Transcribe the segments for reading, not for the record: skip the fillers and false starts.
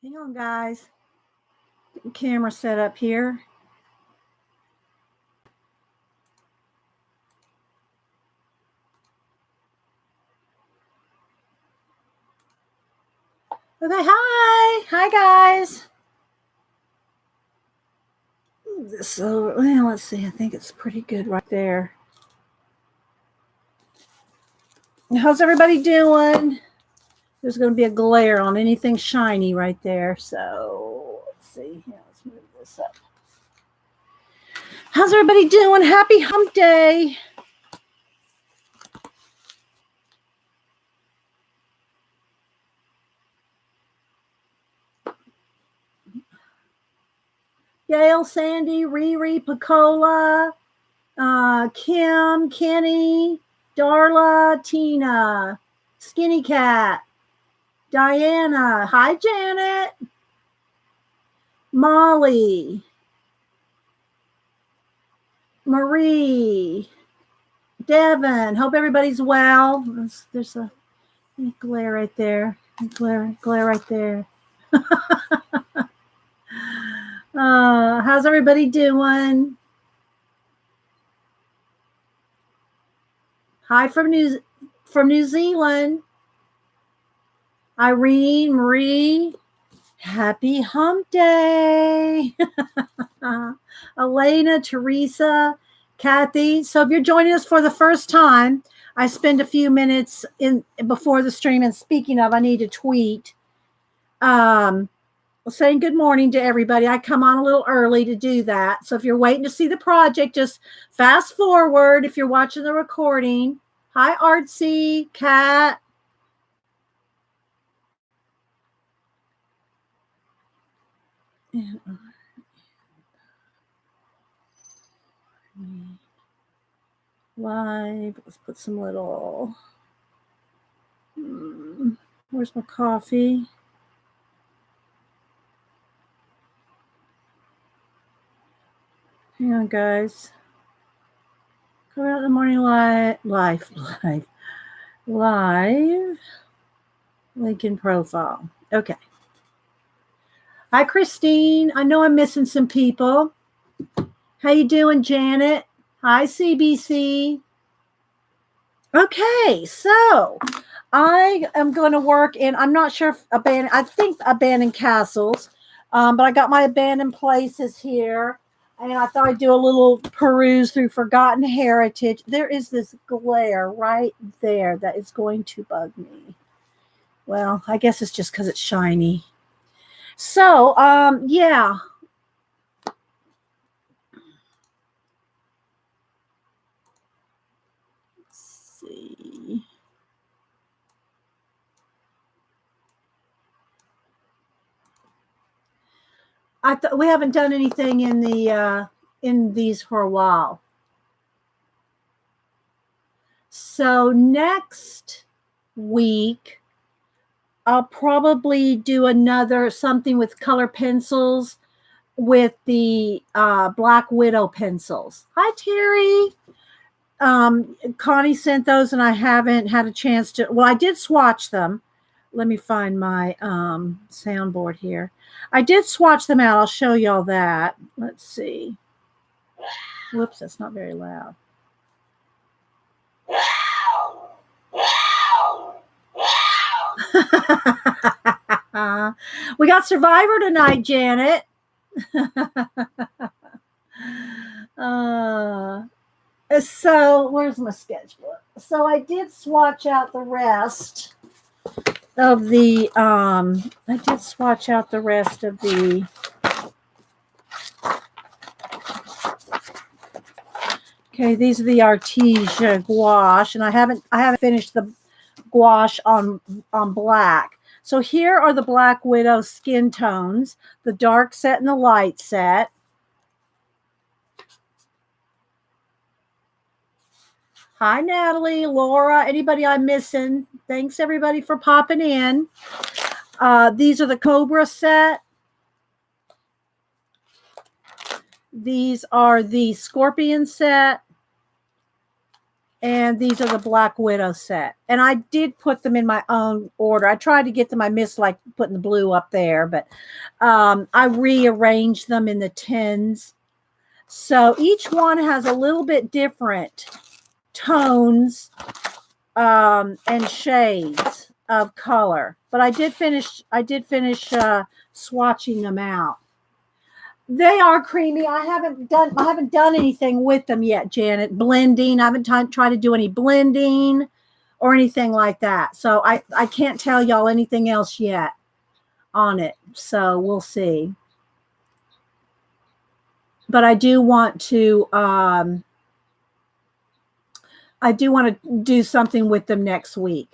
Hang on, guys. Getting camera set up here. Okay, hi. Hi, guys. So, well, let's see. I think it's pretty good right there. How's everybody doing? There's going to be a glare on anything shiny right there. So, let's see. Yeah, let's move this up. How's everybody doing? Happy hump day. Gail, Sandy, Riri, Picola, Kim, Kenny, Darla, Tina, Skinny Cat, Diana. Hi, Janet. Molly, Marie, Devin. Hope everybody's well. There's a glare right there. Glare right there. How's everybody doing? Hi from New Zealand. Irene, Marie. Happy hump day. Elena, Teresa, Kathy. So if you're joining us for the first time, I spend a few minutes before the stream, and speaking of, I need to tweet saying good morning to everybody. I come on a little early to do that. So if you're waiting to see the project, just fast forward if you're watching the recording. Hi, Artsy, Kat. Live. Let's put some little. Where's my coffee? Hang on, guys. Coming out in the morning live. Link in profile. Okay. Hi, Christine. I know I'm missing some people. How you doing, Janet? Hi, CBC. Okay, so I am going to work in, I'm not sure if abandoned castles, but I got my abandoned places here, and I thought I'd do a little peruse through Forgotten Heritage. There is this glare right there that is going to bug me. Well, I guess it's just because it's shiny. So, yeah. Let's see. We haven't done anything in these for a while. So next week, I'll probably do something with color pencils with the Black Widow pencils. Hi, Terry. Connie sent those, and I haven't had a chance to. Well, I did swatch them. Let me find my soundboard here. I did swatch them out. I'll show y'all that. Let's see. Whoops, that's not very loud. We got Survivor tonight, Janet. So where's my sketchbook? So I did swatch out the rest of the okay, these are the Artesia gouache, and I haven't finished the gouache on black. So here are the Black Widow skin tones, the dark set and the light set. Hi, Natalie, Laura, anybody I'm missing. Thanks, everybody, for popping in. These are the Cobra set. These are the Scorpion set. And these are the Black Widow set. And I did put them in my own order. I tried to get them. I missed like putting the blue up there, but I rearranged them in the tins. So each one has a little bit different tones and shades of color. But I did finish swatching them out. They are creamy. I haven't done anything with them yet, Janet. Blending. I haven't tried to do any blending or anything like that. So I can't tell y'all anything else yet on it. So we'll see. But I do want to do something with them next week.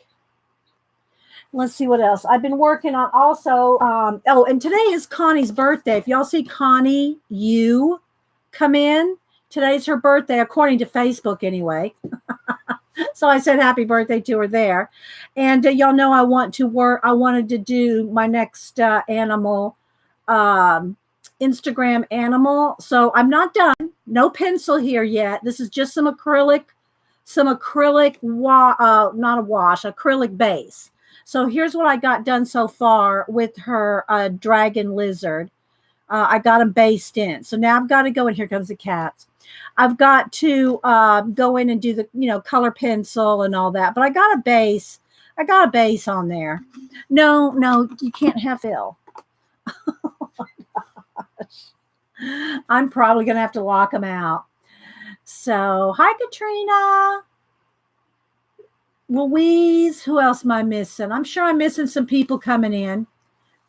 Let's see what else. I've been working on also. And today is Connie's birthday. If y'all see Connie, you come in. Today's her birthday, according to Facebook anyway. So I said happy birthday to her there. And y'all know I wanted to do my next animal, Instagram animal. So I'm not done. No pencil here yet. This is just some acrylic, not a wash, acrylic base. So here's what I got done so far with her dragon lizard. I got them based in. So now I've got to go in. Here comes the cats. I've got to go in and do the, color pencil and all that. But I got a base. I got a base on there. No, you can't have fill. Oh my gosh. I'm probably going to have to lock them out. So, hi, Katrina. Louise, who else am I missing? I'm sure I'm missing some people coming in.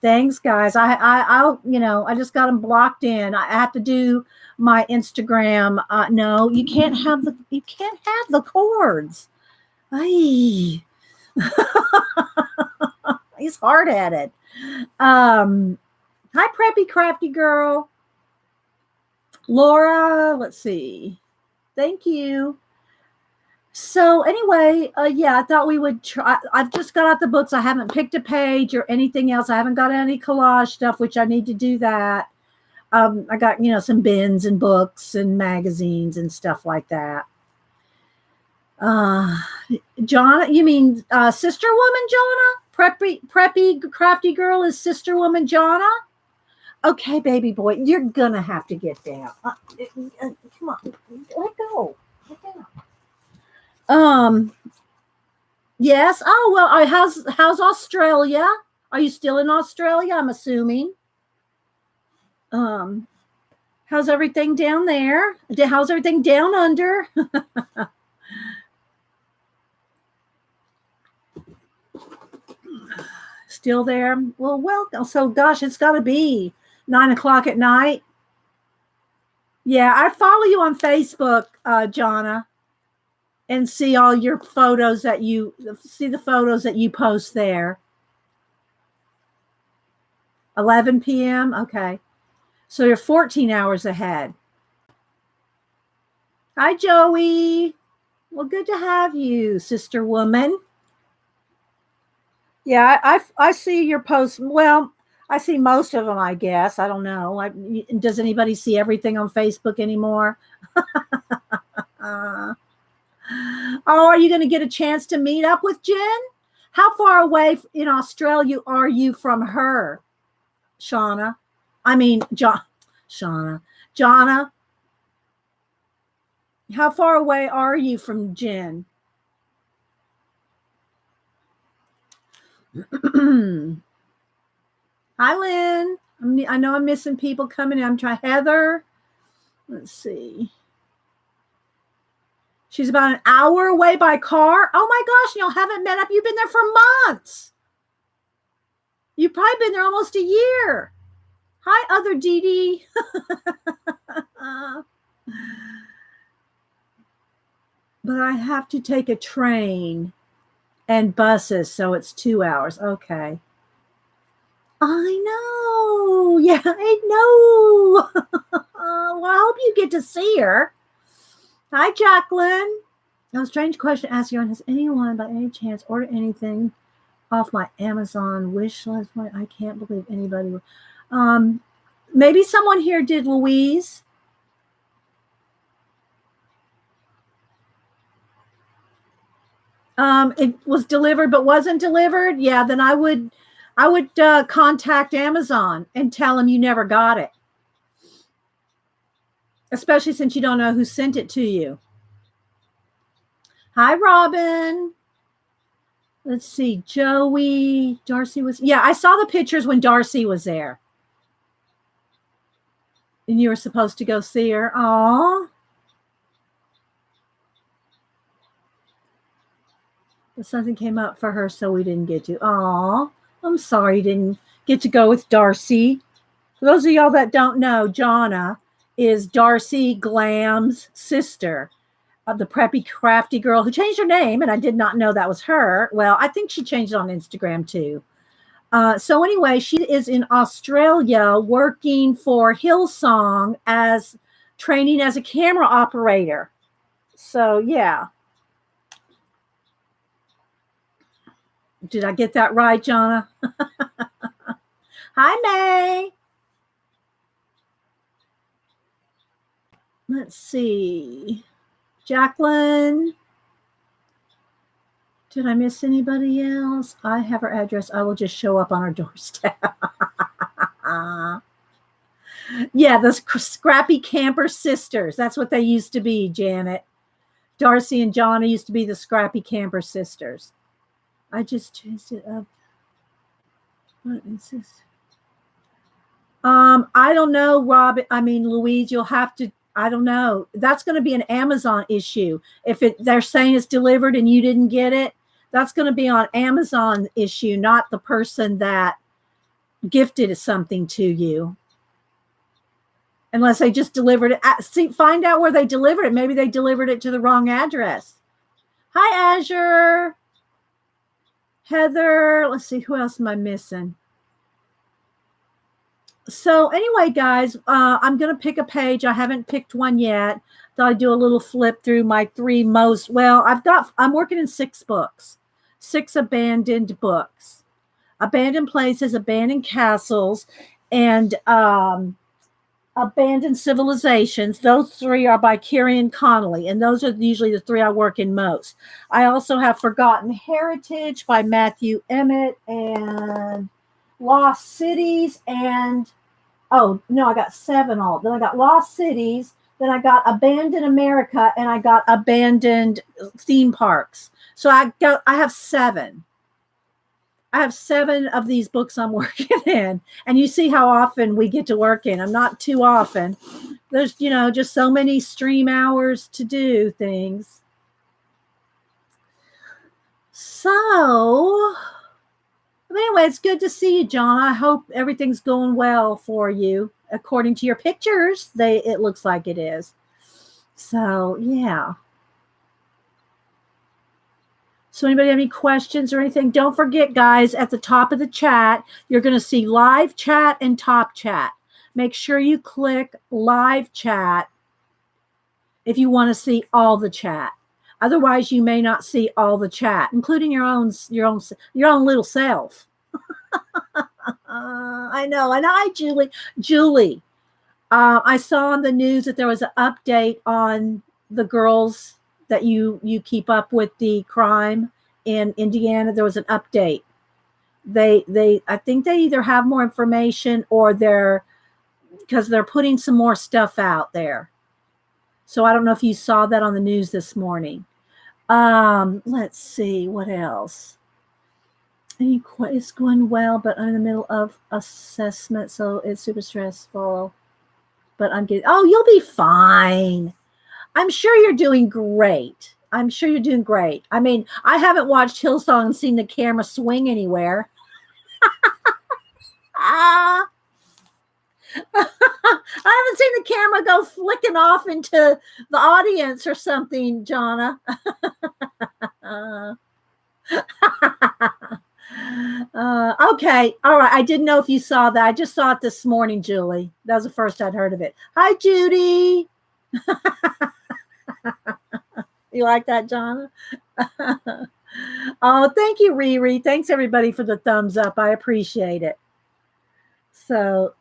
Thanks, guys. I just got them blocked in. I have to do my Instagram. No, you can't have the cords. Ay. He's hard at it. Hi, Preppy Crafty Girl. Laura, let's see. Thank you. So anyway, I thought we would try. I've just got out the books. I haven't picked a page or anything else. I haven't got any collage stuff, which I need to do that. I got, some bins and books and magazines and stuff like that. Jonna, you mean Sister Woman Jonna? Preppy Crafty Girl is Sister Woman Jonna? Okay, baby boy, you're gonna have to get down. Come on, let go. Get down. Yes. Oh well. How's Australia? Are you still in Australia? I'm assuming. How's everything down there? How's everything down under? Still there? Well, welcome. So, gosh, it's got to be 9:00 at night. Yeah, I follow you on Facebook, Jonna, and see all your photos the photos that you post there. 11 p.m. Okay. So you're 14 hours ahead. Hi, Joey. Well, good to have you, Sister Woman. Yeah, I see your posts. Well, I see most of them, I guess. I don't know. Does anybody see everything on Facebook anymore? Oh, are you going to get a chance to meet up with Jen? How far away in Australia are you from her, Shauna? I mean, Shauna. Jonna, how far away are you from Jen? Hi, Lynn. I know I'm missing people coming in. I'm trying. Heather. Let's see. She's about an hour away by car. Oh my gosh, y'all haven't met up. You've been there for months. You've probably been there almost a year. Hi, other Dee Dee. But I have to take a train and buses, so it's 2 hours. Okay. I know. Yeah, I know. Well, I hope you get to see her. Hi, Jacqueline. Now, a strange question asked you: has anyone by any chance ordered anything off my Amazon wish list? I can't believe anybody. Maybe someone here did, Louise. It was delivered but wasn't delivered, yeah, then I would contact Amazon and tell them you never got it, especially since you don't know who sent it to you. Hi, Robin. Let's see, Joey, Darcy was, yeah, I saw the pictures when Darcy was there. And you were supposed to go see her. Aw. But something came up for her, so we didn't get to. Aw. I'm sorry you didn't get to go with Darcy. For those of y'all that don't know, Jonna is Darcy Glam's sister, the preppy, crafty girl who changed her name, and I did not know that was her. Well, I think she changed it on Instagram too. So anyway, she is in Australia working for Hillsong as training as a camera operator. So yeah. Did I get that right, Jonna? Hi, May. Let's see. Jacqueline. Did I miss anybody else? I have her address. I will just show up on our doorstep. Yeah, the scrappy camper sisters. That's what they used to be, Janet. Darcy and Jonna used to be the scrappy camper sisters. I just changed it up. What is this? I don't know, Rob. I mean, Louise, you'll have to, I don't know. That's going to be an Amazon issue. If they're saying it's delivered and you didn't get it, that's going to be on Amazon issue, not the person that gifted something to you. Unless they just delivered it. See, find out where they delivered it. Maybe they delivered it to the wrong address. Hi, Azure. Heather. Let's see, who else am I missing? So anyway, guys, I'm going to pick a page. I haven't picked one yet. Thought I'd do a little flip through my three most, well, I'm working in 6 books, 6 abandoned books, abandoned places, abandoned castles, and abandoned civilizations. Those 3 are by Kieron Connolly, and those are usually the 3 I work in most. I also have Forgotten Heritage by Matthew Emmett and Lost Cities, and oh no, I got 7 all. Then I got Lost Cities, then I got Abandoned America, and I got Abandoned Theme Parks. So I have 7. I have 7 of these books I'm working in, and you see how often we get to work in. I'm not too often. There's, just so many stream hours to do things. So anyway, it's good to see you, John. I hope everything's going well for you. According to your pictures, it looks like it is. So, yeah. So anybody have any questions or anything? Don't forget, guys, at the top of the chat, you're going to see live chat and top chat. Make sure you click live chat if you want to see all the chat. Otherwise, you may not see all the chat, including your own little self. I know. And hi, Julie. Julie, I saw on the news that there was an update on the girls that you keep up with the crime in Indiana. There was an update. I think they either have more information or because they're putting some more stuff out there. So I don't know if you saw that on the news this morning. Let's see what else. It's going well, but I'm in the middle of assessment, so it's super stressful. But you'll be fine. I'm sure you're doing great. I mean, I haven't watched Hillsong and seen the camera swing anywhere. I haven't seen the camera go flicking off into the audience or something, Jonna. Okay. All right. I didn't know if you saw that. I just saw it this morning, Julie. That was the first I'd heard of it. Hi, Judy. You like that, Jonna? Oh, thank you, Riri. Thanks, everybody, for the thumbs up. I appreciate it. So,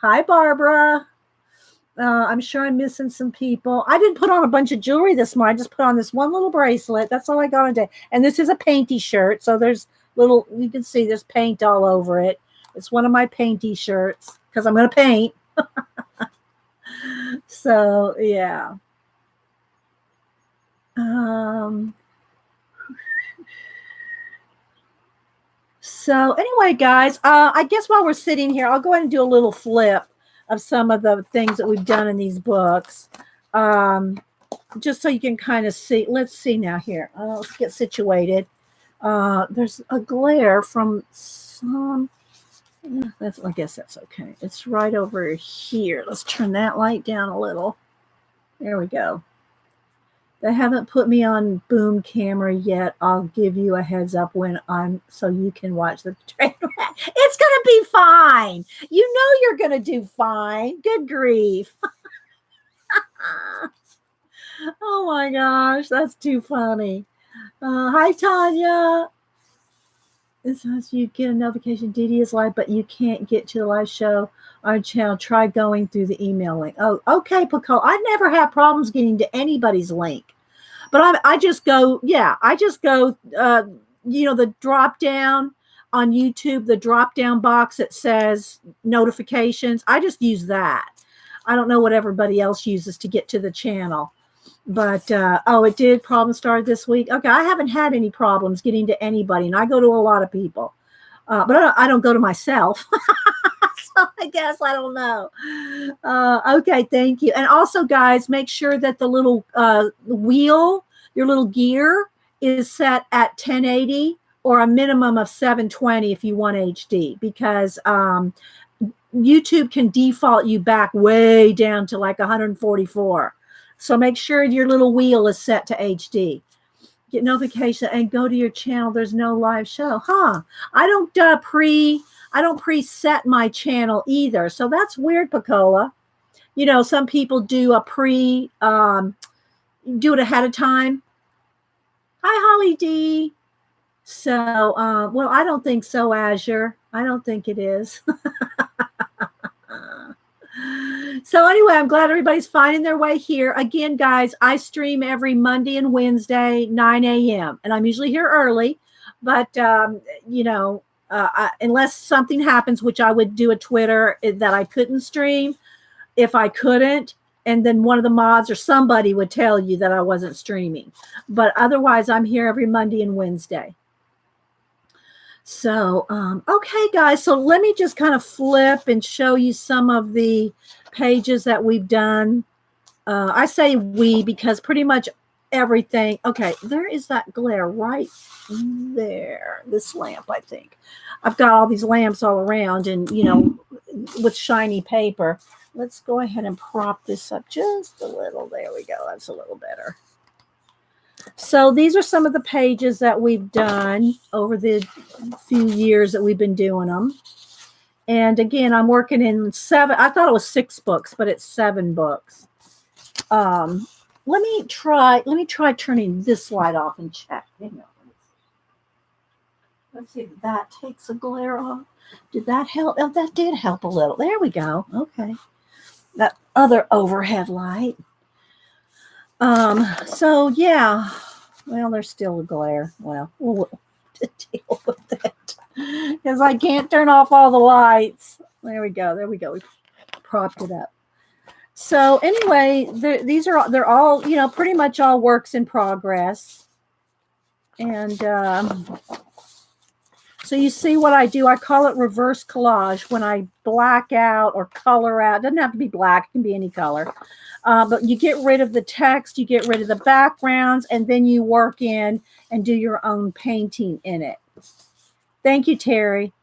hi, Barbara. I'm sure I'm missing some people. I didn't put on a bunch of jewelry this morning. I just put on this one little bracelet. That's all I got today. And this is a painty shirt. So there's little, you can see there's paint all over it. It's one of my painty shirts because I'm going to paint. So, yeah. So anyway, guys, I guess while we're sitting here, I'll go ahead and do a little flip of some of the things that we've done in these books. Just so you can kind of see. Let's see now here. Let's get situated. There's a glare from some. I guess that's okay. It's right over here. Let's turn that light down a little. There we go. They haven't put me on boom camera yet. I'll give you a heads up so you can watch the train. It's gonna be fine. You know you're gonna do fine. Good grief. Oh my gosh, that's too funny. Hi Tanya. It says you get a notification Dee Dee is live, but you can't get to the live show on our channel. Try going through the email link. Oh, okay, Pico. I never have problems getting to anybody's link. But I just go, the drop down on YouTube, the drop down box that says notifications. I just use that. I don't know what everybody else uses to get to the channel. But, it did problem start this week. Okay, I haven't had any problems getting to anybody, and I go to a lot of people. But I don't go to myself. So I guess I don't know. Okay, thank you. And also, guys, make sure that the little wheel, your little gear, is set at 1080 or a minimum of 720 if you want HD, because YouTube can default you back way down to like 144. So make sure your little wheel is set to HD. Get notification and go to your channel. There's no live show. I don't preset my channel either. So that's weird, Picola. You know, some people do do it ahead of time. Hi, Holly D. So, I don't think so, Azure. I don't think it is. So anyway, I'm glad everybody's finding their way here. Again, guys, I stream every Monday and Wednesday, 9 a.m. And I'm usually here early. But, unless something happens, which I would do a Twitter that I couldn't stream, if I couldn't, and then one of the mods or somebody would tell you that I wasn't streaming. But otherwise, I'm here every Monday and Wednesday. So, okay, guys, so let me just kind of flip and show you some of the pages that we've done. I say we because pretty much everything. Okay, there is that glare right there. This lamp, I think. I've got all these lamps all around and, with shiny paper. Let's go ahead and prop this up just a little. There we go. That's a little better. So these are some of the pages that we've done over the few years that we've been doing them. And again, I'm working in 7. I thought it was 6 books, but it's 7 books. Let me try turning this light off and check. Let's see if that takes a glare off. Did that help? Oh, that did help a little. There we go. Okay. That other overhead light. So yeah, well, there's still a glare. Well, we'll deal with it because I can't turn off all the lights. There we go. We propped it up. So anyway, they're all, pretty much all works in progress. And, so you see what I do. I call it reverse collage when I black out or color out. It doesn't have to be black. It can be any color. But you get rid of the text, you get rid of the backgrounds, and then you work in and do your own painting in it. Thank you, Terry.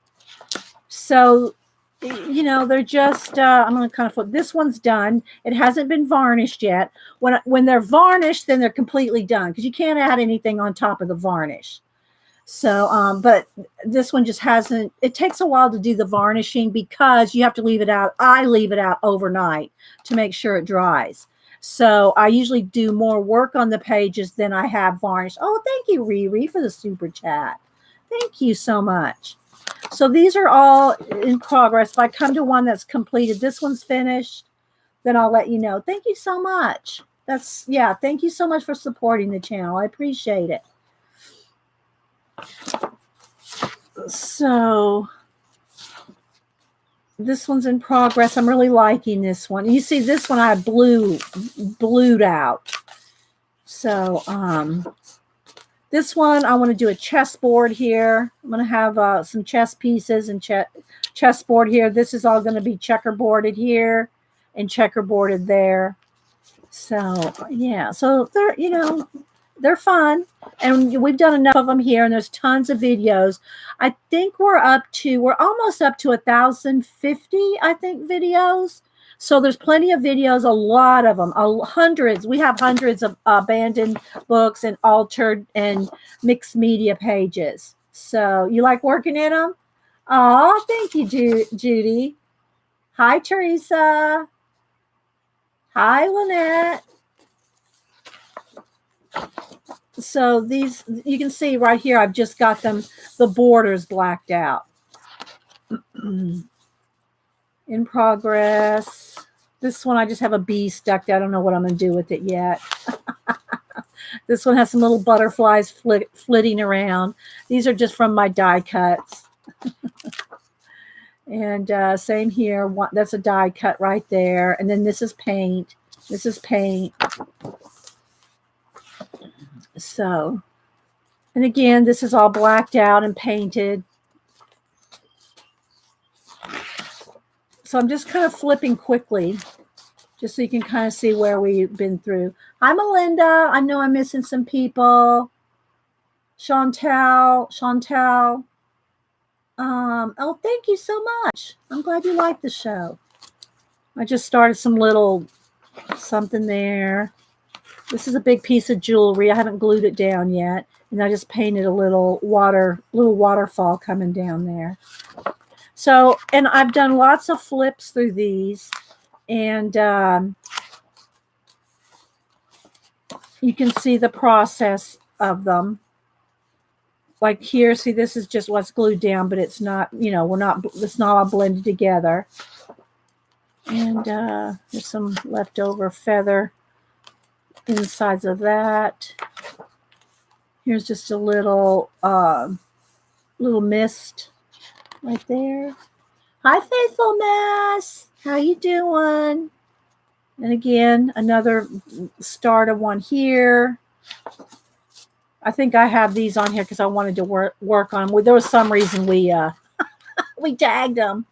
So, they're just, I'm going to kind of flip. This one's done. It hasn't been varnished yet. When they're varnished, then they're completely done because you can't add anything on top of the varnish. So, but this one just hasn't, it takes a while to do the varnishing because you have to leave it out. I leave it out overnight to make sure it dries. So I usually do more work on the pages than I have varnished. Oh, thank you, Riri, for the super chat. Thank you so much. So these are all in progress. If I come to one that's completed, this one's finished. then I'll let you know. Thank you so much. Yeah, thank you so much for supporting the channel. I appreciate it. So this one's in progress. I'm really liking this one. You see, this one I blued out. So this one I want to do a chessboard here. I'm going to have some chess pieces and chessboard here. This is all going to be checkerboarded here and checkerboarded there. So yeah, so they're fun, and we've done enough of them here, and there's tons of videos. I think we're almost up to 1,050, I think, videos. So there's plenty of videos, a lot of them, hundreds. We have hundreds of abandoned books and altered and mixed media pages. So you like working in them? Oh, thank you, Judy. Hi, Teresa. Hi, Lynette. So these, you can see right here, I've just got the borders blacked out. In progress. This one, I just have a bee stuck there. I don't know what I'm going to do with it yet. This one has some little butterflies flitting around. These are just from my die cuts. And same here. That's a die cut right there. And then this is paint. This is paint. So, and again, this is all blacked out and painted. So I'm just kind of flipping quickly, just so you can kind of see where we've been through. Hi, Melinda. I know I'm missing some people. Chantel. Oh, thank you so much. I'm glad you liked the show. I just started some little something there. This is a big piece of jewelry. I haven't glued it down yet. And I just painted a little waterfall coming down there. So, and I've done lots of flips through these. And you can see the process of them. Like here, see, this is just what's glued down, but it's not, it's not all blended together. And there's some leftover feather insides of that. Here's just a little mist right there. Hi, Faithfulness. How you doing? And again, another start of one here. I think I have these on here because I wanted to work on them. There was some reason we tagged them.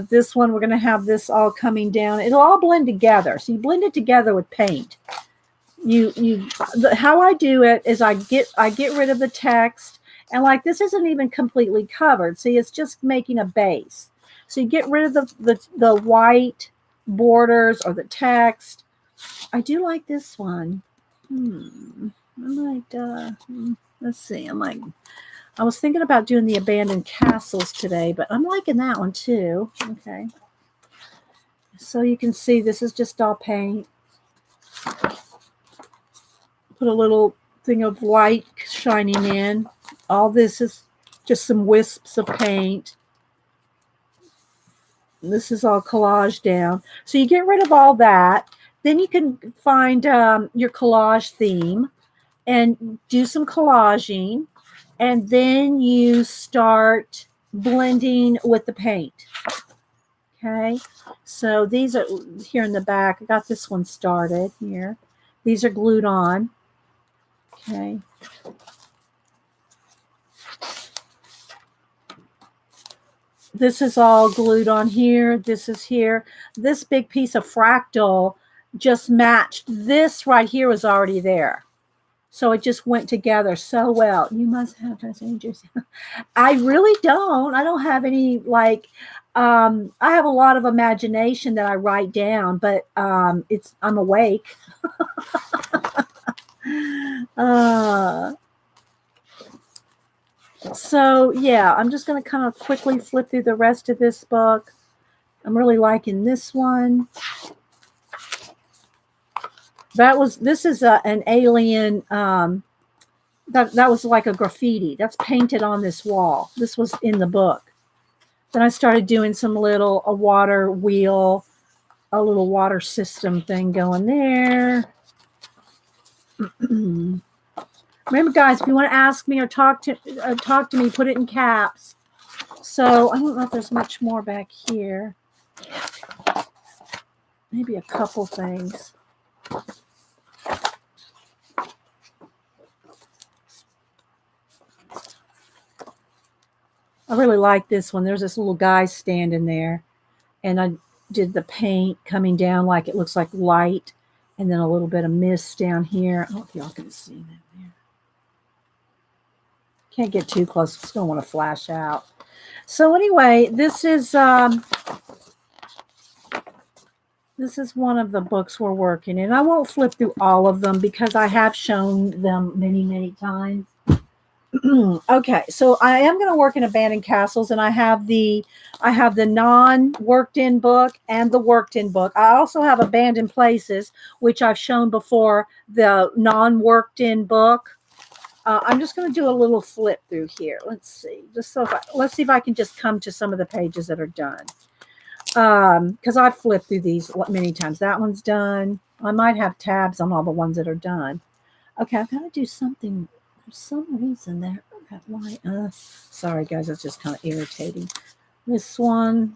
This one, we're going to have this all coming down. It'll all blend together. So you blend it together with paint. How I do it is I get rid of the text, and like this isn't even completely covered. See, it's just making a base. So you get rid of the white borders or the text. I do like this one. Let's see. I was thinking about doing the abandoned castles today, but I'm liking that one too. Okay. So you can see this is just all paint. Put a little thing of white shining in. All this is just some wisps of paint. This is all collage down. So you get rid of all that. Then you can find your collage theme and do some collaging. And then you start blending with the paint. Okay. So these are here in the back. I got this one started here. These are glued on. Okay. This is all glued on here. This is here. This big piece of fractal just matched. This right here was already there. So it just went together so well. You must have changes. I really don't. I don't have any, like, I have a lot of imagination that I write down, but I'm awake. So yeah, I'm just going to kind of quickly flip through the rest of this book. I'm really liking this one. This is an alien, that was like a graffiti. That's painted on this wall. This was in the book. Then I started doing some a water wheel, a little water system thing going there. Remember, guys, if you want to ask me or talk to me, put it in caps. So I don't know if there's much more back here. Maybe a couple things. I really like this one. There's this little guy standing there, and I did the paint coming down like it looks like light, and then a little bit of mist down here. I don't know if y'all can see that there. Can't get too close. It's going to want to flash out. So anyway, this is one of the books we're working in. I won't flip through all of them because I have shown them many, many times. Okay, so I am going to work in Abandoned Castles, and I have the non-worked in book and the worked in book. I also have Abandoned Places, which I've shown before, the non-worked in book. I'm just going to do a little flip through here. Let's see. Let's see if I can just come to some of the pages that are done. Because I've flipped through these many times. That one's done. I might have tabs on all the ones that are done. Okay, I've got to do something. For some reason there. Sorry, guys. That's just kind of irritating. This one.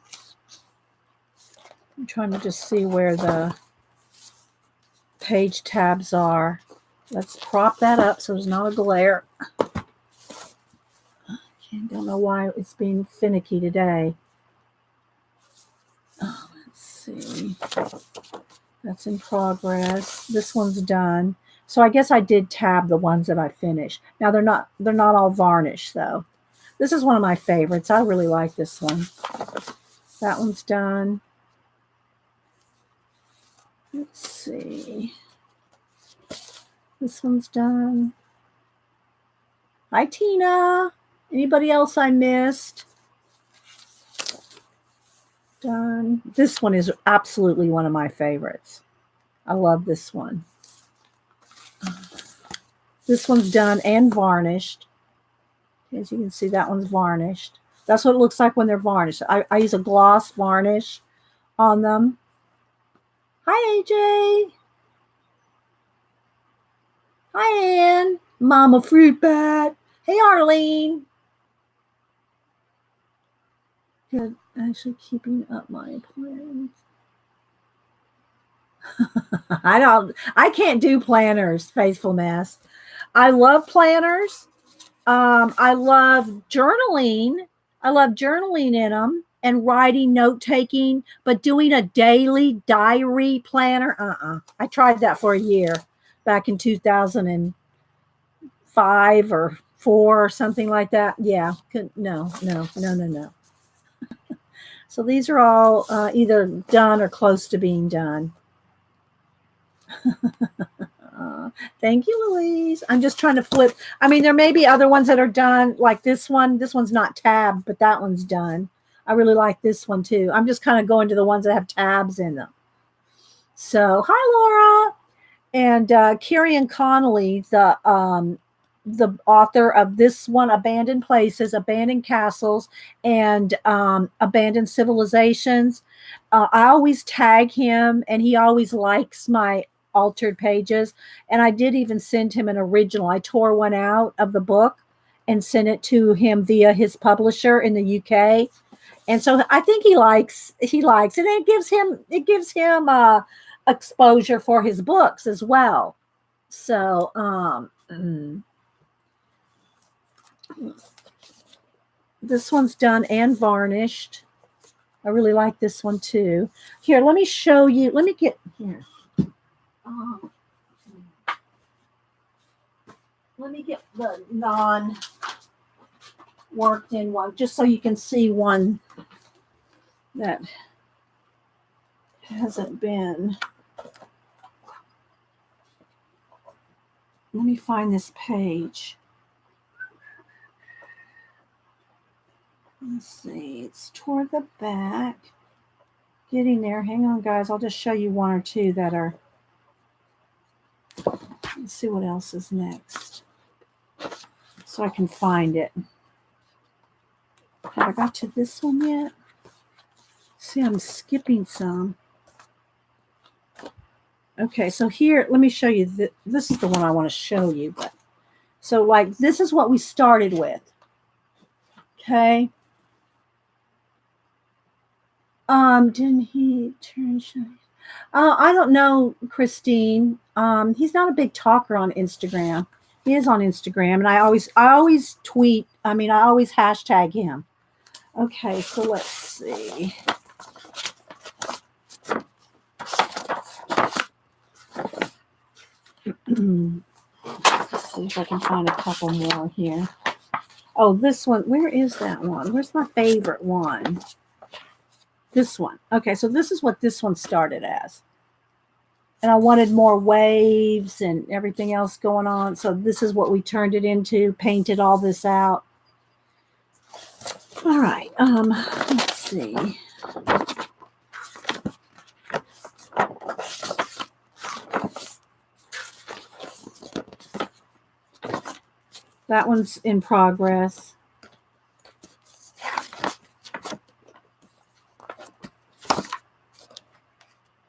I'm trying to just see where the page tabs are. Let's prop that up so there's not a glare. I don't know why it's being finicky today. Oh, let's see. That's in progress. This one's done. So I guess I did tab the ones that I finished. Now they're not all varnished though. This is one of my favorites. I really like this one. That one's done. Let's see. This one's done. Hi, Tina. Anybody else I missed? Done. This one is absolutely one of my favorites. I love this one. This one's done and varnished. As you can see, that one's varnished. That's what it looks like when they're varnished. I use a gloss varnish on them. Hi, AJ. Hi, Ann. Mama Fruit Bat. Hey, Arlene. Good. Actually keeping up my plans. I can't do planners, Faithfulness. I love planners. I love journaling. I love journaling in them and writing, note taking, but doing a daily diary planner. I tried that for a year back in 2005 or 4 or something like that. Yeah. No. So these are all either done or close to being done. Thank you, Louise. I'm just trying to flip. I mean, there may be other ones that are done, like this one. This one's not tabbed, but that one's done. I really like this one too. I'm just kind of going to the ones that have tabs in them. So, hi, Laura. And Kieron Connolly, the author of this one, Abandoned Places, Abandoned Castles, and Abandoned Civilizations. I always tag him, and he always likes my altered pages. And I did even send him an original. I tore one out of the book and sent it to him via his publisher in the UK. And so I think he likes it. And it gives him exposure for his books as well. So this one's done and varnished. I really like this one too. Here, let me show you. Let me get here. Let me get the non-worked in one, just so you can see one that hasn't been. Let me find this page. Let's see, it's toward the back. Getting there. Hang on, guys. I'll just show you one or two that are. Let's see what else is next, so I can find it. Have I got to this one yet? See, I'm skipping some. Okay, so here, let me show you. This is the one I want to show you. But so, like, this is what we started with. Okay. Didn't he turn shy? I don't know, Christine. He's not a big talker on Instagram. He is on Instagram, and I always tweet. I mean, I always hashtag him. Okay, so let's see. Let's see if I can find a couple more here. Oh, this one. Where is that one? Where's my favorite one? This one. Okay, so this is what this one started as. And I wanted more waves and everything else going on. So this is what we turned it into, painted all this out. All right. Let's see. That one's in progress.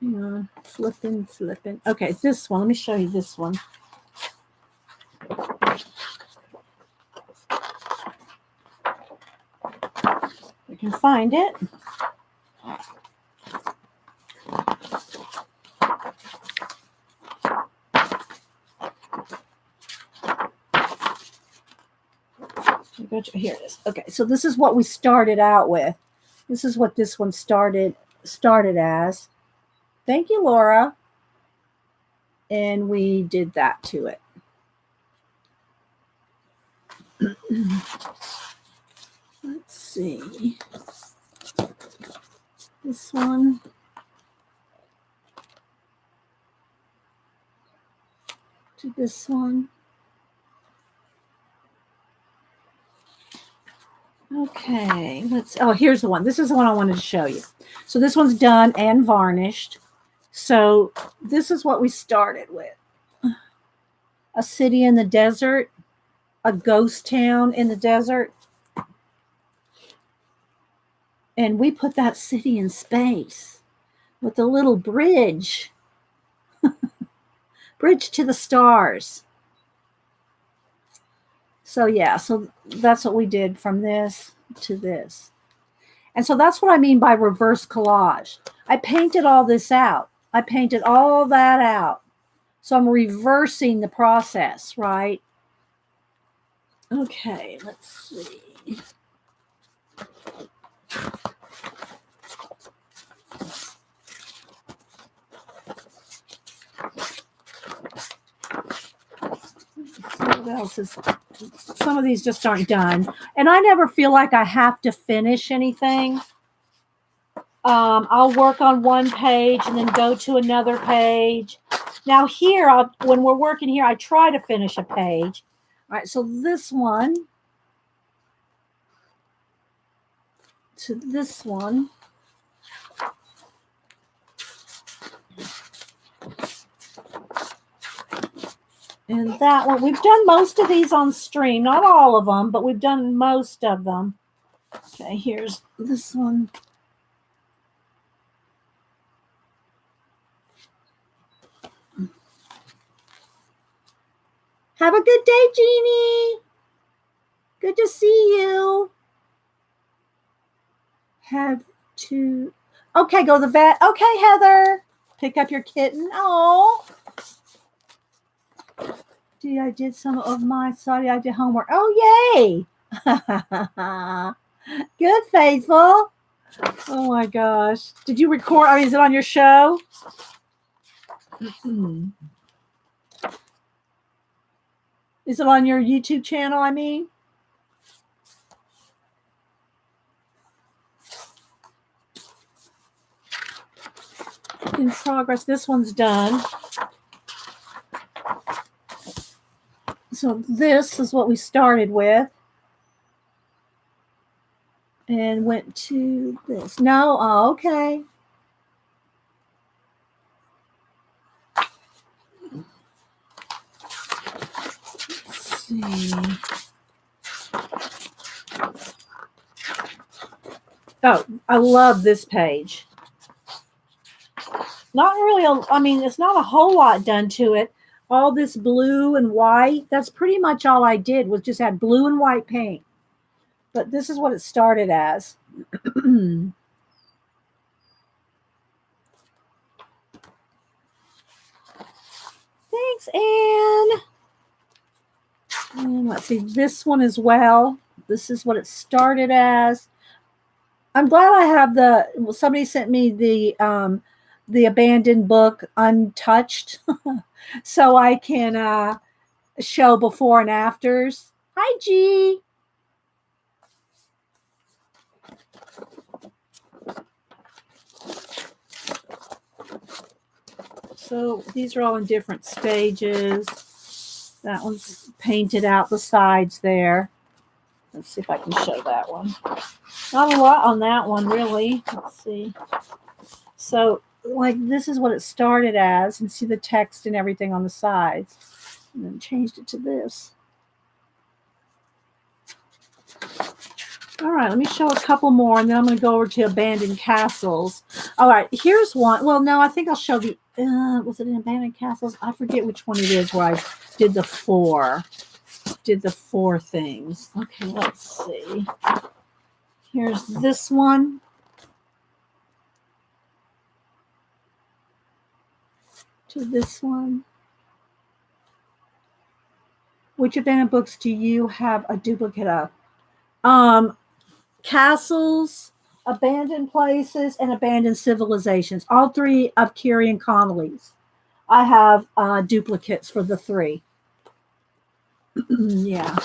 Hang on. Flipping. Okay, this one. Let me show you this one. We can find it. Here it is. Okay, so this is what we started out with. This is what this one started as. Thank you, Laura. And we did that to it. Let's see. This one. To this one. Okay, here's the one. This is the one I wanted to show you. So this one's done and varnished. So this is what we started with. A city in the desert, a ghost town in the desert. And we put that city in space with a little bridge. Bridge to the stars. So yeah, so that's what we did from this to this. And so that's what I mean by reverse collage. I painted all this out. I painted all that out. So I'm reversing the process, right? Okay, let's see. What else is... Some of these just aren't done. And I never feel like I have to finish anything. I'll work on one page and then go to another page. Now here, when we're working here, I try to finish a page. All right, so this one to this one. And that one, we've done most of these on stream. Not all of them, but we've done most of them. Okay, here's this one. Have a good day, Jeannie. Good to see you. Have to... Okay, go to the vet. Okay, Heather. Pick up your kitten. Oh. I did some of my study. I did homework. Oh, yay. Good, Faithful. Oh, my gosh. Did you record? I mean, is it on your show? Is it on your YouTube channel, I mean? In progress. This one's done. So this is what we started with. And went to this. No, oh, okay. Let's see. Oh, I love this page. Not really, I mean, it's not a whole lot done to it. All this blue and white, that's pretty much all I did was just add blue and white paint. But this is what it started as. Thanks, Anne. And let's see this one as well. This is what it started as. I'm glad I have somebody sent me the abandoned book untouched so I can show before and afters. Hi, G. So these are all in different stages. That one's painted out the sides there. Let's see if I can show that one. Not a lot on that one, really. Let's see. So, like, this is what it started as, and see the text and everything on the sides. And then changed it to this. All right, let me show a couple more, and then I'm going to go over to abandoned castles. All right, here's one. Well, no, I think I'll show the, was it in abandoned castles? I forget which one it is where I did the four things. Okay, let's see. Here's this one. To this one. Which abandoned books do you have a duplicate of? Castles, abandoned places, and abandoned civilizations. All three of Kieron Connolly's. I have duplicates for the three. Yeah.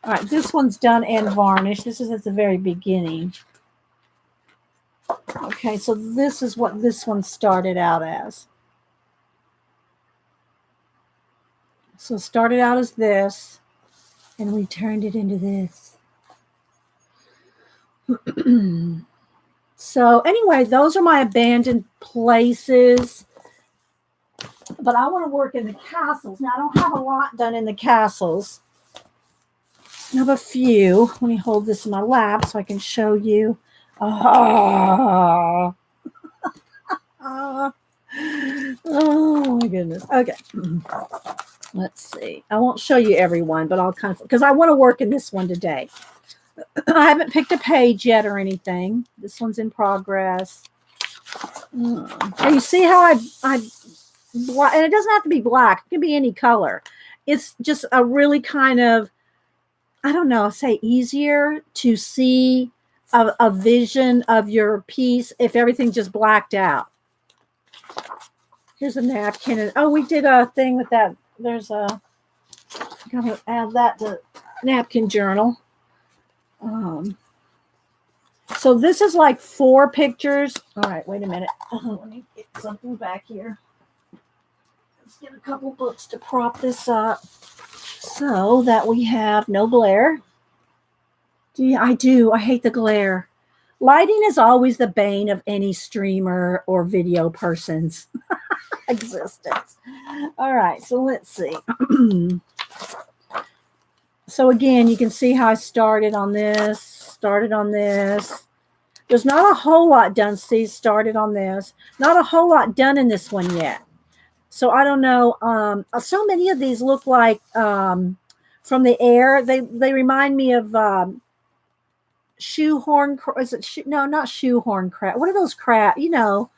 All right, this one's done and varnished. This is at the very beginning. Okay, so this is what this one started out as. So it started out as this, and we turned it into this. So anyway, those are my abandoned places. But I want to work in the castles. Now, I don't have a lot done in the castles. I have a few. Let me hold this in my lap so I can show you. Oh, oh my goodness. Okay. Let's see. I won't show you everyone, but I'll kind of, because I want to work in this one today. I haven't picked a page yet or anything. This one's in progress. And you see how and it doesn't have to be black. It can be any color. It's just a really kind of, I don't know, say easier to see a vision of your piece if everything's just blacked out. Here's a napkin. And, oh, we did a thing with that. There's a, I'm going to add that to napkin journal. So this is like 4 pictures. All right, wait a minute. Let me get something back here. Let's get a couple books to prop this up so that we have no glare. I do. I hate the glare. Lighting is always the bane of any streamer or video person's existence. All right, so let's see. So again, you can see how I started on this. There's not a whole lot done. See, started on this. Not a whole lot done in this one yet. So I don't know. So many of these look like from the air. They remind me of shoehorn. Is it no, not shoehorn crab? What are those crab? You know,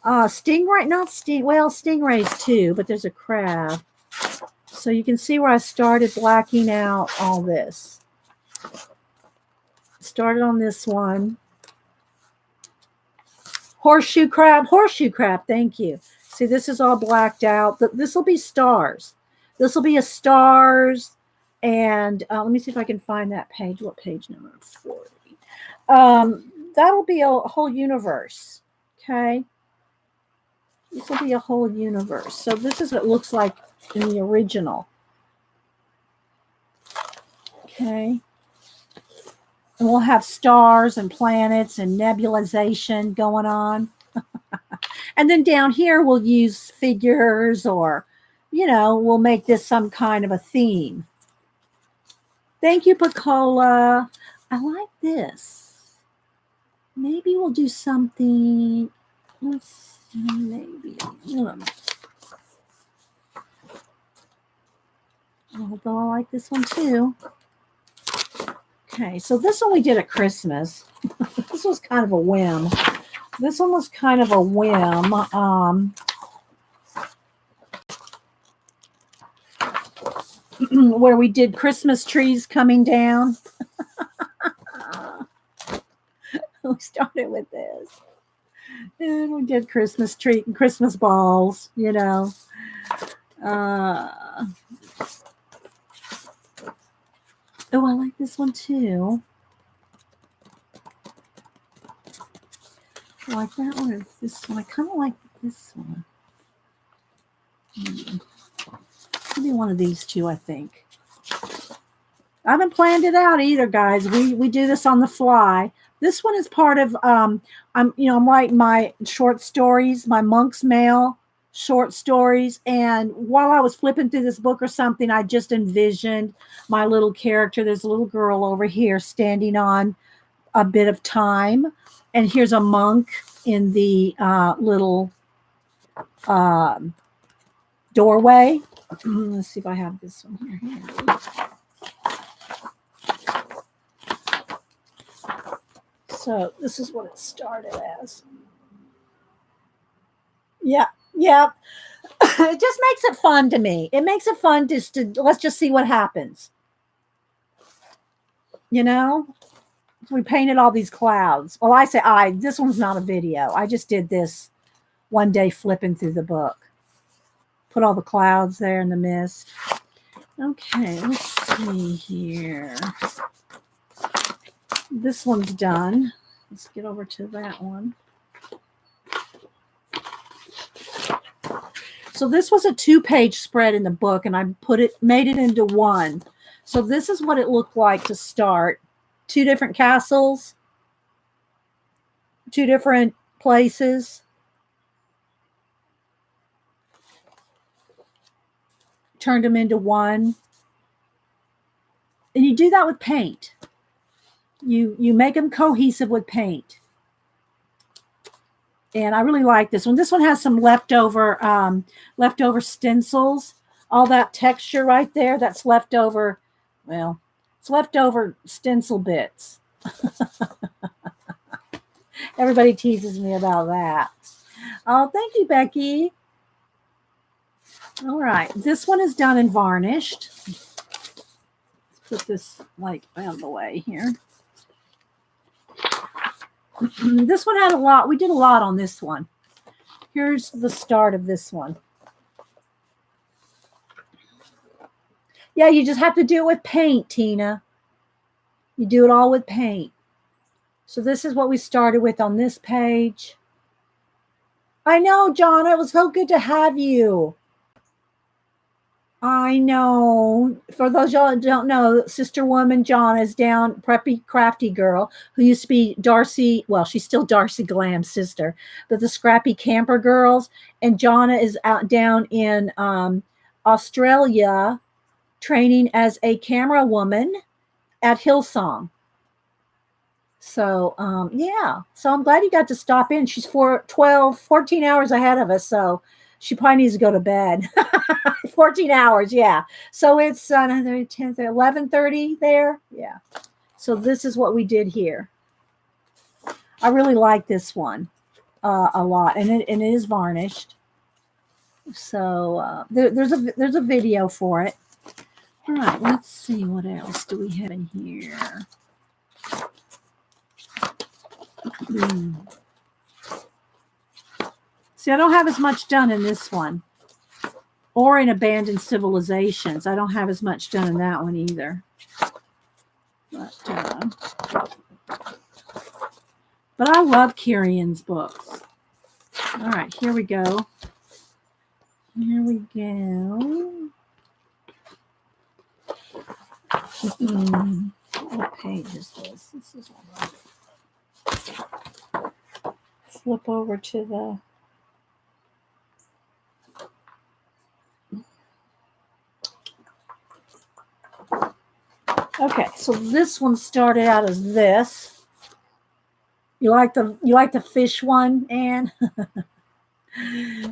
stingray. Not sting. Well, stingrays too, but there's a crab. So you can see where I started blacking out all this. Started on this one. Horseshoe crab. Thank you. See, this is all blacked out. This will be stars. This will be a stars. And let me see if I can find that page. What page number? 40. That'll be a whole universe. Okay. This will be a whole universe. So this is what it looks like in the original. Okay. And we'll have stars and planets and nebulization going on. And then down here, we'll use figures or, you know, we'll make this some kind of a theme. Thank you, Pacola. I like this. Maybe we'll do something. Let's see, maybe. Although I like this one too. Okay, so this one we did at Christmas. This was kind of a whim. This one was kind of a whim. Where we did Christmas trees coming down. We started with this. And we did Christmas tree and Christmas balls, you know. Oh, I like this one too. I like that one or this one. I kind of like this one. Maybe one of these two, I think. I haven't planned it out either, guys. We do this on the fly. This one is part of I'm writing my short stories, my Monk's Mail short stories, and while I was flipping through this book or something, I just envisioned my little character. There's a little girl over here standing on a bit of time, and here's a monk in the little doorway. Let's see if I have this one here. So this is what it started as. Yeah. It just makes it fun to me. It makes it fun just to let's just see what happens. You know? We painted all these clouds. Well, I say this one's not a video. I just did this one day flipping through the book. Put all the clouds there in the mist. Okay, let's see here. This one's done. Let's get over to that one. So this was a 2-page spread in the book, and I made it into one. So this is what it looked like to start. 2 different castles, 2 different places. Turned them into one. And you do that with paint. You make them cohesive with paint. And I really like this one. This one has some leftover stencils. All that texture right there, that's leftover. Well, it's leftover stencil bits. Everybody teases me about that. Oh, thank you, Becky. All right. This one is done and varnished. Let's put this like out of the way here. This one had a lot. We did a lot on this one. Here's the start of this one. Yeah, you just have to do it with paint, Tina. You do it all with paint. So this is what we started with on this page. I know, John. It was so good to have you. I know. For those y'all that don't know, Sister Woman John is down, preppy, crafty girl who used to be Darcy. Well, she's still Darcy Glam's sister, but the Scrappy Camper Girls. And Jonna is out down in Australia training as a camera woman at Hillsong. So, yeah. So I'm glad you got to stop in. She's 14 hours ahead of us. So she probably needs to go to bed. 14 hours, yeah. So it's 11:30 there. Yeah. So this is what we did here. I really like this one a lot, and it is varnished. So there's a video for it. All right, let's see what else do we have in here. See, I don't have as much done in this one. Or in Abandoned Civilizations. I don't have as much done in that one either. But I love Kieron's books. All right, here we go. Here we go. What page is this? This is one. Flip over to the... Okay, so this one started out as this. You like the fish one, Anne?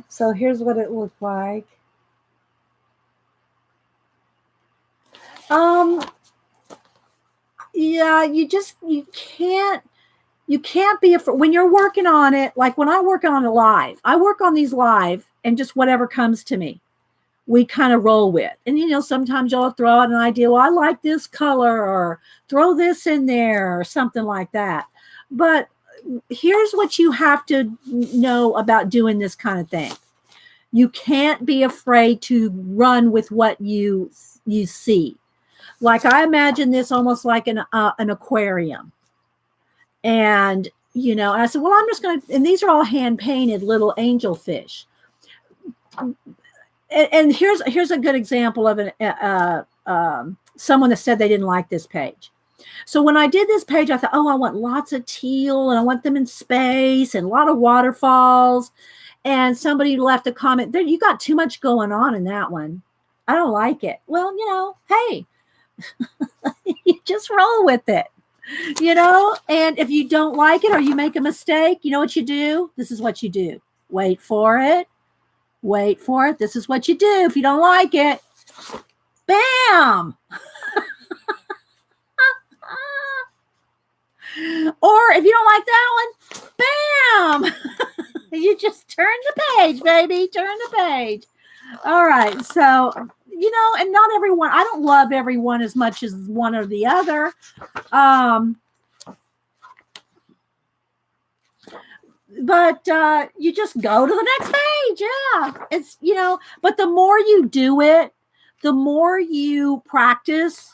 So here's what it looked like. Um, yeah, you can't be afraid when you're working on it. Like when I work on it live, I work on these live and just whatever comes to me, we kind of roll with. And sometimes you'll throw out an idea. Well, I like this color, or throw this in there, or something like that. But here's what you have to know about doing this kind of thing. You can't be afraid to run with what you see. Like I imagine this almost like an aquarium. And I said, well, I'm just going to, and these are all hand painted little angel fish. And here's a good example of someone that said they didn't like this page. So when I did this page, I thought, oh, I want lots of teal and I want them in space and a lot of waterfalls. And somebody left a comment there. You got too much going on in that one. I don't like it. Well, hey, you just roll with it. And if you don't like it or you make a mistake, you know what you do? This is what you do. Wait for it. Wait for it. This is what you do. If you don't like it, bam. Or if you don't like that one, bam. You just turn the page, baby. Turn the page. All right. So, and not everyone, I don't love everyone as much as one or the other. But you just go to the next page. Yeah. It's, but the more you do it, the more you practice,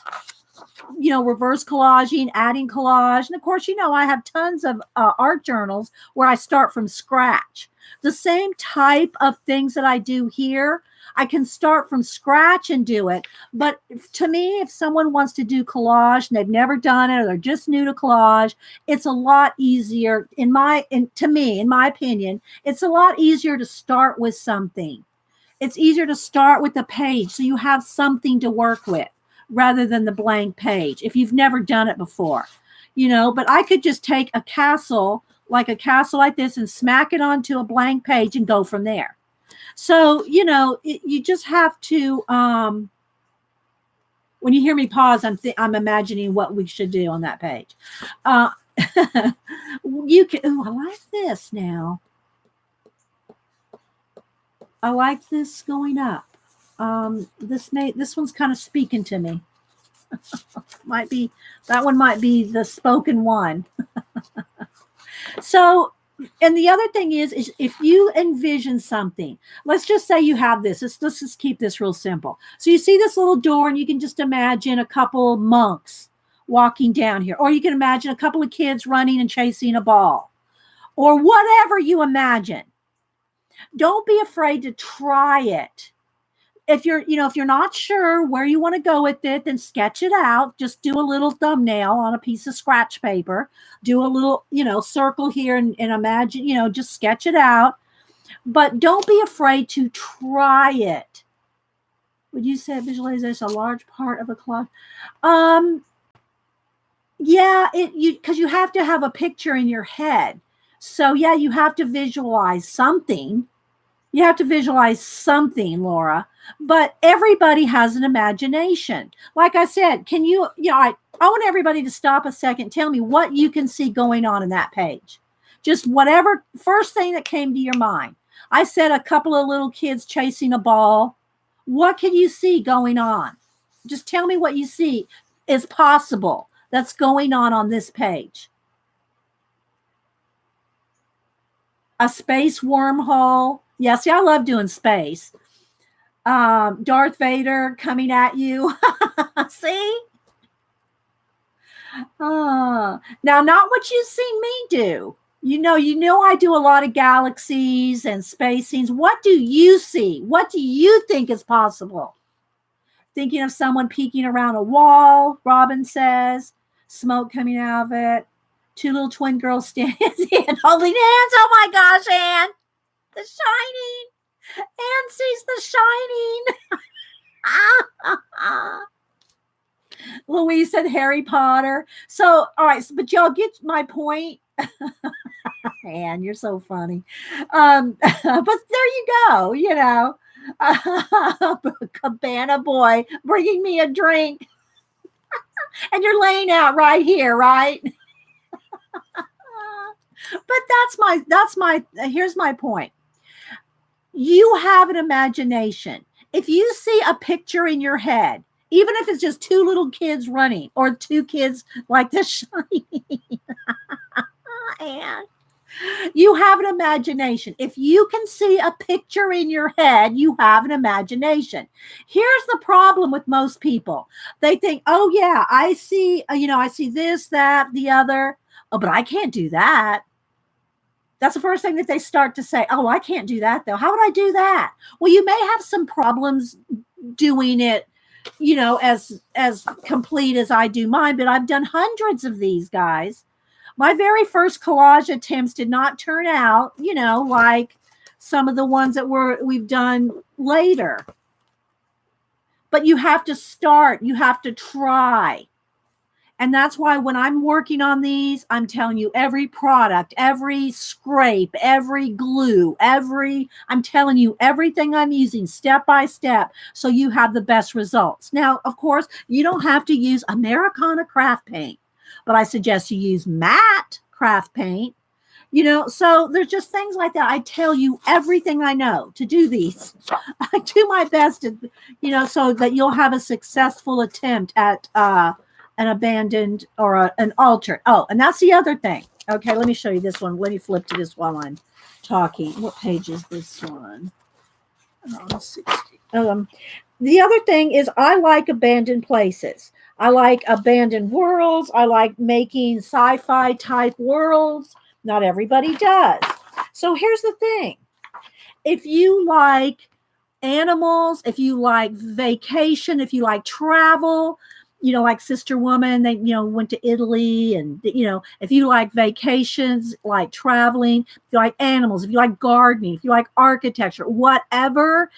reverse collaging, adding collage. And of course, I have tons of art journals where I start from scratch. The same type of things that I do here, I can start from scratch and do it. But to me, if someone wants to do collage and they've never done it, or they're just new to collage, it's a lot easier in my opinion, it's a lot easier to start with something. It's easier to start with a page so you have something to work with rather than the blank page if you've never done it before. But I could just take a castle like this and smack it onto a blank page and go from there. So, you just have to, when you hear me pause, I'm imagining what we should do on that page. You can, I like this now. I like this going up. This one's kind of speaking to me. That one might be the spoken one. So, and the other thing is if you envision something, let's just say you have this. Let's just keep this real simple. So you see this little door and you can just imagine a couple monks walking down here, or you can imagine a couple of kids running and chasing a ball, or whatever you imagine. Don't be afraid to try it. If you're not sure where you want to go with it, then sketch it out. Just do a little thumbnail on a piece of scratch paper. Do a little, circle here and imagine, just sketch it out. But don't be afraid to try it. Would you say visualization a large part of a collage? Yeah, because you have to have a picture in your head. So yeah, you have to visualize something. You have to visualize something, Laura, but everybody has an imagination. Like I said, I want everybody to stop a second. Tell me what you can see going on in that page. Just whatever first thing that came to your mind. I said a couple of little kids chasing a ball. What can you see going on? Just tell me what you see is possible that's going on this page. A space wormhole. Yeah, see, I love doing space. Darth Vader coming at you. See? Now, not what you've seen me do. You know I do a lot of galaxies and space scenes. What do you see? What do you think is possible? Thinking of someone peeking around a wall, Robin says. Smoke coming out of it. Two little twin girls standing and holding hands. Oh my gosh, Anne. The Shining. Anne sees The Shining. Louise said Harry Potter. So, all right, but y'all get my point. Man, you're so funny. But there you go, Cabana boy bringing me a drink, and you're laying out right here, right? But here's my point. You have an imagination. If you see a picture in your head, even if it's just two little kids running or two kids like this shiny, and you have an imagination. If you can see a picture in your head, you have an imagination. Here's the problem with most people. They think, oh yeah, I see this, that, the other. Oh, but I can't do that. That's the first thing that they start to say. Oh, I can't do that though. How would I do that? Well, you may have some problems doing it, as complete as I do mine, but I've done hundreds of these, guys. My very first collage attempts did not turn out, like some of the ones that we've done later. But you have to start, you have to try. And that's why when I'm working on these, I'm telling you every product, every scrape, every glue, I'm telling you everything I'm using step by step so you have the best results. Now, of course, you don't have to use Americana craft paint, but I suggest you use matte craft paint. So there's just things like that. I tell you everything I know to do these. I do my best to, so that you'll have a successful attempt at an abandoned or an altered. Oh, and that's the other thing. Okay, let me show you this one. Let me flip to this while I'm talking. What page is this one? 60. The other thing is I like abandoned places. I like abandoned worlds. I like making sci-fi type worlds. Not everybody does. So here's the thing. If you like animals, if you like vacation, if you like travel, like Sister Woman, they, went to Italy, and, if you like vacations, like traveling, if you like animals, if you like gardening, if you like architecture, whatever,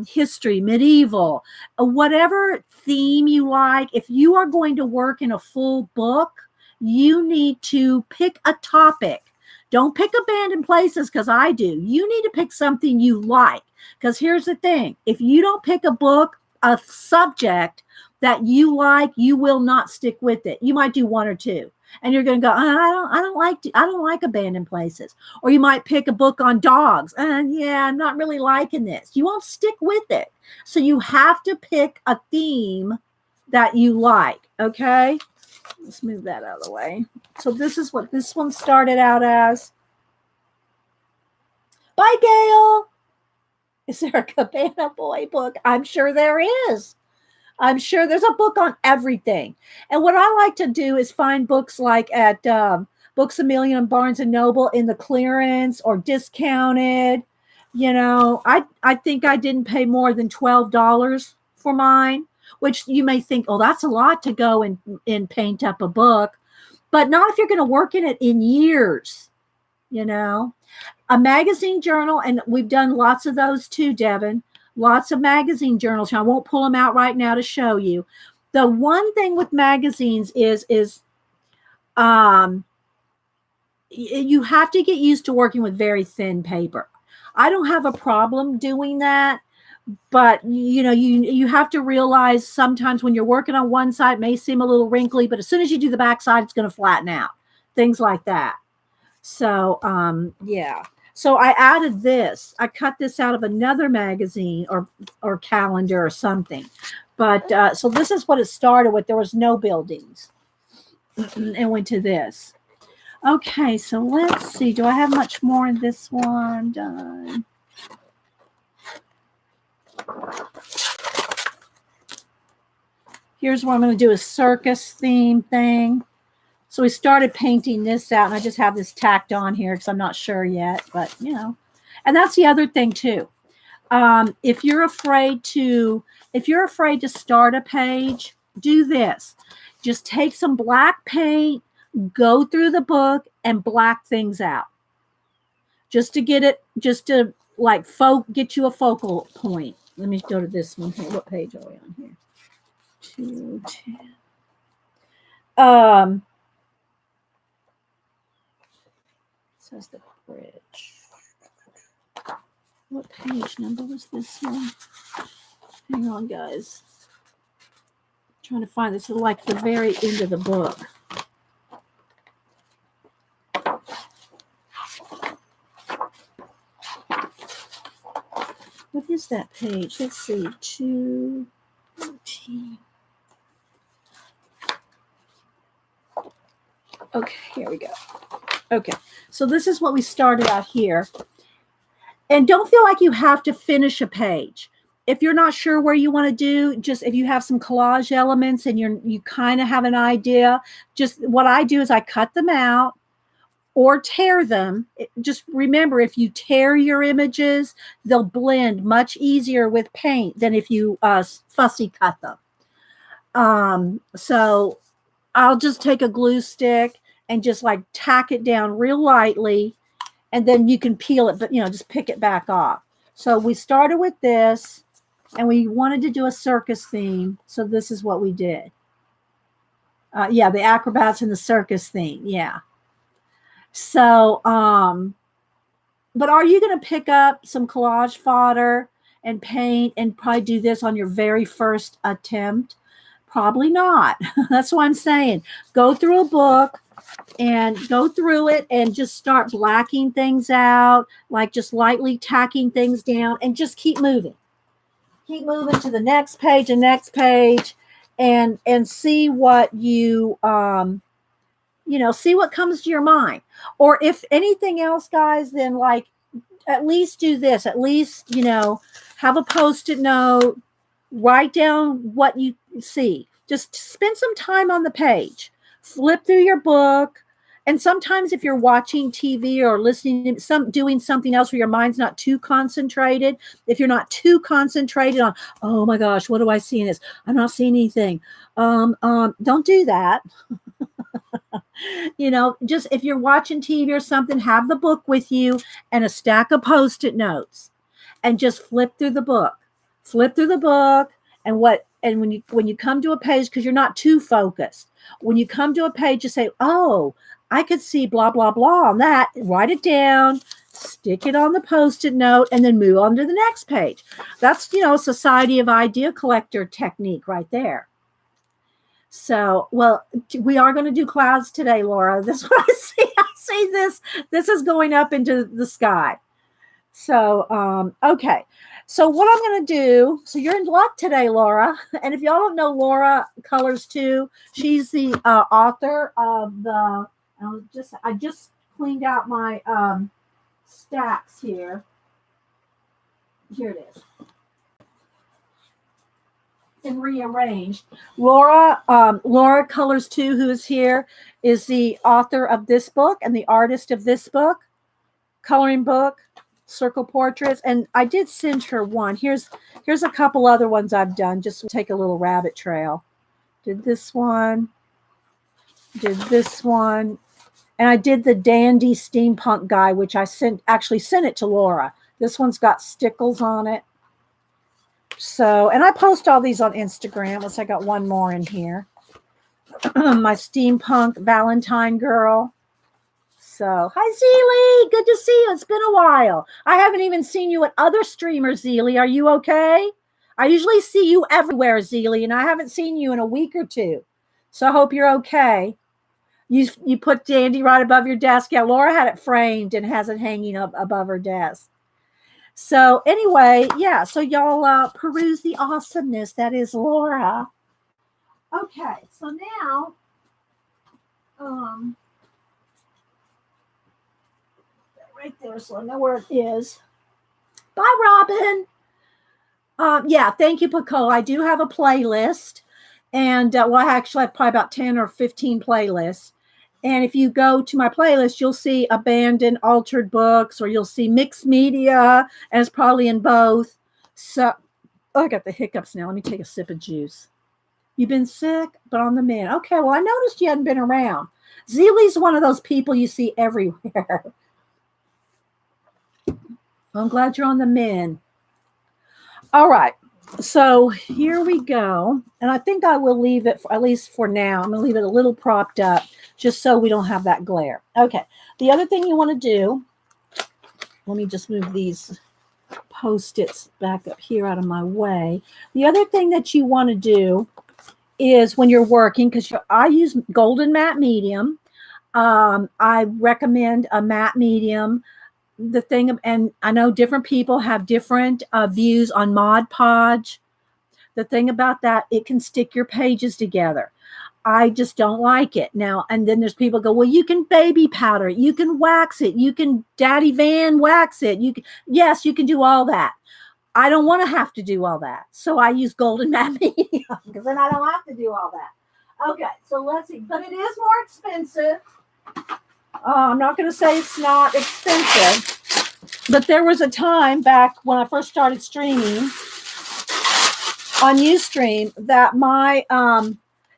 history, medieval, whatever theme you like, if you are going to work in a full book, you need to pick a topic. Don't pick abandoned places because I do. You need to pick something you like, because here's the thing. If you don't pick a book, a subject that you like, you will not stick with it. You might do one or two, and you're going to go, I don't like abandoned places. Or you might pick a book on dogs, and yeah, I'm not really liking this. You won't stick with it. So you have to pick a theme that you like. Okay, let's move that out of the way. So this is what this one started out as. Bye, Gail. Is there a Cabana Boy book? I'm sure there is. I'm sure there's a book on everything. And what I like to do is find books like at Books A Million and Barnes and Noble in the clearance or discounted. I think I didn't pay more than $12 for mine, which you may think, oh, that's a lot to go and paint up a book. But not if you're going to work in it in years, A magazine journal, and we've done lots of those too, Devin. Lots of magazine journals. I won't pull them out right now to show you. The one thing with magazines is you have to get used to working with very thin paper. I don't have a problem doing that, but you have to realize sometimes when you're working on one side, it may seem a little wrinkly, but as soon as you do the back side, it's going to flatten out. Things like that. So, yeah. So I added this. I cut this out of another magazine or calendar or something. But so this is what it started with. There was no buildings. And went to this. Okay, so let's see. Do I have much more in this one done? Here's what I'm going to do, a circus theme thing. So we started painting this out, and I just have this tacked on here because I'm not sure yet, but and that's the other thing too. If you're afraid to start a page, do this. Just take some black paint, go through the book and black things out. Just to get you a focal point. Let me go to this one. What page are we on here? 210. Says the bridge. What page number was this one? Hang on, guys. I'm trying to find this. It's like the very end of the book. What is that page? Let's see. 214. Okay, here we go. Okay, so this is what we started out here. And don't feel like you have to finish a page. If you're not sure where you want to do, just if you have some collage elements and you kind of have an idea, just what I do is I cut them out or tear them. Just remember, if you tear your images, they'll blend much easier with paint than if you fussy cut them. So I'll just take a glue stick and just like tack it down real lightly, and then you can peel it, but just pick it back off. So we started with this, and we wanted to do a circus theme. So this is what we did. Yeah, the acrobats and the circus theme. Yeah. So, but are you going to pick up some collage fodder and paint and probably do this on your very first attempt? Probably not. That's what I'm saying. Go through a book and go through it and just start blacking things out, like just lightly tacking things down, and just keep moving. Keep moving to the next page and next page, and see what you see what comes to your mind. Or if anything else, guys, then like at least do this. At least have a Post-it note, write down what you see. Just spend some time on the page. Flip through your book. And sometimes if you're watching TV or listening to doing something else where your mind's not too concentrated, if you're not too concentrated on, oh my gosh, what do I see in this? I'm not seeing anything. Don't do that. Just if you're watching TV or something, have the book with you and a stack of Post-it notes, and just flip through the book. Flip through the book, and when you come to a page, because you're not too focused, when you come to a page, you say, oh, I could see blah, blah, blah on that. Write it down, stick it on the Post-it note, and then move on to the next page. That's, Society of Idea Collector technique right there. So, well, we are going to do clouds today, Laura. This is what I see. I see this. This is going up into the sky. So, okay. So what I'm going to do, so you're in luck today, Laura. And if y'all don't know Laura Colors Too, she's the author of the, I just cleaned out my stacks here. Here it is. And rearranged. Laura Colors Too, who is here, is the author of this book and the artist of this book, coloring book, Circle Portraits. And I did send her one. Here's a couple other ones I've done, just to take a little rabbit trail. Did this one, and I did the Dandy Steampunk guy, which I actually sent it to Laura. This one's got stickles on it. So, and I post all these on Instagram. Let's, I got one more in here. My steampunk Valentine girl. So, hi, Zeely. Good to see you. It's been a while. I haven't even seen you at other streamers, Zeely. Are you okay? I usually see you everywhere, Zeely, and I haven't seen you in a week or two. So I hope you're okay. You put Dandy right above your desk. Yeah, Laura had it framed and has it hanging up above her desk. So anyway, yeah, so y'all peruse the awesomeness that is Laura. Okay, so now, right there, so I know where it is. Bye, Robin. Yeah, thank you, Pico. I do have a playlist, and well, I actually have probably about 10 or 15 playlists. And if you go to my playlist, you'll see abandoned, altered books, or you'll see mixed media, and it's probably in both. So, I got the hiccups now. Let me take a sip of juice. You've been sick, but on the mend. Okay, well, I noticed you hadn't been around. Zeely's one of those people you see everywhere. I'm glad you're on the mend. All right. So here we go. And I think I will leave it, at least for now. I'm going to leave it a little propped up just so we don't have that glare. Okay. The other thing you want to do, let me just move these Post-its back up here out of my way. The other thing that you want to do is when you're working, because I use golden matte medium. I recommend a matte medium. The thing, and I know different people have different views on Mod Podge. The thing about that, it can stick your pages together. I just don't like it now. And then there's people go, well, you can baby powder it, you can wax it, you can Daddy Van wax it. You can, yes, you can do all that. I don't want to have to do all that. So I use golden matte medium because then I don't have to do all that. Okay, so let's see. But it is more expensive. I'm not going to say it's not expensive, but there was a time back when I first started streaming on Ustream that my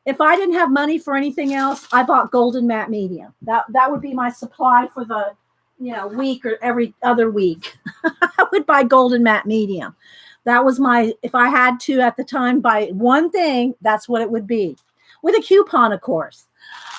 if I didn't have money for anything else, I bought golden matte medium. That would be my supply for the week or every other week. I would buy golden matte medium. That was my, if I had to at the time buy one thing, that's what it would be, with a coupon, of course.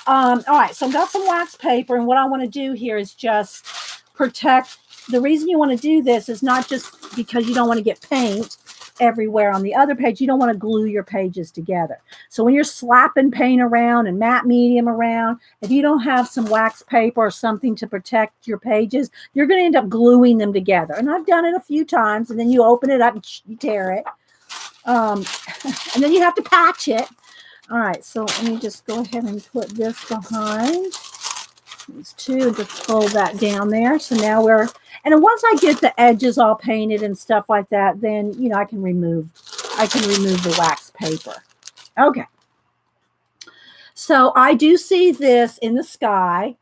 All right, so I've got some wax paper, and what I want to do here is just protect. The reason you want to do this is not just because you don't want to get paint everywhere on the other page. You don't want to glue your pages together. So when you're slapping paint around and matte medium around, if you don't have some wax paper or something to protect your pages, you're going to end up gluing them together. And I've done it a few times, and then you open it up and you tear it. And then you have to patch it. All right, so let me just go ahead and put this behind these two and just fold that down there. So now and then once I get the edges all painted and stuff like that, then, I can remove the wax paper. Okay. So I do see this in the sky.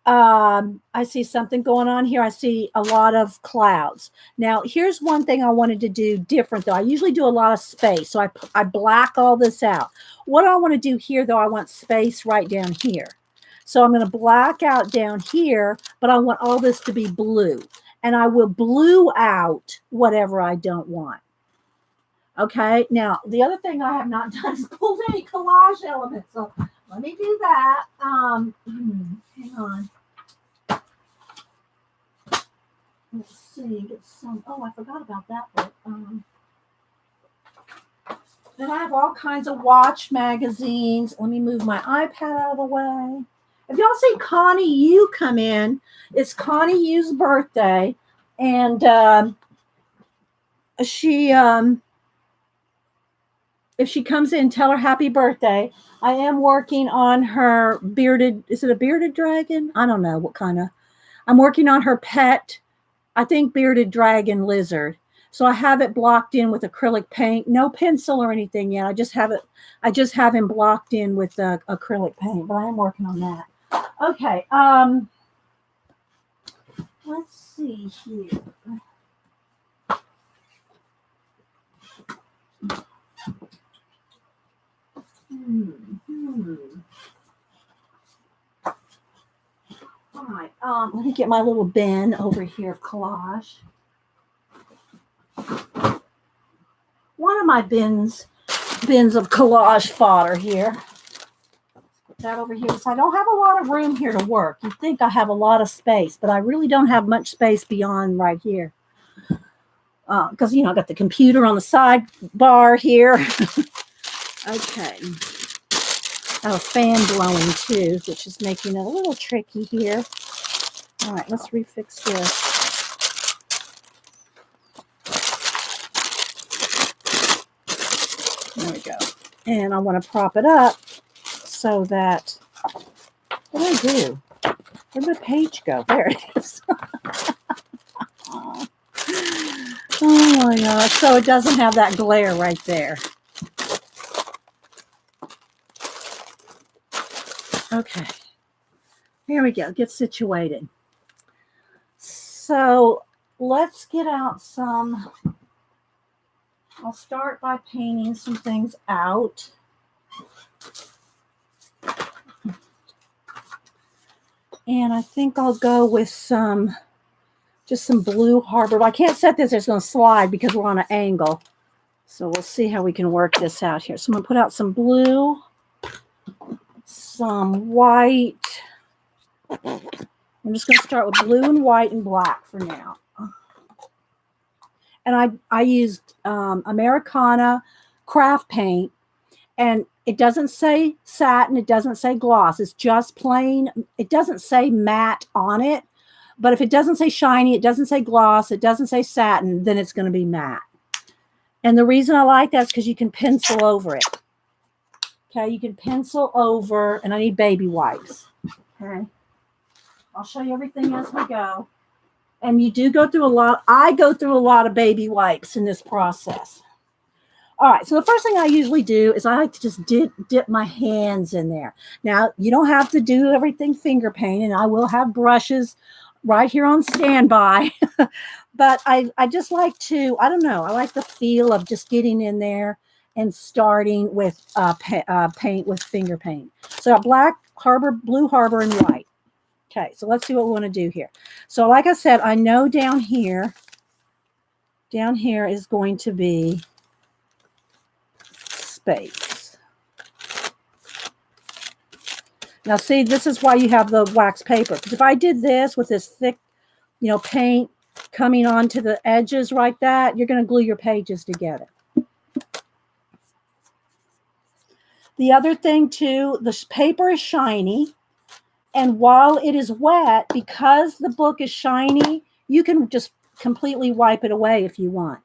I see something going on here. I see a lot of clouds. Now, here's one thing I wanted to do different, though. I usually do a lot of space, so I black all this out. What I want to do here, though, I want space right down here. So I'm going to black out down here, but I want all this to be blue. And I will blue out whatever I don't want. Okay, now, the other thing I have not done is pulled any collage elements. So let me do that. Hang on. Let's see. Get some. Oh, I forgot about that one. Then I have all kinds of watch magazines. Let me move my iPad out of the way. If y'all see Connie Yu come in, it's Connie Yu's birthday, and she if she comes in, tell her happy birthday. I am working on her bearded, is it a bearded dragon? I don't know what kind of. I'm working on her pet, I think bearded dragon lizard. So I have it blocked in with acrylic paint, no pencil or anything yet. I just have him blocked in with acrylic paint, but I am working on that. Okay. Let's see here. All right. Let me get my little bin over here of collage. One of my bins of collage fodder here. Put that over here. So I don't have a lot of room here to work. You'd think I have a lot of space, but I really don't have much space beyond right here. Because, I got the computer on the sidebar here. Okay. I have a fan blowing too, which is making it a little tricky here. All right, let's refix this. There we go. And I want to prop it up so that, what did I do? Where did the page go? There it is. Oh my gosh. So it doesn't have that glare right there. Okay. Here we go. Get situated. So let's get out some. I'll start by painting some things out. And I think I'll go with just some blue harbor. I can't set this, it's going to slide because we're on an angle. So we'll see how we can work this out here. So I'm going to put out some blue, some white. I'm just going to start with blue and white and black for now. And I used Americana craft paint, and it doesn't say satin, it doesn't say gloss, it's just plain. It doesn't say matte on it, but if it doesn't say shiny, it doesn't say gloss, it doesn't say satin, then it's going to be matte. And the reason I like that is because you can pencil over it. Okay, you can pencil over, and I need baby wipes. Okay, I'll show you everything as we go. And you do go through a lot. I go through a lot of baby wipes in this process. All right, so the first thing I usually do is I like to just dip my hands in there. Now, you don't have to do everything finger paint, and I will have brushes right here on standby. But I just like to, I don't know, I like the feel of just getting in there and starting with paint with finger paint. So black, Harbor, blue Harbor, and white. Okay, so let's see what we want to do here. So like I said, I know down here is going to be space. Now see, this is why you have the wax paper. Because if I did this with this thick, paint coming onto the edges like that, you're going to glue your pages together. The other thing too, the paper is shiny. And while it is wet, because the book is shiny, you can just completely wipe it away if you want.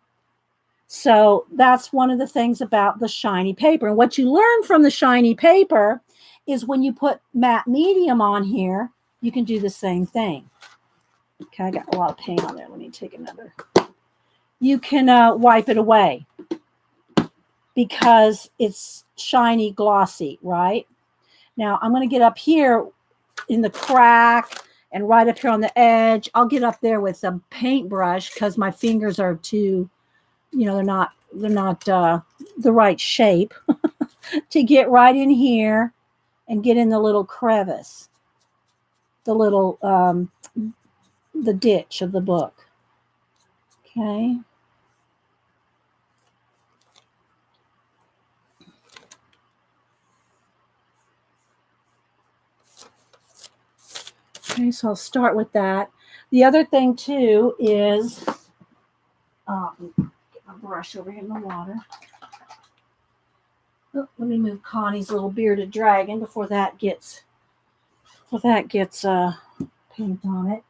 So that's one of the things about the shiny paper. And what you learn from the shiny paper is when you put matte medium on here, you can do the same thing. Okay, I got a lot of paint on there. Let me take another. You can wipe it away because it's shiny, glossy, right? Now I'm going to get up here in the crack and right up here on the edge. I'll get up there with a paintbrush because my fingers are too, they're not the right shape to get right in here and get in the little crevice, the little the ditch of the book. Okay. Okay, so I'll start with that. The other thing too is, get my brush over here in the water. Oh, let me move Connie's little bearded dragon before that gets paint on it.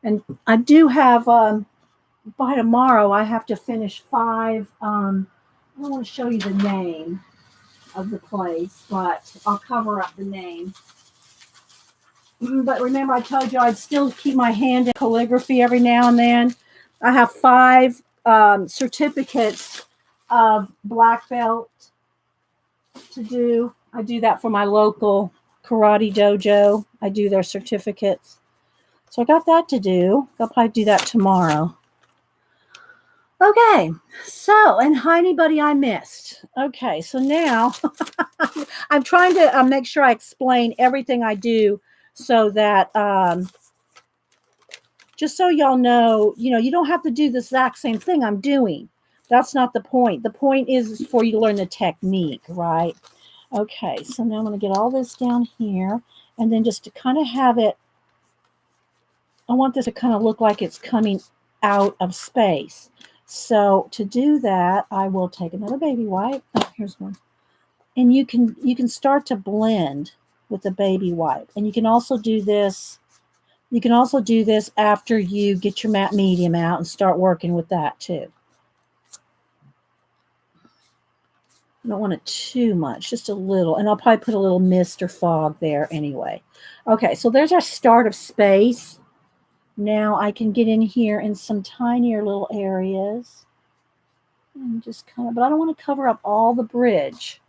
And I do have by tomorrow I have to finish 5. I don't want to show you the name of the place, but I'll cover up the name. But remember, I told you I'd still keep my hand in calligraphy every now and then. I have 5 certificates of black belt to do. I do that for my local karate dojo. I do their certificates. So I got that to do. I'll probably do that tomorrow. Okay, so, and hi, anybody I missed. Okay, so now I'm trying to make sure I explain everything I do so that just so y'all know, you don't have to do the exact same thing I'm doing. That's not the point. The point is for you to learn the technique, right? Okay, so now I'm going to get all this down here, and then just to kind of have it, I want this to kind of look like it's coming out of space. So to do that, I will take another baby wipe. Oh, here's one. And you can start to blend with the baby wipe. And you can also do this. You can also do this after you get your matte medium out and start working with that too. I don't want it too much, just a little. And I'll probably put a little mist or fog there anyway. Okay, so there's our start of space. Now I can get in here in some tinier little areas. And just kind of, but I don't want to cover up all the bridge.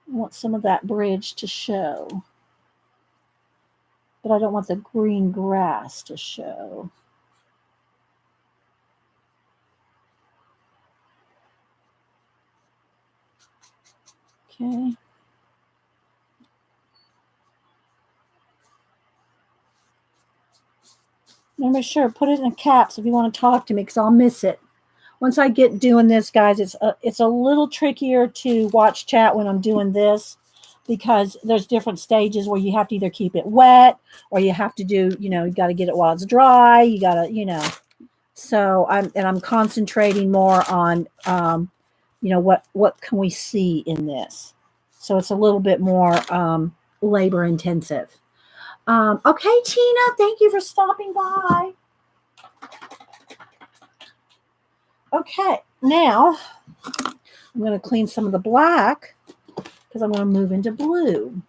I want some of that bridge to show. But I don't want the green grass to show. Okay. Remember, sure, put it in caps if you want to talk to me because I'll miss it. once I get doing this, guys, it's a little trickier to watch chat when I'm doing this because there's different stages where you have to either keep it wet or you have to do, you got to get it while it's dry. You got to. So I'm concentrating more on, what can we see in this? So it's a little bit more labor intensive. Okay, Tina, thank you for stopping by. Okay, now I'm going to clean some of the black because I'm going to move into blue.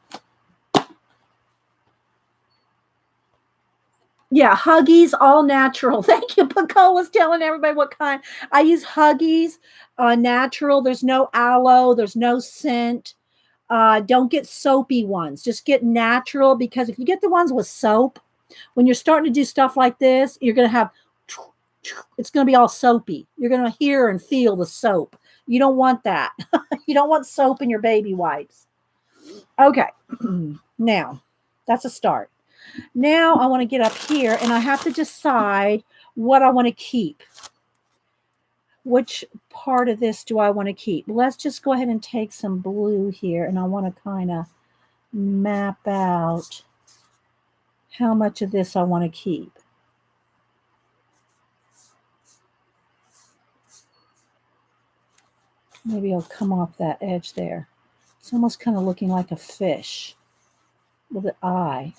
Yeah, Huggies, all natural. Thank you. Pacole was telling everybody what kind. I use Huggies, natural. There's no aloe. There's no scent. Don't get soapy ones. Just get natural because if you get the ones with soap, when you're starting to do stuff like this, you're going to have, it's going to be all soapy. You're going to hear and feel the soap. You don't want that. You don't want soap in your baby wipes. Okay. Now, that's a start. Now I want to get up here and I have to decide what I want to keep. Which part of this do I want to keep? Let's just go ahead and take some blue here and I want to kind of map out how much of this I want to keep. Maybe I'll come off that edge there. It's almost kind of looking like a fish with an eye.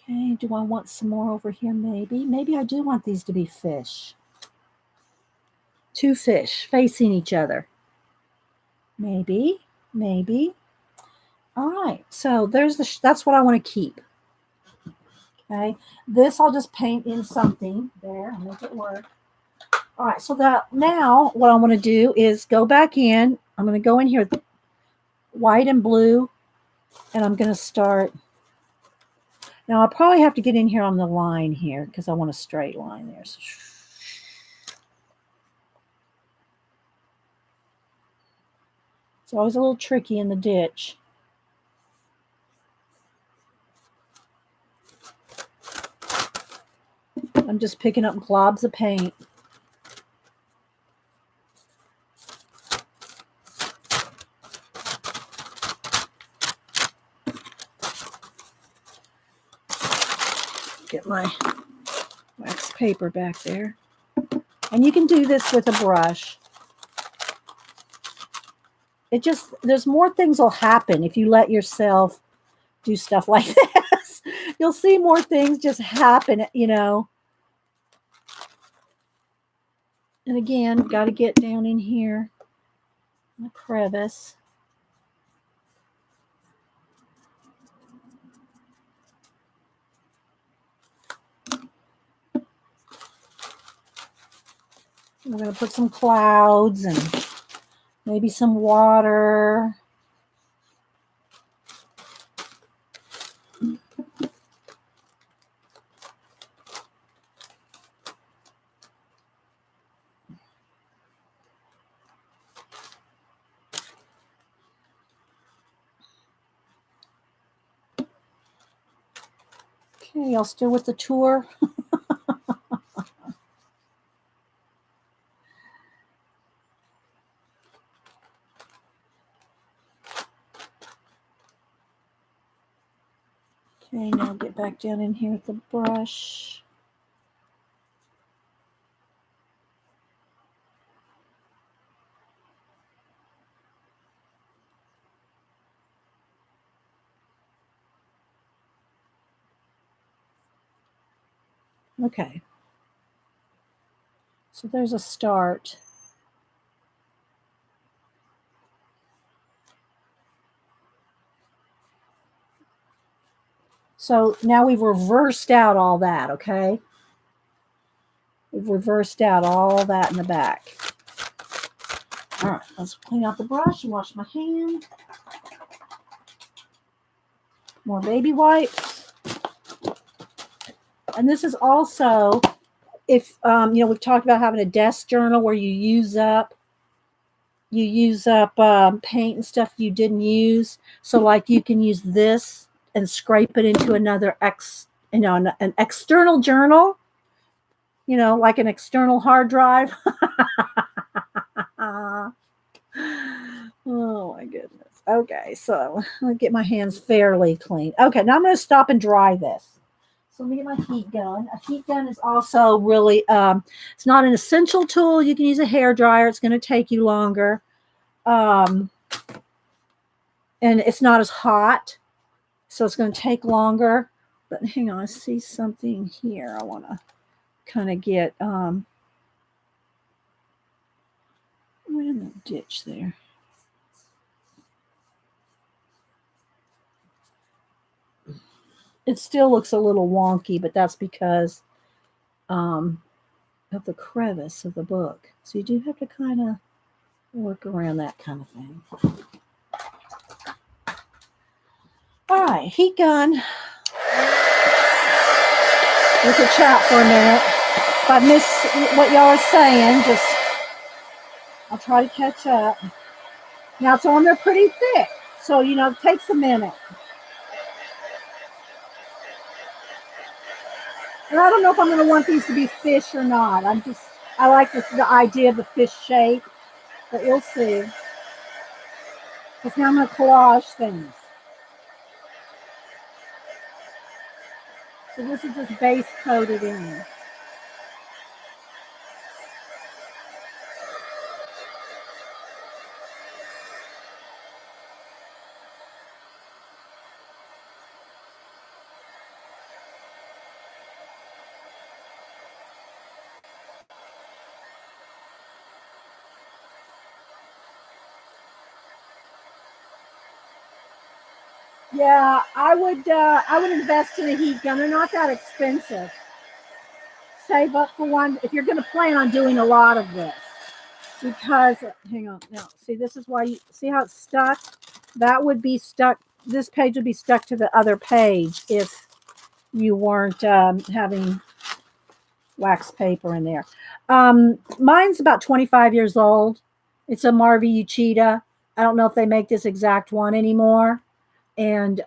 Okay, do I want some more over here maybe? Maybe I do want these to be fish. Two fish facing each other. Maybe. All right, so that's what I want to keep. Okay, this I'll just paint in something there. I'll make it work. All right, so that now what I want to do is go back in. I'm going to go in here with white and blue, and I'm going to start. Now I'll probably have to get in here on the line here because I want a straight line there. So, it's always a little tricky in the ditch. I'm just picking up globs of paint. Get my wax paper back there. And you can do this with a brush. There's more things will happen if you let yourself do stuff like this. You'll see more things just happen, And again, got to get down in here in the crevice. We're going to put some clouds and maybe some water. Okay, y'all still with the tour? Okay, now get back down in here with the brush. Okay. So there's a start. So now we've reversed out all that, okay? We've reversed out all that in the back. All right, let's clean out the brush and wash my hand. More baby wipes. And this is also, if, we've talked about having a desk journal where you use up paint and stuff you didn't use. So like you can use this and scrape it into another an external journal. you know, like an external hard drive. Oh my goodness. Okay, so I'll get my hands fairly clean. Okay, now I'm going to stop and dry this. So let me get my heat gun. A heat gun is also really, it's not an essential tool. You can use a hair dryer. It's going to take you longer. And it's not as hot, so it's going to take longer. But hang on, I see something here. I want to kind of get, right in the ditch there. It still looks a little wonky, but that's because of the crevice of the book. So you do have to kind of work around that kind of thing. All right, heat gun. We could chat for a minute. If I miss what y'all are saying, just I'll try to catch up. Now it's on there pretty thick, so you know it takes a minute. And I don't know if I'm going to want these to be fish or not. I like the idea of the fish shape, but you'll see. Because now I'm going to collage things. So this is just base coated in. Yeah, I would invest in a heat gun. They're not that expensive. Save up for one if you're going to plan on doing a lot of this. Because hang on, no, see this is why you see how it's stuck. That would be stuck. This page would be stuck to the other page if you weren't having wax paper in there. Mine's about 25 years old. It's a Marvy Uchida. I don't know if they make this exact one anymore. And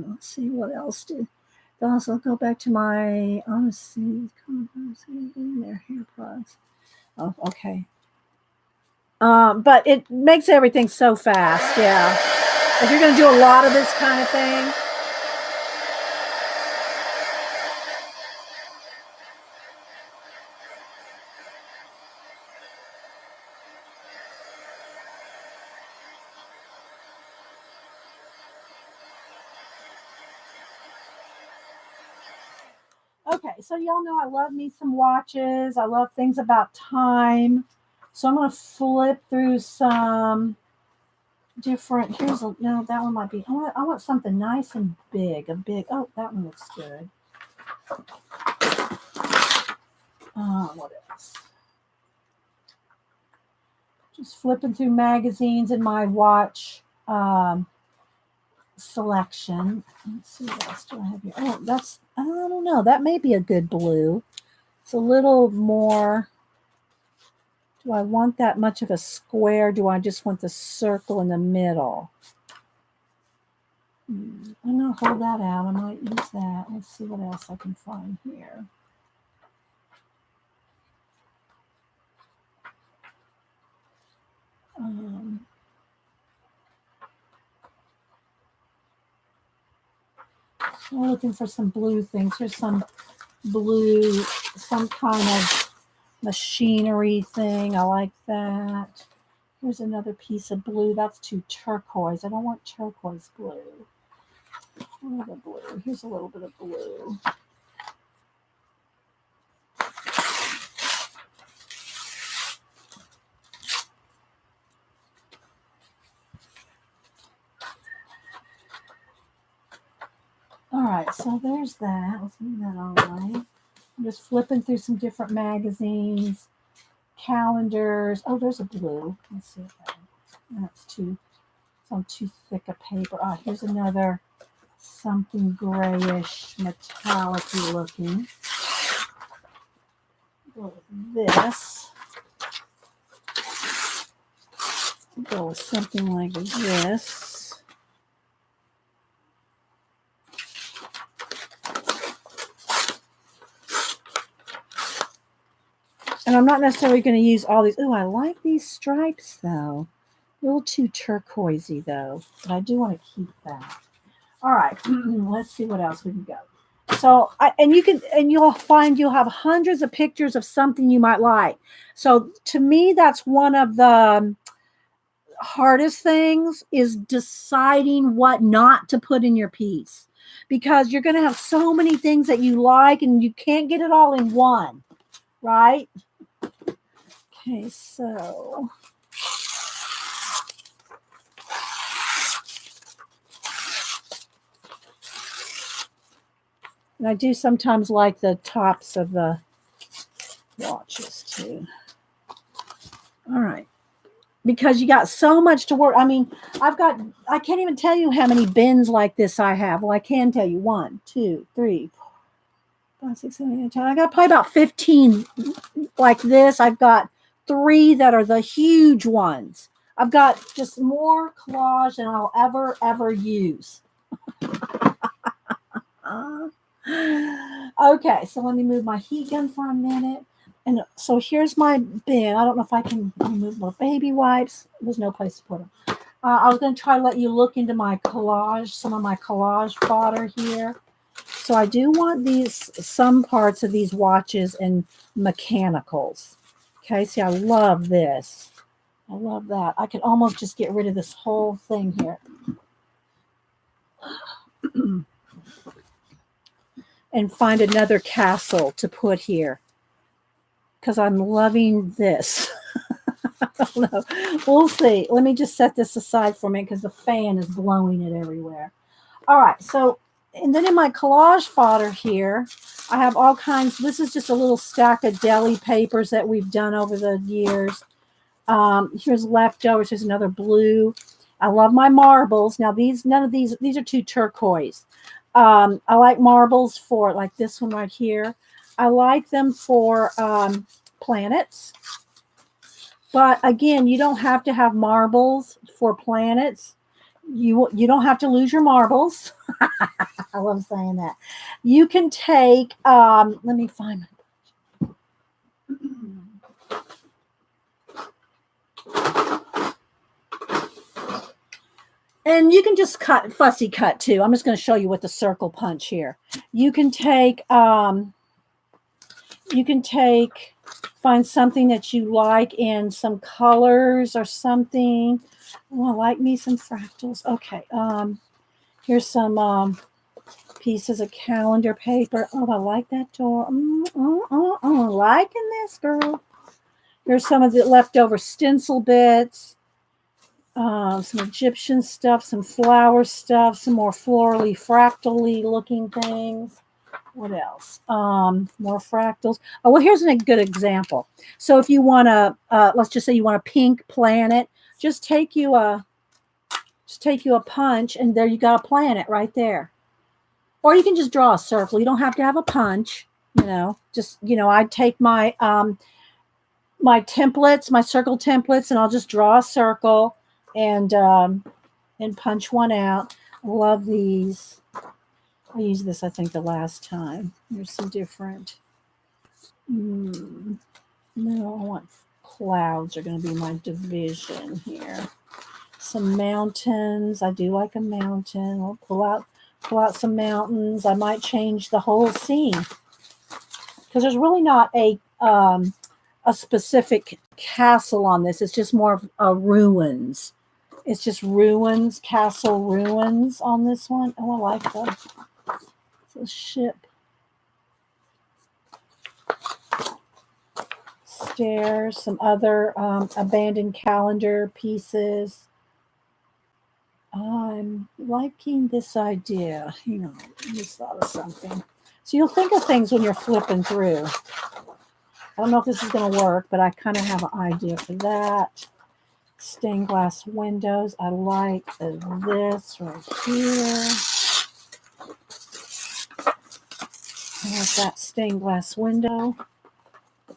let's see what else do. Also, go back to my honestly in their hair products. Oh, okay. But it makes everything so fast. Yeah, if you're going to do a lot of this kind of thing. Okay, so y'all know I love me some watches. I love things about time. So I'm going to flip through some different. Here's a no. That one might be. I want something nice and big. A big. Oh, that one looks good. What else? Just flipping through magazines in my watch selection. Let's see what else do I have here. Oh, that's I don't know. That may be a good blue. It's a little more. Do I want that much of a square? Do I just want the circle in the middle? I'm going to hold that out. I might use that. Let's see what else I can find here. I'm looking for some blue things. Here's some blue, some kind of machinery thing. I like that. Here's another piece of blue. That's too turquoise. I don't want turquoise blue. Another blue. Here's a little bit of blue. All right, so there's that. Let's move that on right. I'm just flipping through some different magazines, calendars. Oh, there's a blue. Let's see if that's too. It's on too thick a paper. Oh, here's another something grayish, metallic-y looking. Go with this. Go with something like this. I'm not necessarily going to use all these. Oh, I like these stripes though. A little too turquoisey though, but I do want to keep that. All right, let's see what else we can go. So, you'll find you'll have hundreds of pictures of something you might like. So, to me, that's one of the hardest things is deciding what not to put in your piece, because you're going to have so many things that you like and you can't get it all in one, right? Okay, so and I do sometimes like the tops of the watches too. All right. Because you got so much to work. I mean, I can't even tell you how many bins like this I have. Well, I can tell you 1, 2, 3, 4, 5, 6, 7, 8, 10. I got probably about 15 like this. I've got 3 that are the huge ones. I've got just more collage than I'll ever use. Okay, so let me move my heat gun for a minute. And so here's my bin. I don't know if I can remove my baby wipes. There's no place to put them. I was going to try to let you look into my collage, some of my collage fodder here. So I do want some parts of these watches and mechanicals. Okay, see, I love this. I love that. I could almost just get rid of this whole thing here. And find another castle to put here, because I'm loving this. I don't know. We'll see. Let me just set this aside for a minute because the fan is blowing it everywhere. All right. So, and then in my collage fodder here, I have all kinds. This is just a little stack of deli papers that we've done over the years. Here's leftovers. Here's another blue. I love my marbles. Now none of these are too turquoise. I like marbles for like this one right here. I like them for planets. But again, you don't have to have marbles for planets. You don't have to lose your marbles. I love saying that. You can take, let me find and you can just fussy cut too. I'm just going to show you with the circle punch here. You can take, find something that you like in some colors or something. Oh, I like me some fractals. Okay. Here's some pieces of calendar paper. Oh, I like that door. Liking this, girl. Here's some of the leftover stencil bits. Some Egyptian stuff, some flower stuff, some more florally, fractally looking things. What else? More fractals. Oh, well, here's a good example. So if you want to, let's just say you want a pink planet, just take you a punch, and there you got a planet right there. Or you can just draw a circle. You don't have to have a punch. I'd take my my templates, my circle templates, and I'll just draw a circle and punch one out. I love these. I used this, I think, the last time. There's some different. No, I want clouds are going to be my division here. Some mountains. I do like a mountain. I'll pull out some mountains. I might change the whole scene because there's really not a specific castle on this. It's just more of ruins. It's just ruins, castle ruins on this one. Oh, I like them. It's a ship. Stairs, some other abandoned calendar pieces. I'm liking this idea. I just thought of something. So you'll think of things when you're flipping through. I don't know if this is going to work, but I kind of have an idea for that. Stained glass windows. I like this right here. I like that stained glass window.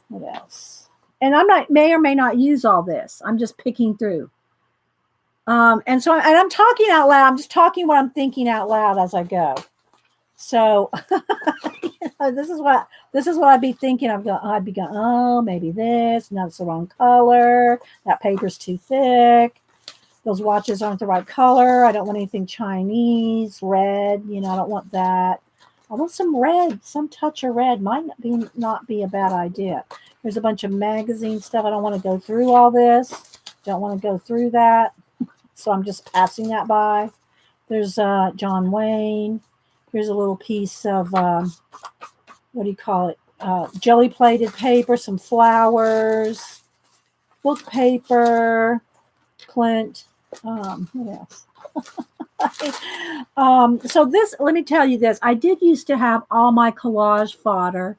What else? And may or may not use all this. I'm just picking through. And I'm talking out loud. I'm just talking what I'm thinking out loud as I go. So this is what I'd be thinking. I'd be going, oh, maybe this. No, it's the wrong color. That paper's too thick. Those watches aren't the right color. I don't want anything Chinese, red. I don't want that. I want some red, some touch of red. Might not be a bad idea. There's a bunch of magazine stuff. I don't want to go through all this. Don't want to go through that. So I'm just passing that by. There's John Wayne. Here's a little piece of, what do you call it? Jelly plated paper, some flowers, book paper, Clint. What else? So this, let me tell you this. I did used to have all my collage fodder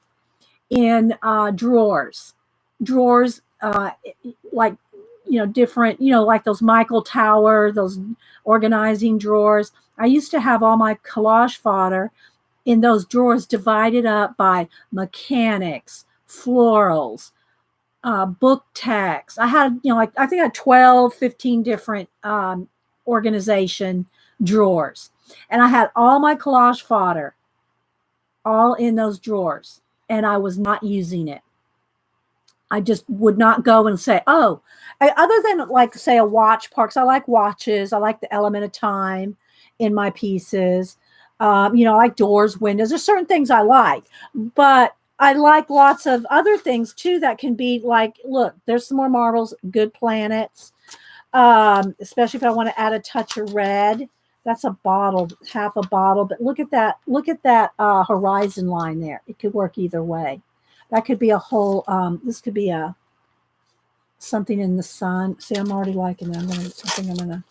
in drawers, like, different, like those Michael Tower, those organizing drawers. I used to have all my collage fodder in those drawers divided up by mechanics, florals, book tags. I had, I think I had 12, 15 different organization drawers. And I had all my collage fodder all in those drawers. And I was not using it. I just would not go and say, oh, other than like, say, a watch parks. I like watches. I like the element of time in my pieces. I like doors, windows. There's certain things I like, but I like lots of other things too that can be like, look, there's some more marbles, good planets, especially if I want to add a touch of red. That's a bottle, half a bottle. But look at that horizon line there. It could work either way. That could be a whole, this could be something in the sun. See, I'm already liking it. I think I'm going to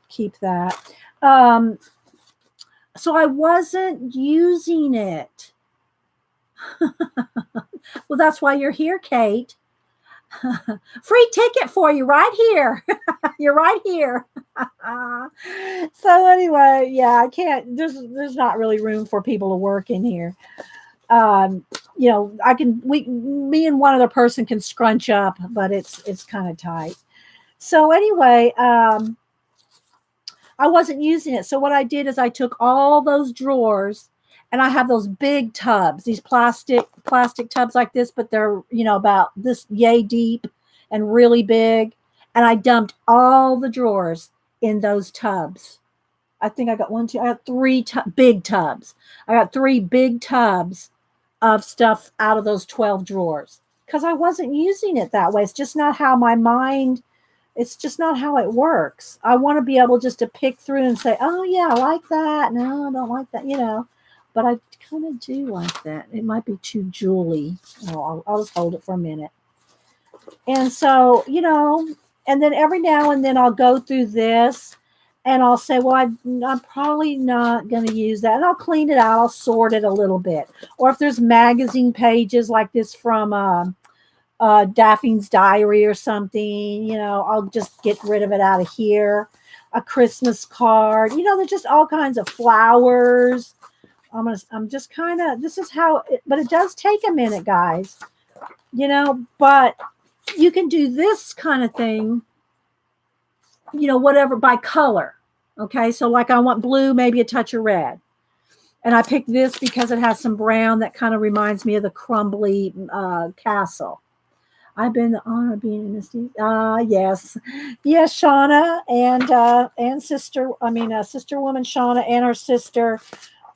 keep that. So I wasn't using it. Well, that's why you're here, Kate. Free ticket for you right here. You're right here. So anyway, yeah, I can't, there's not really room for people to work in here. Me and one other person can scrunch up, but it's kind of tight. So anyway, I wasn't using it. So what I did is I took all those drawers, and I have those big tubs, these plastic tubs like this, but they're, about this yay deep and really big. And I dumped all the drawers in those tubs. I think I got three big tubs. I got 3 big tubs of stuff out of those 12 drawers because I wasn't using it that way. It's just not how it's just not how it works. I want to be able just to pick through and say, oh yeah, I like that. No, I don't like that, but I kind of do like that. It might be too jewelly. Oh, I'll just hold it for a minute. And so, and then every now and then I'll go through this and I'll say, well, I'm probably not going to use that. And I'll clean it out. I'll sort it a little bit. Or if there's magazine pages like this from Daphne's Diary or something, I'll just get rid of it out of here. A Christmas card. There's just all kinds of flowers. I'm just kind of, this is how, but it does take a minute, guys. But you can do this kind of thing, whatever, by color. Okay, so like I want blue, maybe a touch of red. And I picked this because it has some brown that kind of reminds me of the crumbly castle. I've been the honor of being in this. Yes, Shauna and sister woman Shauna and her sister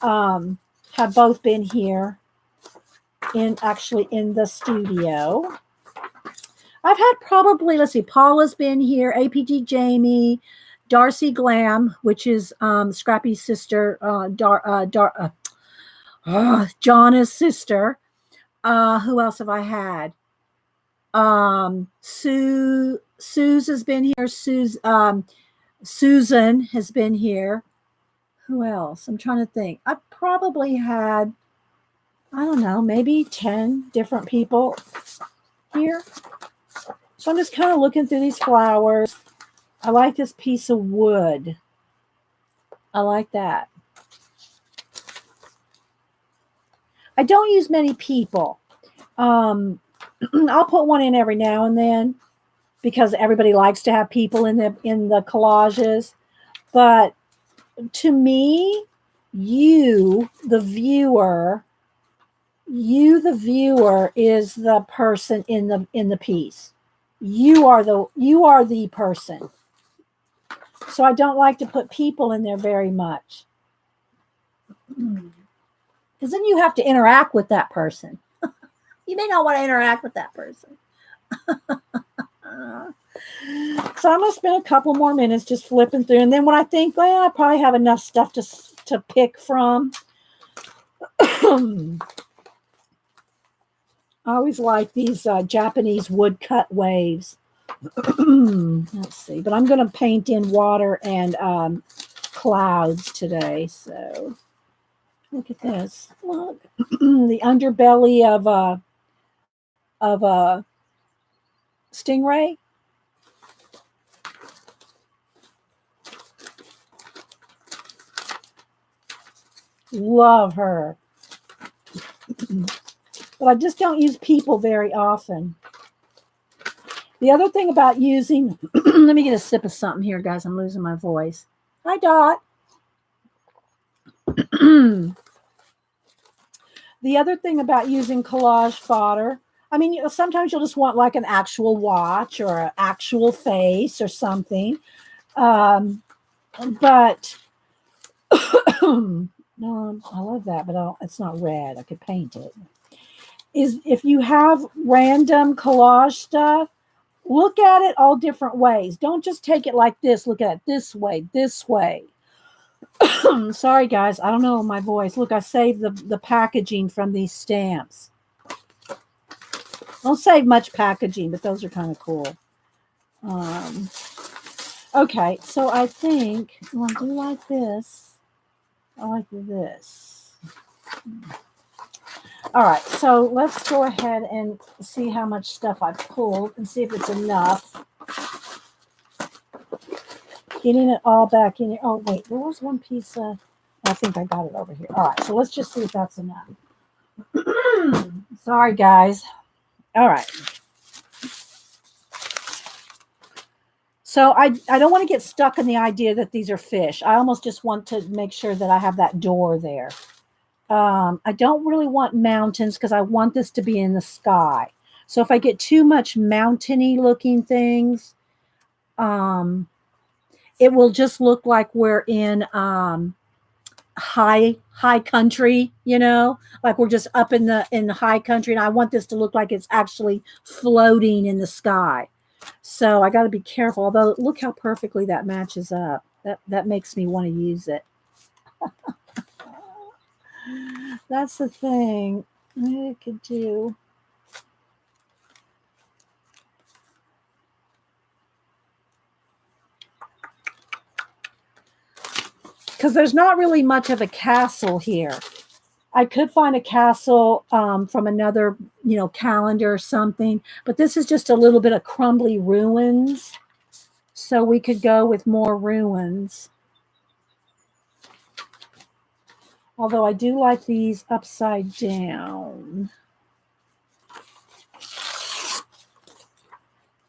have both been here in the studio. I've had probably, let's see, Paula's been here, APG Jamie, Darcy Glam, which is Scrappy's sister, Jonna's sister. Who else have I had? Suze has been here. Susan has been here. Who else? I'm trying to think. I probably had, I don't know, maybe 10 different people here. So I'm just kind of looking through these flowers. I like this piece of wood. I like that. I don't use many people. I'll put one in every now and then because everybody likes to have people in the collages. But to me, you, the viewer, is the person in the piece. You are the person. So I don't like to put people in there very much. Because then you have to interact with that person. You may not want to interact with that person. So I'm going to spend a couple more minutes just flipping through. And then when I think, well, I probably have enough stuff to pick from. I always like these Japanese woodcut waves. Let's see. But I'm going to paint in water and clouds today. So look at this. Look. The underbelly of a stingray. Love her. But I just don't use people very often. The other thing about using, let me get a sip of something here, guys. I'm losing my voice. Hi, Dot. The other thing about using collage fodder, I mean, sometimes you'll just want like an actual watch or an actual face or something. But no, I love that, but it's not red. I could paint it. Is if you have random collage stuff, look at it all different ways. Don't just take it like this. Look at it this way, this way. Sorry, guys. I don't know my voice. Look, I saved the packaging from these stamps. Don't save much packaging, but those are kind of cool. Okay, so I think I do like this. I like this. All right, so let's go ahead and see how much stuff I pulled and see if it's enough. Getting it all back in here. Oh, wait, there was one piece of, I think I got it over here. All right, so let's just see if that's enough. Sorry, guys. All right. So I don't want to get stuck in the idea that these are fish. I almost just want to make sure that I have that door there. I don't really want mountains because I want this to be in the sky. So if I get too much mountainy looking things, it will just look like we're in high country, like we're just up in the high country, and I want this to look like it's actually floating in the sky. So I got to be careful. Although look how perfectly that matches up. That makes me want to use it. That's the thing I could do. Because there's not really much of a castle here. I could find a castle from another, calendar or something, but this is just a little bit of crumbly ruins. So we could go with more ruins. Although I do like these upside down.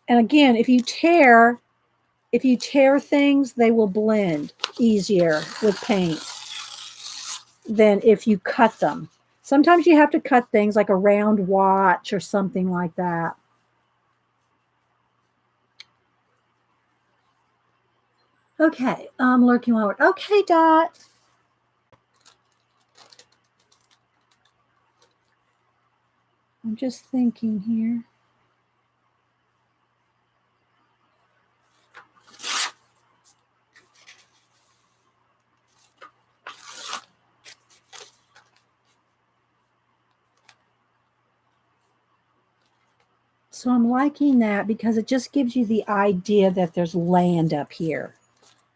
And again, if you tear things, they will blend easier with paint than if you cut them. Sometimes you have to cut things like a round watch or something like that. Okay, I'm lurking while we're okay, Dot. I'm just thinking here. So I'm liking that because it just gives you the idea that there's land up here.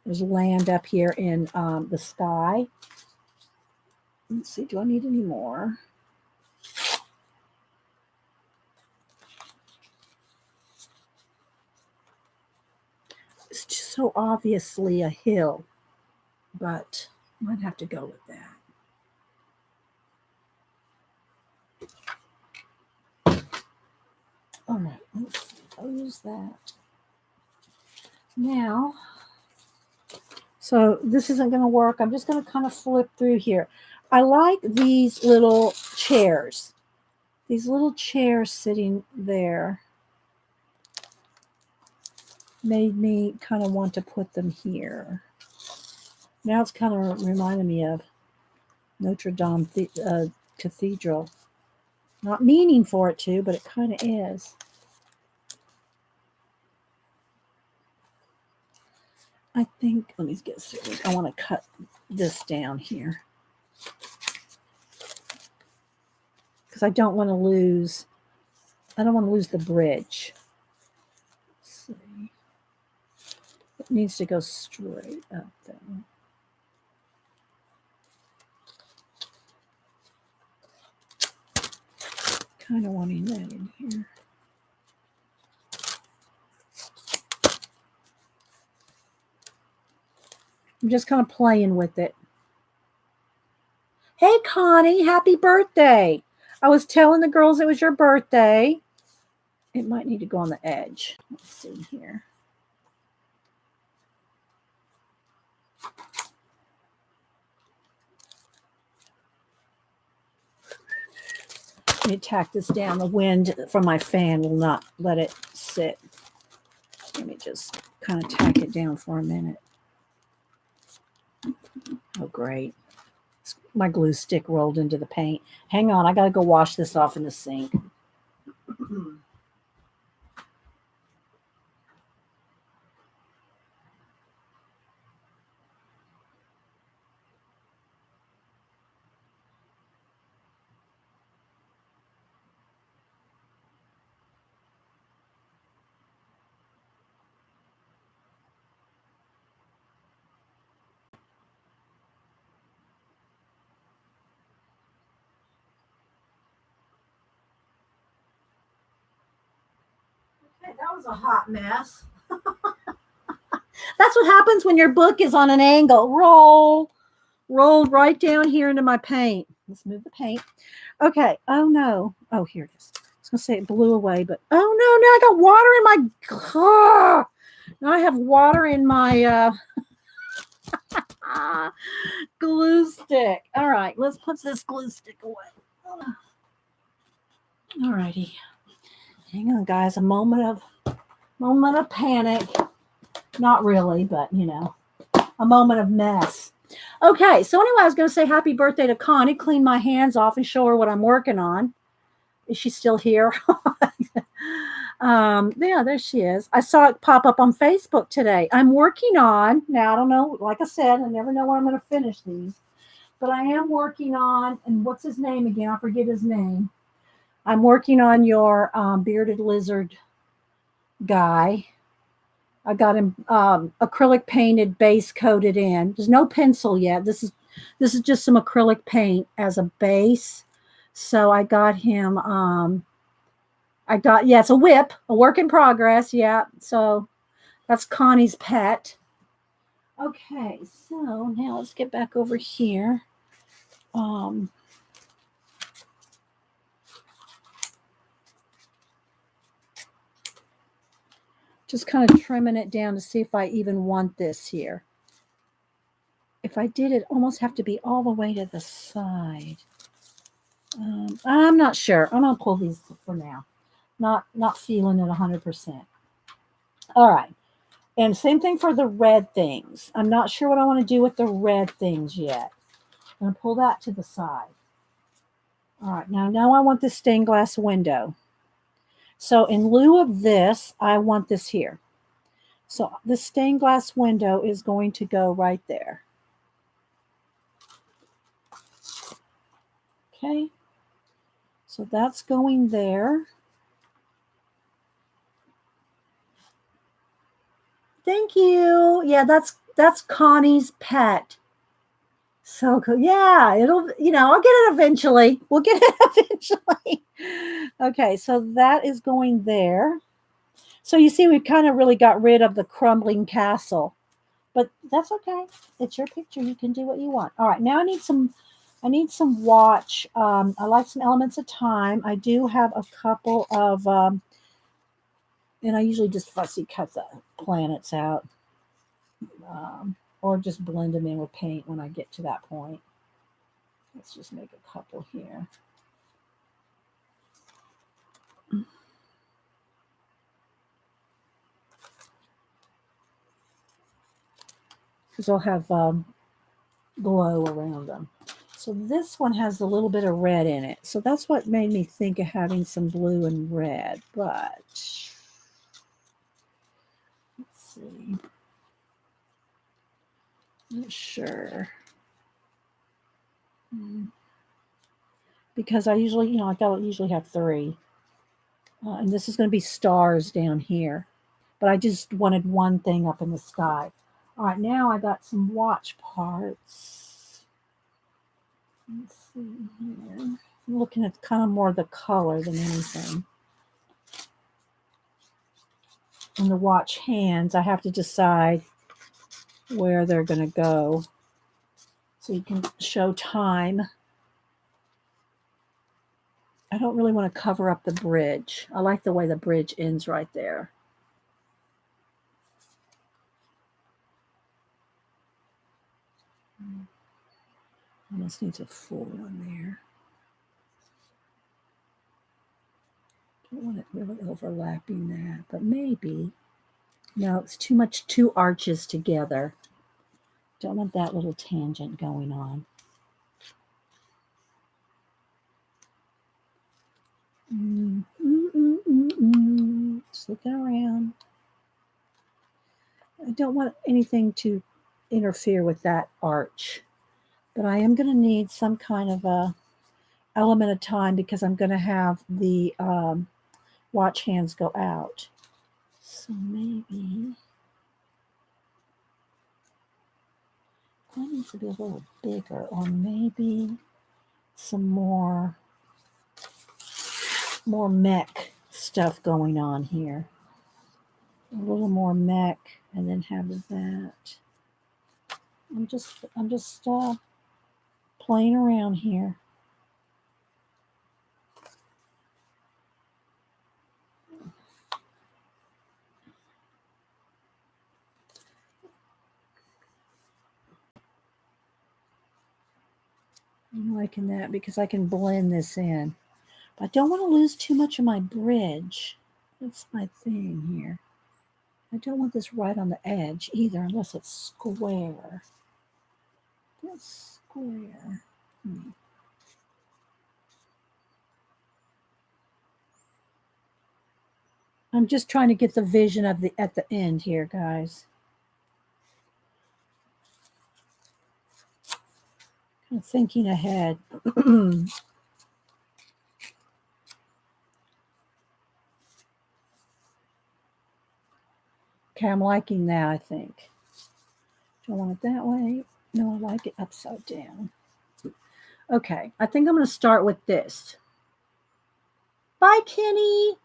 There's land up here in the sky. Let's see, do I need any more? It's just so obviously a hill, but I might have to go with that. All right, let's see. I'll use that. Now, So this isn't going to work. I'm just going to kind of flip through here. I like these little chairs. These little chairs sitting there made me kind of want to put them here. Now it's kind of reminding me of Notre Dame Cathedral. Not meaning for it to, but it kind of is. I think, let me get serious. I want to cut this down here. Because I don't want to lose the bridge. Let's see. It needs to go straight up there. Kind of wanting that in here. I'm just kind of playing with it. Hey, Connie, happy birthday. I was telling the girls it was your birthday. It might need to go on the edge. Let's see here. Let me tack this down. The wind from my fan will not let it sit. Let me just kind of tack it down for a minute. Oh, great. My glue stick rolled into the paint. Hang on, I got to go wash this off in the sink. That was a hot mess. That's what happens when your book is on an angle. Rolled right down here into my paint. Let's move the paint. Okay. Oh no. Oh, here it is. I was gonna say it blew away, but oh no, now I got water in my. Now I have water in my glue stick. All right, let's put this glue stick away. All righty. Hang on, guys. A moment of panic. Not really, but you know, a moment of mess. Okay, so anyway, I was going to say happy birthday to Connie. Clean my hands off and show her what I'm working on. Is she still here? Yeah, there she is. I saw it pop up on Facebook today. I'm working on, now I don't know, like I said, I never know when I'm going to finish these, but I am working on, and what's his name again? I forget his name. I'm working on your bearded lizard guy. I got him acrylic painted, base coated in. There's no pencil yet. This is just some acrylic paint as a base. So I got him. It's a whip, a work in progress. Yeah. So that's Connie's pet. Okay. So now let's get back over here. Just kind of trimming it down to see if I even want this here. If I did, it almost have to be all the way to the side. I'm not sure. I'm going to pull these for now. Not feeling it 100%. All right. And same thing for the red things. I'm not sure what I want to do with the red things yet. I'm going to pull that to the side. All right. Now I want this stained glass window. So in lieu of this, I want this here. So the stained glass window is going to go right there. Okay. So that's going there. Thank you. Yeah, that's Connie's pet. So cool. Yeah, I'll get it eventually. We'll get it eventually. Okay, so that is going there. So you see, we've kind of really got rid of the crumbling castle, but that's okay. It's your picture. You can do what you want. All right, now I need some watch. I like some elements of time. I do have a couple of, and I usually just fussy cut the planets out. or just blend them in with paint when I get to that point. Let's just make a couple here. Because I'll have glow around them. So this one has a little bit of red in it. So that's what made me think of having some blue and red. But let's see. Not sure. Because I usually, I usually have 3. And this is going to be stars down here. But I just wanted one thing up in the sky. All right, now I got some watch parts. Let's see here. I'm looking at kind of more the color than anything. And the watch hands, I have to decide where they're going to go. So you can show time. I don't really want to cover up the bridge. I like the way the bridge ends right there. Almost needs a full one there. Don't want it really overlapping that, but maybe. No, it's too much, 2 arches together. Don't want that little tangent going on. Just looking around. I don't want anything to interfere with that arch, but I am going to need some kind of a element of time because I'm going to have the watch hands go out. So maybe that needs to be a little bigger, or maybe some more mech stuff going on here. A little more mech, and then have that. I'm just playing around here. I'm liking that because I can blend this in. But I don't want to lose too much of my bridge. That's my thing here. I don't want this right on the edge either, unless it's square. That's square. I'm just trying to get the vision of at the end here, guys. I'm thinking ahead. Okay, I'm liking that, I think. Do I want it that way? No, I like it upside down. Okay, I think I'm going to start with this. Bye, Kenny.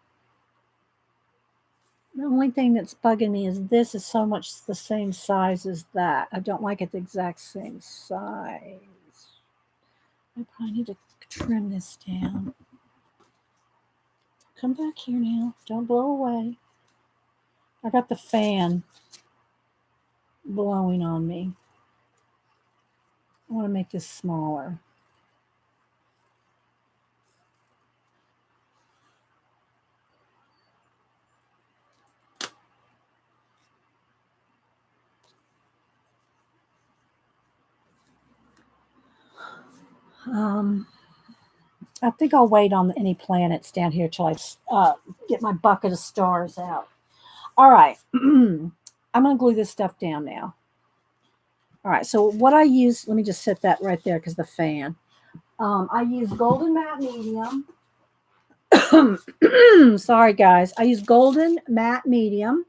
The only thing that's bugging me is this is so much the same size as that. I don't like it the exact same size. I probably need to trim this down. Come back here now. Don't blow away. I got the fan blowing on me. I want to make this smaller. I think I'll wait on any planets down here till I get my bucket of stars out. All right. I'm going to glue this stuff down now. All right. So what I use, let me just set that right there because the fan. I use golden matte medium. Sorry, guys. I use golden matte medium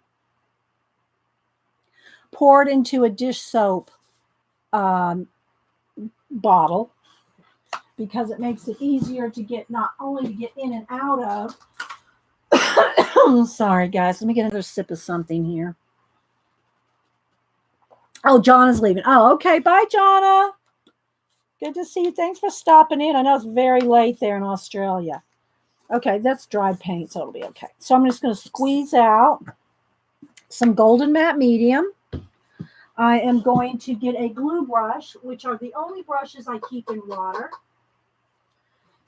poured into a dish soap bottle because it makes it easier to get, not only to get in and out of. Sorry, guys. Let me get another sip of something here. Oh, Jonna's leaving. Oh, okay. Bye, Jonna. Good to see you. Thanks for stopping in. I know it's very late there in Australia. Okay, that's dried paint, so it'll be okay. So I'm just going to squeeze out some golden matte medium. I am going to get a glue brush, which are the only brushes I keep in water.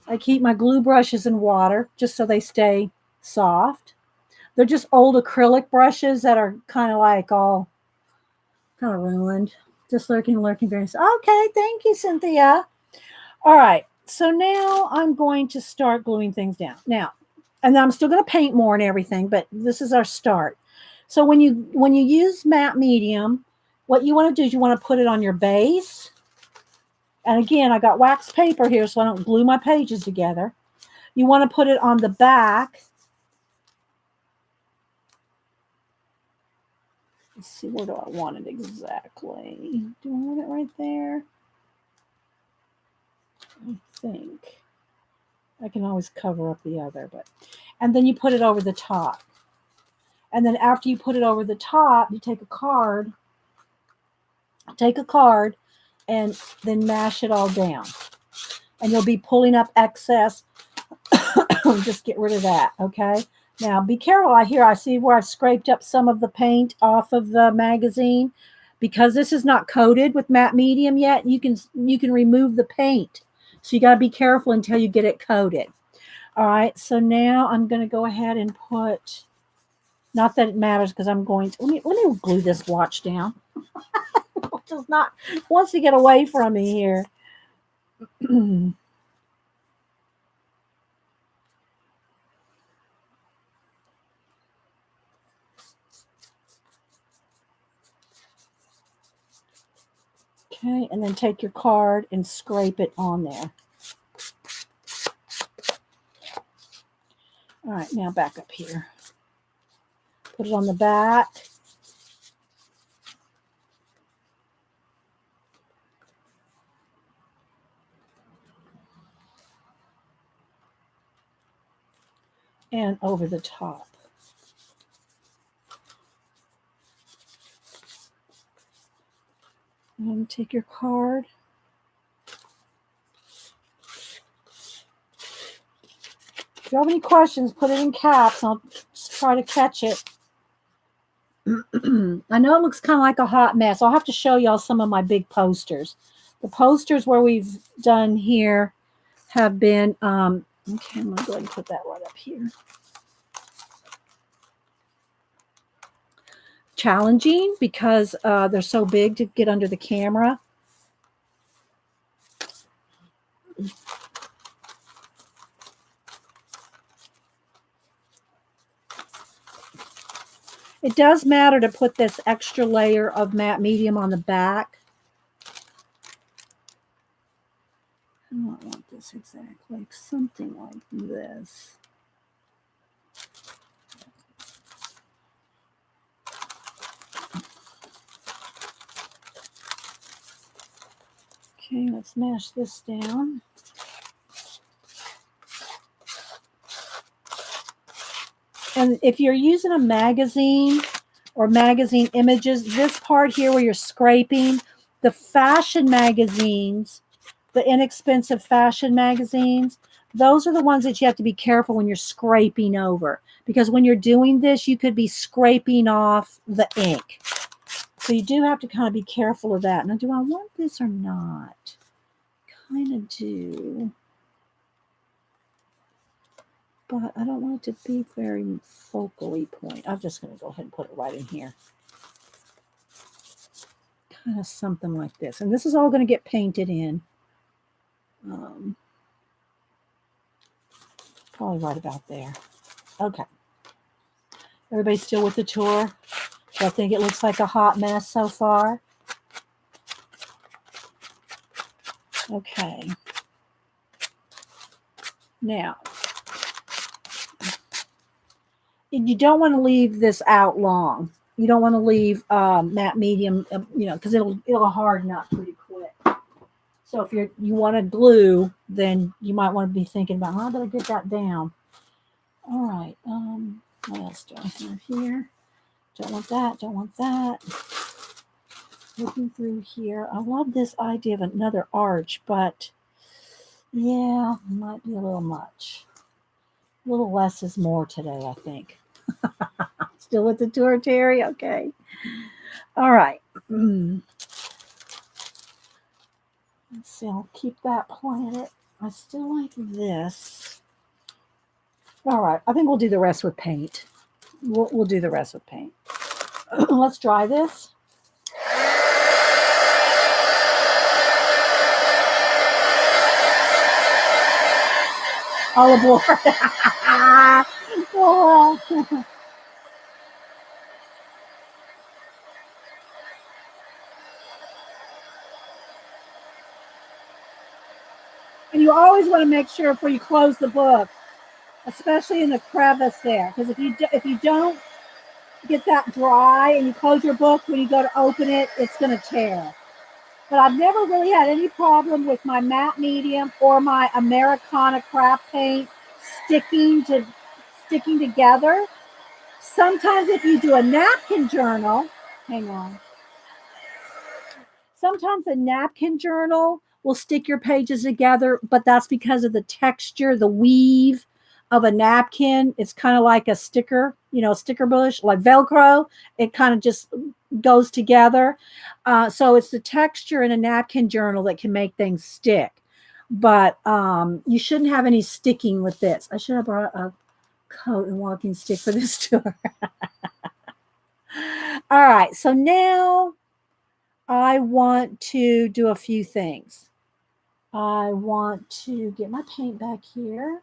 I keep my glue brushes in water just so they stay soft. They're just old acrylic brushes that are kind of like all kind of ruined. Just lurking very. Okay, thank you, Cynthia. All right, so now I'm going to start gluing things down. Now, and I'm still going to paint more and everything, but this is our start. So when you use matte medium, what you want to do is you want to put it on your base. And again, I got wax paper here so I don't glue my pages together. You want to put it on the back. Let's see, where do I want it exactly? Do I want it right there? I think. I can always cover up the other, but and then you put it over the top. And then after you put it over the top, you take a card and then mash it all down. And you'll be pulling up excess. Just get rid of that, okay? Now be careful. I see where I've scraped up some of the paint off of the magazine. Because this is not coated with matte medium yet, you can remove the paint. So you got to be careful until you get it coated. All right, so now I'm going to go ahead and put, not that it matters because I'm going to, let me glue this watch down. It wants to get away from me here. Okay, and then take your card and scrape it on there. All right, now back up here. Put it on the back. And over the top. And take your card. If you have any questions, put it in caps. I'll just try to catch it. I know it looks kind of like a hot mess. I'll have to show y'all some of my big posters. The posters where we've done here have been, okay, I'm going to go ahead and put that right up here. Challenging because they're so big to get under the camera. It does matter to put this extra layer of matte medium on the back. I don't want this exactly, something like this. Okay, let's mash this down. And if you're using a magazine or magazine images, this part here where you're scraping, the fashion magazines, the inexpensive fashion magazines, those are the ones that you have to be careful when you're scraping over. Because when you're doing this, you could be scraping off the ink. So you do have to kind of be careful of that. Now, do I want this or not? Kind of do. But I don't want it to be very focally point. I'm just going to go ahead and put it right in here. Kind of something like this. And this is all going to get painted in. Probably right about there. Okay. Everybody still with the tour? Do I think it looks like a hot mess so far? Okay. Now, you don't want to leave this out long. You don't want to leave matte medium, because it'll harden up pretty quick. So if you want to glue, then you might want to be thinking about how do I get that down. All right. What else do I have here? Don't want that. Don't want that. Looking through here, I love this idea of another arch, but yeah, might be a little much. A little less is more today, I think. Still with the tour, Terry? Okay. All right. Let's see. I'll keep that planet. I still like this. All right. I think we'll do the rest with paint. We'll do the rest with paint. Let's dry this. All aboard. Oh. And you always want to make sure before you close the book, especially in the crevice there, because if you don't get that dry and you close your book when you go to open it, it's going to tear. But I've never really had any problem with my matte medium or my Americana craft paint sticking together. Sometimes if you do a napkin journal, hang on. Sometimes a napkin journal will stick your pages together, but that's because of the texture, the weave of a napkin. It's kind of like a sticker, sticker bush, like Velcro. It kind of just goes together. So it's the texture in a napkin journal that can make things stick. But you shouldn't have any sticking with this. I should have brought a coat and walking stick for this tour. All right, so now I want to do a few things. I want to get my paint back here.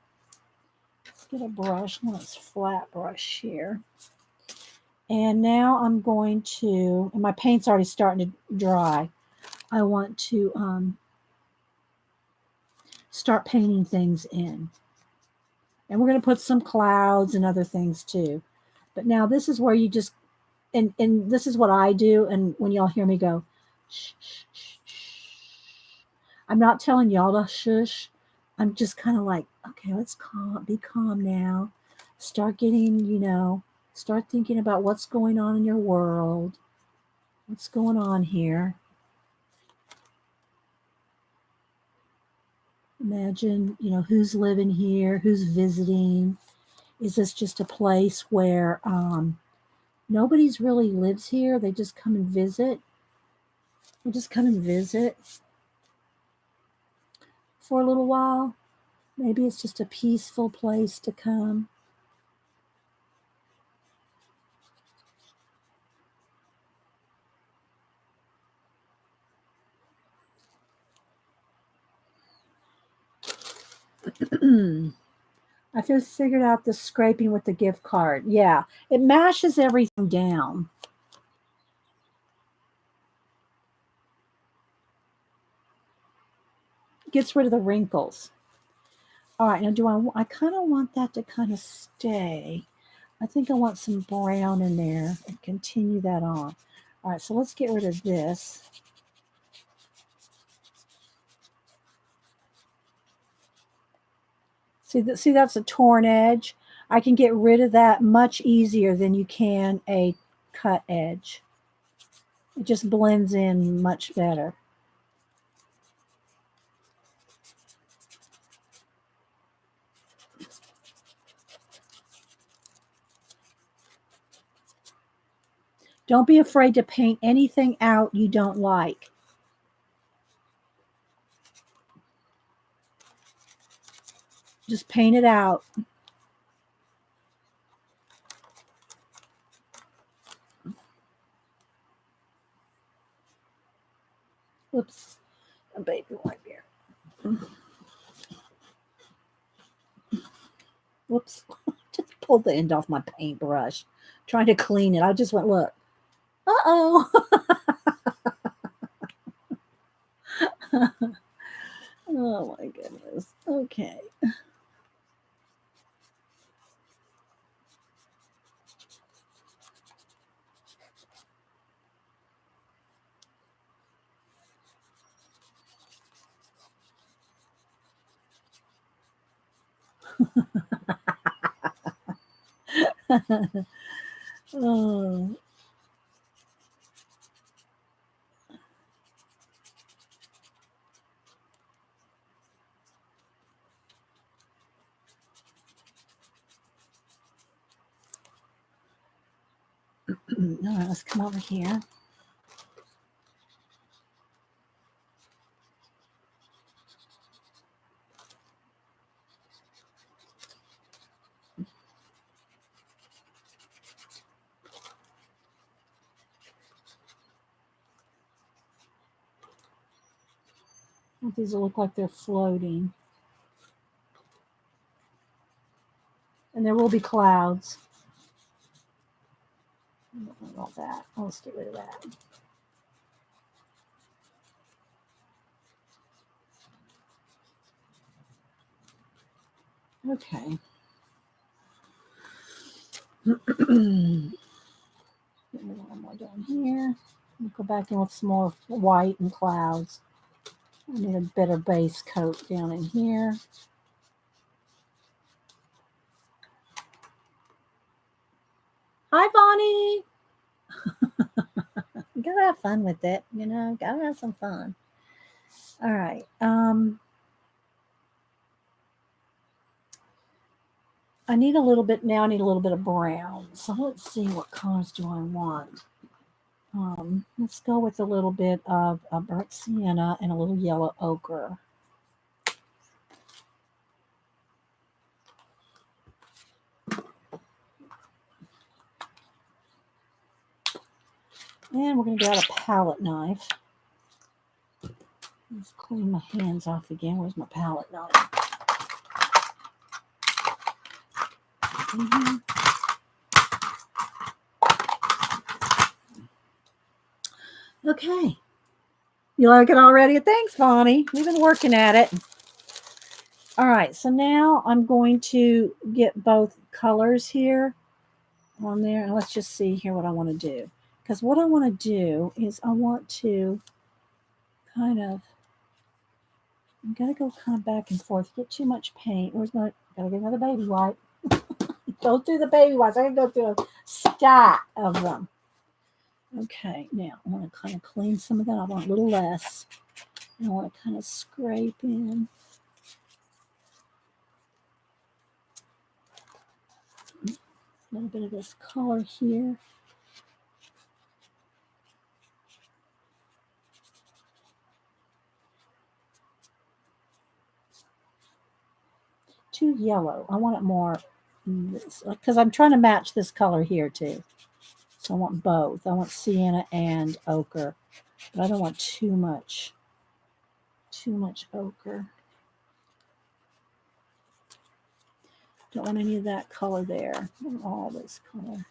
Let's get a brush, one that's flat brush here. And now I'm going to, and my paint's already starting to dry. I want to start painting things in. And we're going to put some clouds and other things too. But now this is where you just, and this is what I do. And when y'all hear me go, shh, shh, shh, shh. I'm not telling y'all to shush. I'm just kind of like, okay, let's be calm now. Start getting, start thinking about what's going on in your world. What's going on here? Imagine, who's living here, who's visiting. Is this just a place where nobody's really lives here? They just come and visit. They just come and visit for a little while. Maybe it's just a peaceful place to come. I just figured out the scraping with the gift card. Yeah, it mashes everything down. Gets rid of the wrinkles. All right, now I kind of want that to kind of stay. I think I want some brown in there and continue that on. All right, so let's get rid of this. See, that's a torn edge. I can get rid of that much easier than you can a cut edge. It just blends in much better. Don't be afraid to paint anything out you don't like. Just paint it out. Whoops, a baby wipe here. Whoops, just pulled the end off my paintbrush. Trying to clean it. I just went, look. Uh-oh. Oh my goodness. Okay. Oh. All right, let's come over here. These will look like they're floating. And there will be clouds. I don't want all that. Let's get rid of that. Okay. One more down here. We'll go back in with some more white and clouds. I need a better base coat down in here. Hi, Bonnie. You gotta have fun with it, you know, gotta have some fun. All right. I need a little bit now. I need a little bit of brown. So let's see, what colors do I want? Let's go with a little bit of a burnt sienna and a little yellow ochre. And we're going to get out a palette knife. Let's clean my hands off again. Where's my palette knife? Mm-hmm. Okay. You like it already? Thanks, Bonnie. We've been working at it. All right. So now I'm going to get both colors here on there. And let's just see here what I want to do. Because what I want to do is I want to kind of, I'm going to go kind of back and forth. Get too much paint. Where's my, got to get another baby wipe. Go through the baby wipes. I can go through a stack of them. Okay, now I want to kind of clean some of that. I want a little less. I want to kind of scrape in. A little bit of this color here. Too yellow. I want it more, because I'm trying to match this color here too. So I want both. I want sienna and ochre, but I don't want too much ochre. Don't want any of that color there. I want all this color.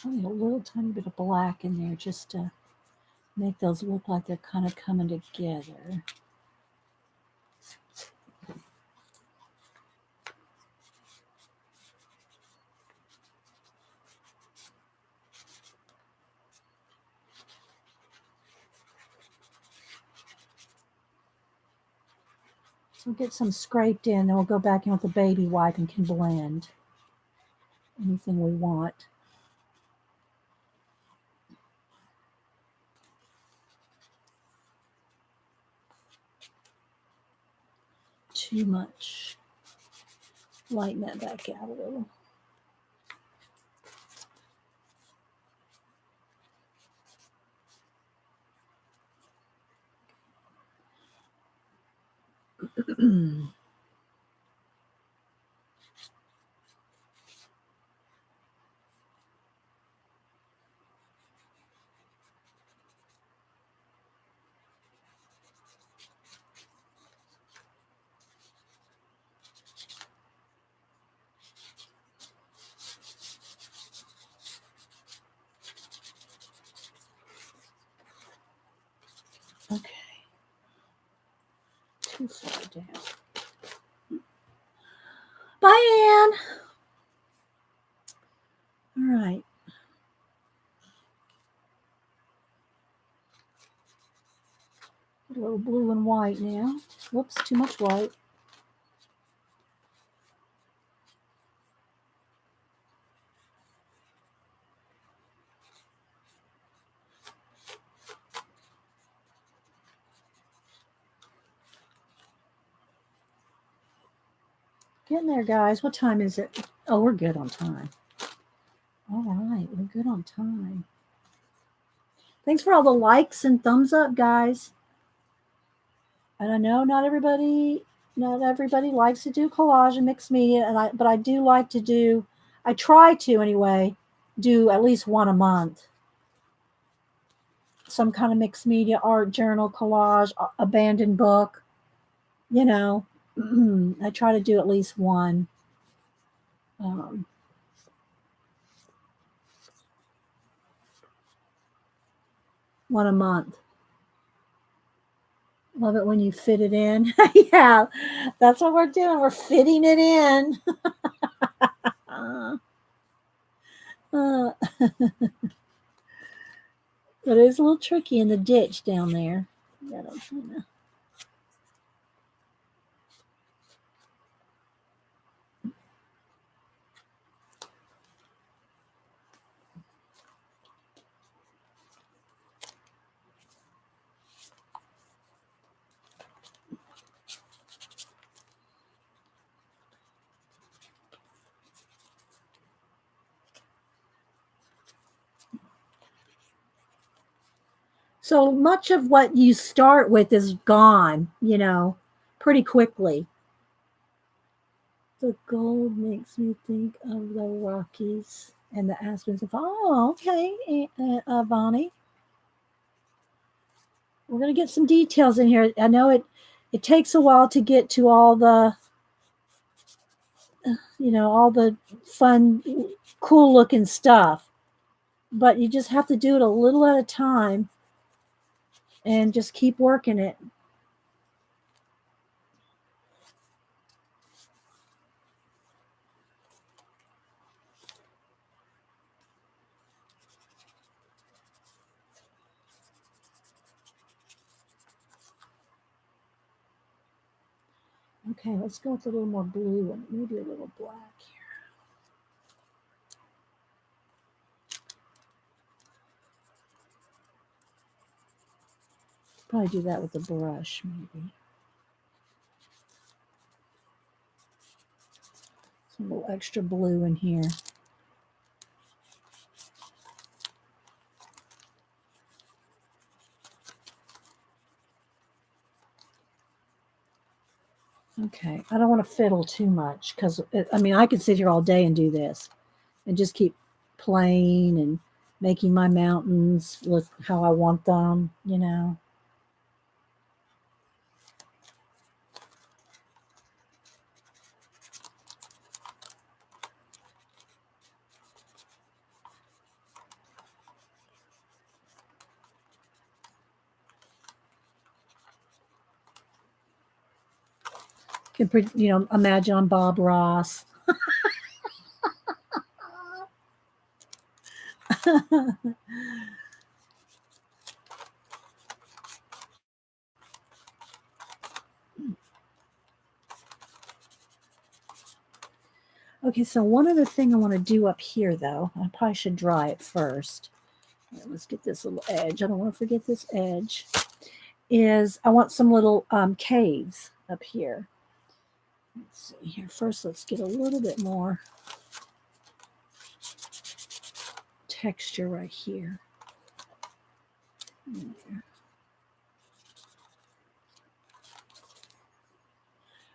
I need a little tiny bit of black in there just to make those look like they're kind of coming together. So we'll get some scraped in, then we'll go back in with the baby wipe and can blend anything we want. Too much. Lighten that back out a little. Okay. Too far down. Bye, Anne. All right. little blue and white now. Whoops, too much white. Getting there, guys. What time is it? Oh, we're good on time. All right, we're good on time. Thanks for all the likes and thumbs up, guys. And I know not everybody likes to do collage and mixed media, but I do like to do. I try to anyway, do at least one a month. Some kind of mixed media, art, journal, collage, abandoned book. You know, I try to do at least one. One a month. Love it when you fit it in. Yeah, that's what we're doing. We're fitting it in. But it is a little tricky in the ditch down there. So much of what you start with is gone, pretty quickly. The gold makes me think of the Rockies and the Aspens. Oh, okay, Vonnie. We're going to get some details in here. I know it takes a while to get to all the, all the fun, cool looking stuff. But you just have to do it a little at a time and just keep working it. Okay, let's go with a little more blue and maybe a little black here. Probably do that with a brush, maybe. Some little extra blue in here. Okay, I don't want to fiddle too much because, I could sit here all day and do this and just keep playing and making my mountains look how I want them, Imagine I'm Bob Ross. Okay, so one other thing I want to do up here, though, I probably should dry it first. Let's get this little edge. I don't want to forget this edge. Is I want some little caves up here. Let's see here. First, let's get a little bit more texture right here.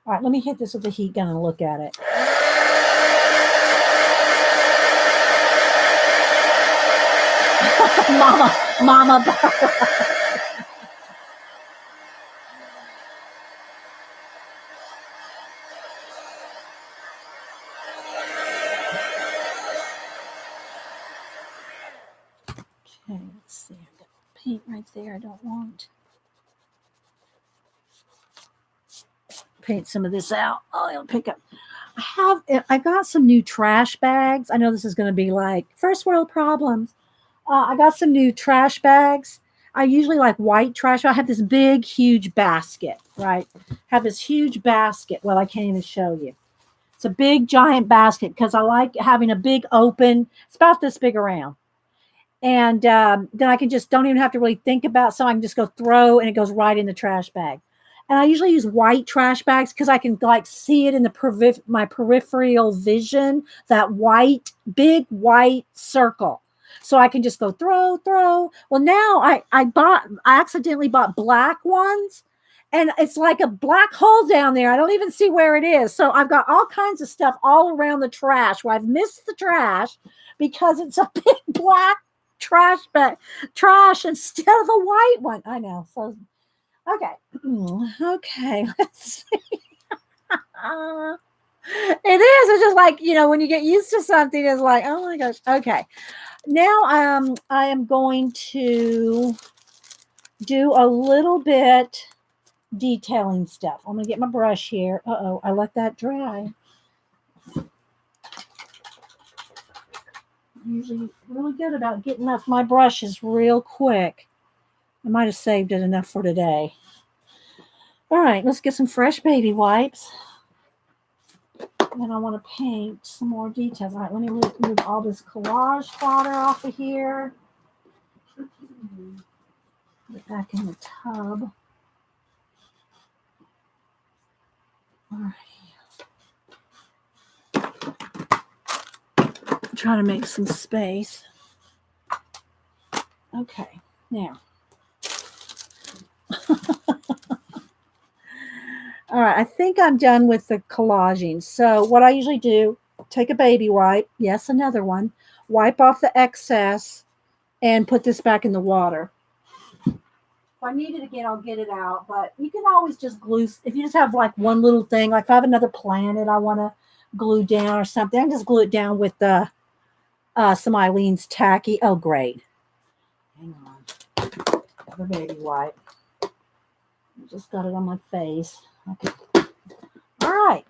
All right, let me hit this with the heat gun and look at it. Mama. Okay, let's see. I've got paint right there. I don't want. Paint some of this out. Oh, it'll pick up. I got some new trash bags. I know this is going to be like first world problems. I got some new trash bags. I usually like white trash. I have this big, huge basket, right? Have this huge basket. Well, I can't even show you. It's a big, giant basket because I like having a big open. It's about this big around, and then I can just don't even have to really think about something. I can just go throw, and it goes right in the trash bag. And I usually use white trash bags because I can like see it in the my peripheral vision. That white, big white circle. So I can just go throw, throw. Well, now I accidentally bought black ones, and it's like a black hole down there. I don't even see where it is. So I've got all kinds of stuff all around the trash where I've missed the trash because it's a big black trash bag, trash instead of the white one. I know. So okay. Okay. Let's see. It is. It's just like, when you get used to something, it's like, oh my gosh. Okay. Now I am going to do a little bit detailing stuff. I'm gonna get my brush here. Uh-oh, I let that dry. I'm usually really good about getting up my brushes real quick. I might have saved it enough for today. All right, let's get some fresh baby wipes. And I want to paint some more details. All right, let me move all this collage fodder off of here. Put it back in the tub. All right. Trying to make some space. Okay, now. All right, I think I'm done with the collaging. So what I usually do, take a baby wipe, yes, another one, wipe off the excess, and put this back in the water. If I need it again, I'll get it out, but you can always just glue, if you just have like one little thing, like if I have another planet I want to glue down or something, I can just glue it down with the some Eileen's tacky. Oh, great. Hang on. Another baby wipe. I just got it on my face. Okay. All right.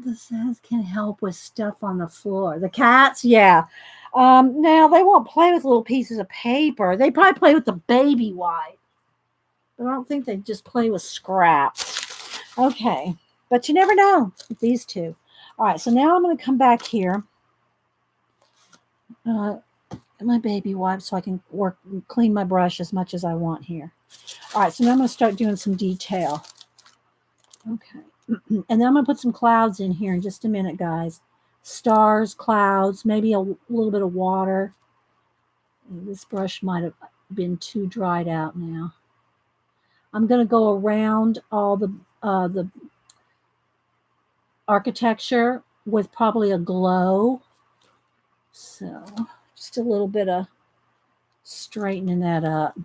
This says can help with stuff on the floor. The cats, yeah. Now they won't play with little pieces of paper. They probably play with the baby wipe. But I don't think they just play with scraps. Okay. But you never know with these two. All right, so now I'm going to come back here. My baby wipe so I can clean my brush as much as I want here. All right, so now I'm going to start doing some detail. Okay. And then I'm going to put some clouds in here in just a minute, guys. Stars, clouds, maybe a little bit of water. This brush might have been too dried out now. I'm going to go around all the architecture with probably a glow. So just a little bit of straightening that up.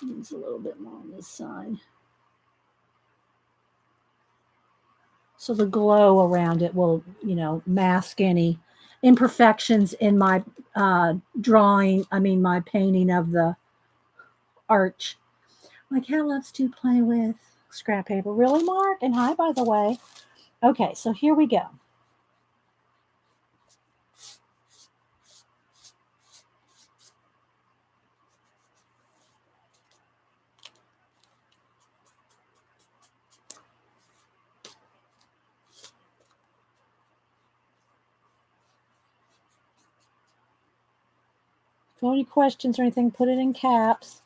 Needs a little bit more on this side. So the glow around it will, mask any imperfections in my my painting of the arch. My cat loves to play with scrap paper. Really, Mark? And hi, by the way. Okay, so here we go. If you have any questions or anything, put it in caps.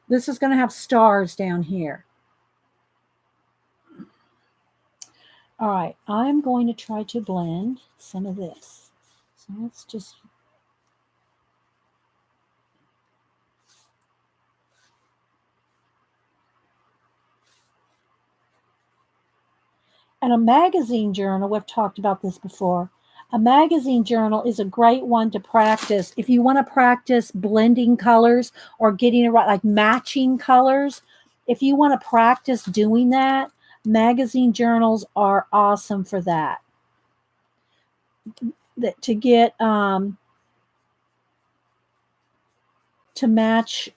This is going to have stars down here. All right, I'm going to try to blend some of this. So let's just... And a magazine journal, we've talked about this before. A magazine journal is a great one to practice. If you want to practice blending colors or getting it right, like matching colors, if you want to practice doing that, magazine journals are awesome for that. To get to match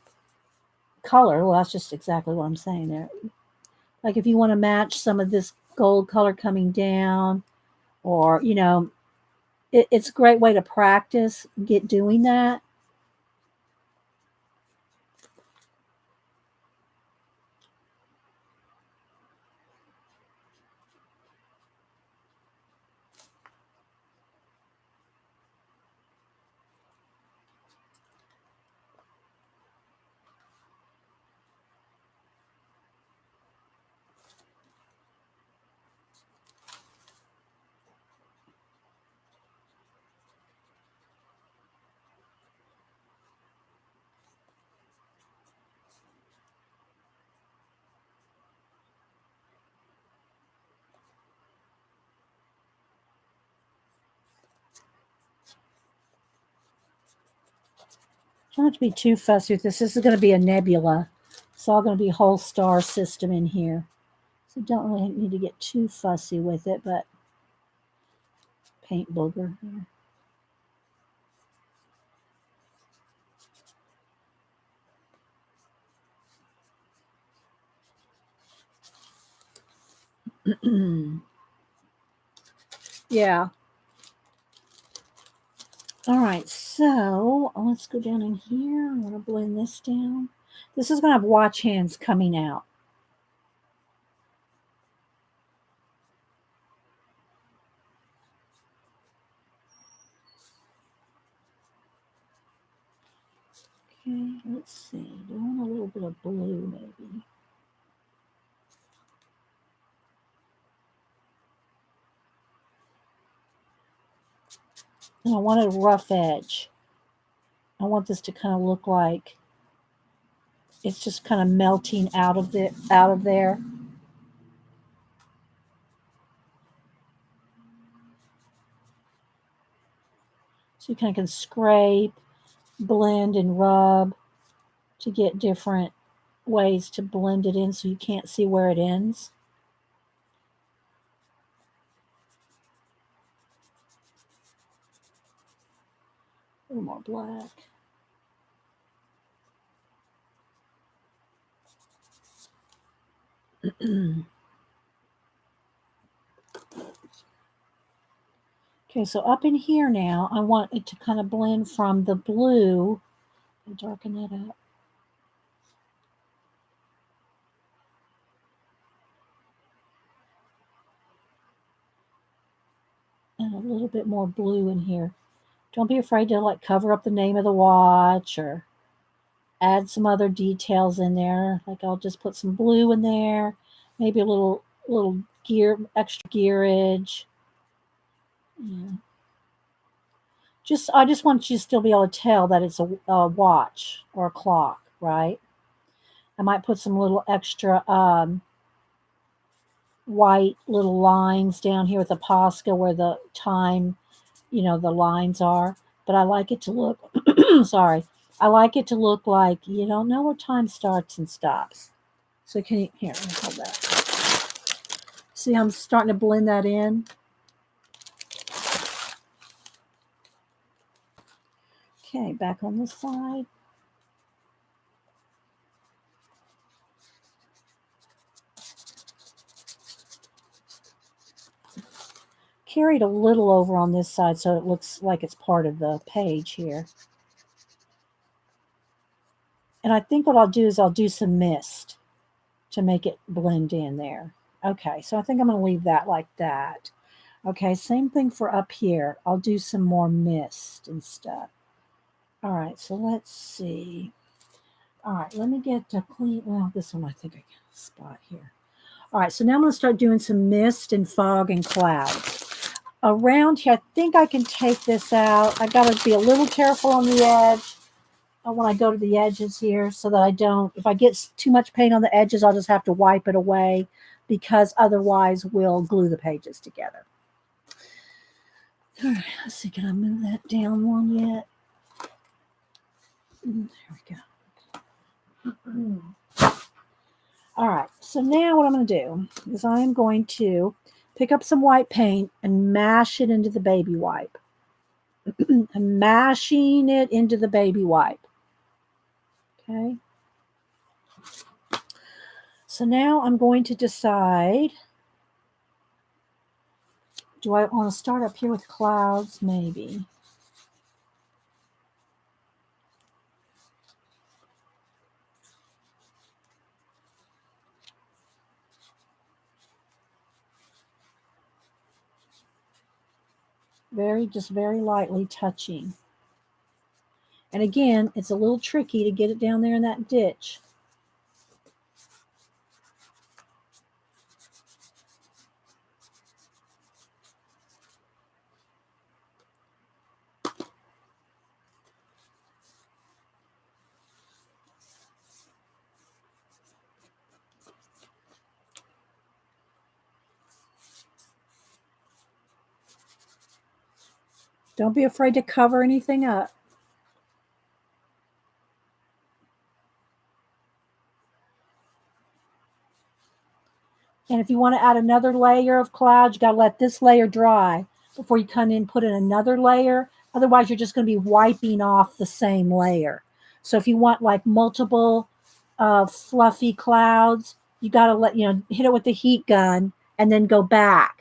color, well, that's just exactly what I'm saying there. Like if you want to match some of this gold color coming down, or, it's a great way to practice, get doing that. Don't have to be too fussy with this. This is going to be a nebula. It's all going to be a whole star system in here. So don't really need to get too fussy with it, but paint booger here. Yeah. All right, so let's go down in here. I'm going to blend this down. This is going to have watch hands coming out. Okay, let's see. Do I want a little bit of blue maybe? And I want a rough edge. I want this to kind of look like it's just kind of melting out of there. So you kind of can scrape, blend, and rub to get different ways to blend it in so you can't see where it ends. A little more black. Okay, so up in here now, I want it to kind of blend from the blue and darken that up. And a little bit more blue in here. Don't be afraid to like cover up the name of the watch or add some other details in there. Like I'll just put some blue in there, maybe a little extra gearage. Yeah. I just want you to still be able to tell that it's a watch or a clock, right? I might put some little extra white little lines down here with the Posca where the time, the lines are. But I like it to look, sorry, I like it to look like you don't know where time starts and stops. So can you, here, let me hold that. See how I'm starting to blend that in? Okay, back on this side. Carried a little over on this side so it looks like it's part of the page here. And I think what I'll do is I'll do some mist to make it blend in there. Okay, so I think I'm going to leave that like that. Okay, same thing for up here. I'll do some more mist and stuff. All right, so let's see. All right, let me get to clean. Well, this one I think I got a spot here. All right, so now I'm going to start doing some mist and fog and clouds. Around here, I think I can take this out. I got to be a little careful on the edge when I go to the edges here so that I don't, if I get too much paint on the edges, I'll just have to wipe it away because otherwise we'll glue the pages together. All right, let's see, can I move that down one yet? There we go. All right, so now what I'm going to do is I'm going to pick up some white paint and mash it into the baby wipe. I'm mashing it into the baby wipe. Okay. So now I'm going to decide Do I want to start up here with clouds? Maybe. Just very lightly touching. And again, it's a little tricky to get it down there in that ditch. Don't be afraid to cover anything up. And if you want to add another layer of cloud, you got to let this layer dry before you come in and put in another layer. Otherwise, you're just going to be wiping off the same layer. So if you want like multiple fluffy clouds, you got to hit it with the heat gun and then go back.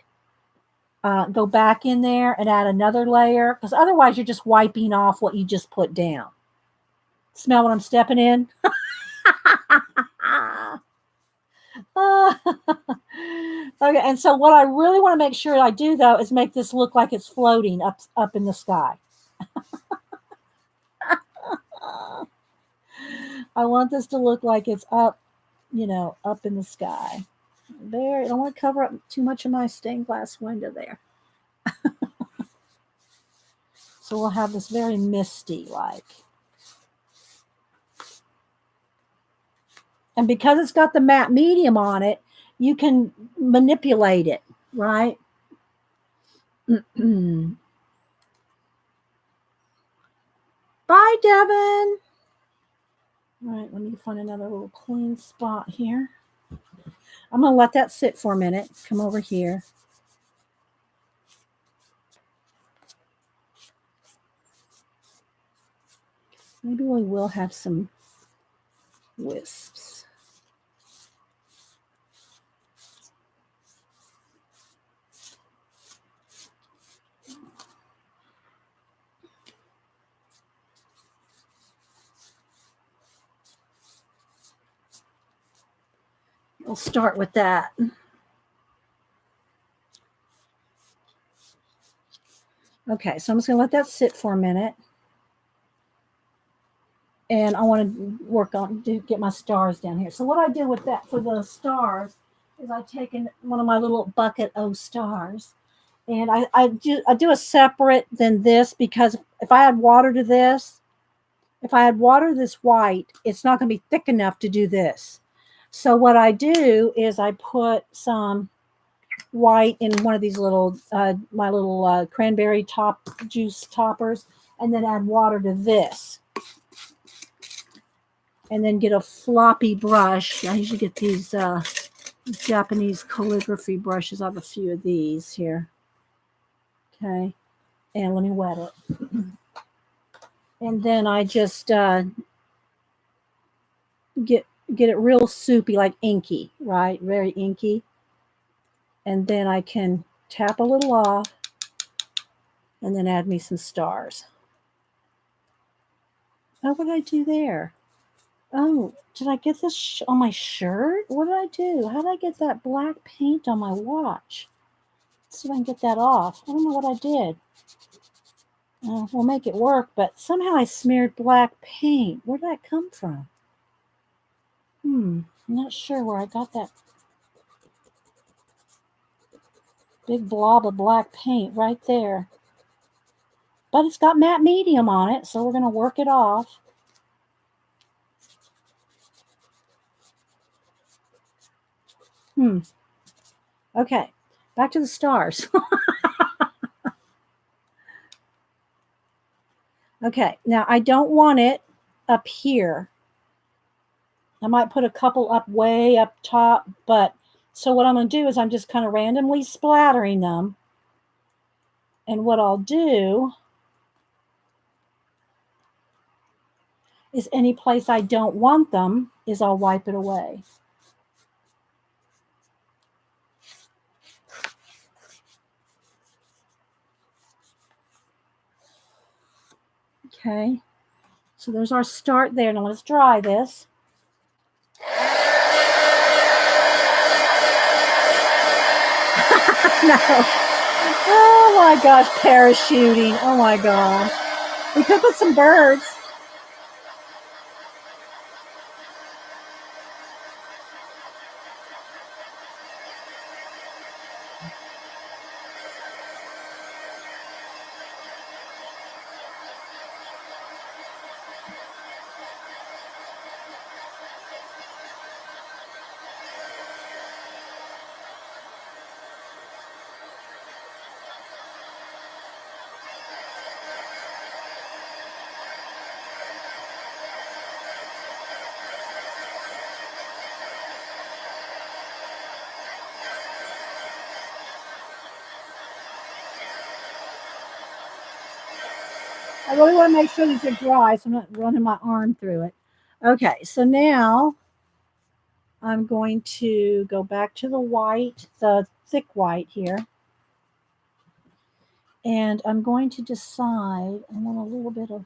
Go back in there and add another layer, because otherwise you're just wiping off what you just put down. Smell what I'm stepping in? Okay, and so what I really want to make sure I do, though, is make this look like it's floating up in the sky. I want this to look like it's up, up in the sky. There, I don't want to cover up too much of my stained glass window there. So we'll have this very misty like. And because it's got the matte medium on it, you can manipulate it, right? Bye, Devin. All right, let me find another little clean spot here. I'm going to let that sit for a minute. Come over here. Maybe we will have some wisps. We'll start with that. Okay, so I'm just going to let that sit for a minute. And I want to get my stars down here. So what I do with that for the stars is I've taken one of my little bucket O stars, and I do a separate than this, because if I add water to this, if I add water to this white, it's not going to be thick enough to do this. So what I do is I put some white in one of these little my little cranberry juice toppers, and then add water to this. And then get a floppy brush. I usually get these Japanese calligraphy brushes. I have a few of these here. Okay. And let me wet it. And then I just get it real soupy, like inky, right? Very inky. And then I can tap a little off and then add me some stars. Oh, what did I do there? Oh, did I get this on my shirt? What did I do? How did I get that black paint on my watch? Let's see if I can get that off. I don't know what I did. We'll make it work, but somehow I smeared black paint. Where did that come from? I'm not sure where I got that big blob of black paint right there. But it's got matte medium on it, so we're going to work it off. Okay, back to the stars. Okay, now I don't want it up here. I might put a couple up way up top, but so what I'm going to do is I'm just kind of randomly splattering them. And what I'll do is any place I don't want them is I'll wipe it away. Okay. So there's our start there. Now let's dry this. No. Oh my gosh, parachuting. Oh my gosh. We could put some birds. I really want to make sure these are dry so I'm not running my arm through it. Okay, so now I'm going to go back to the white, the thick white here. And I'm going to decide, I want a little bit of,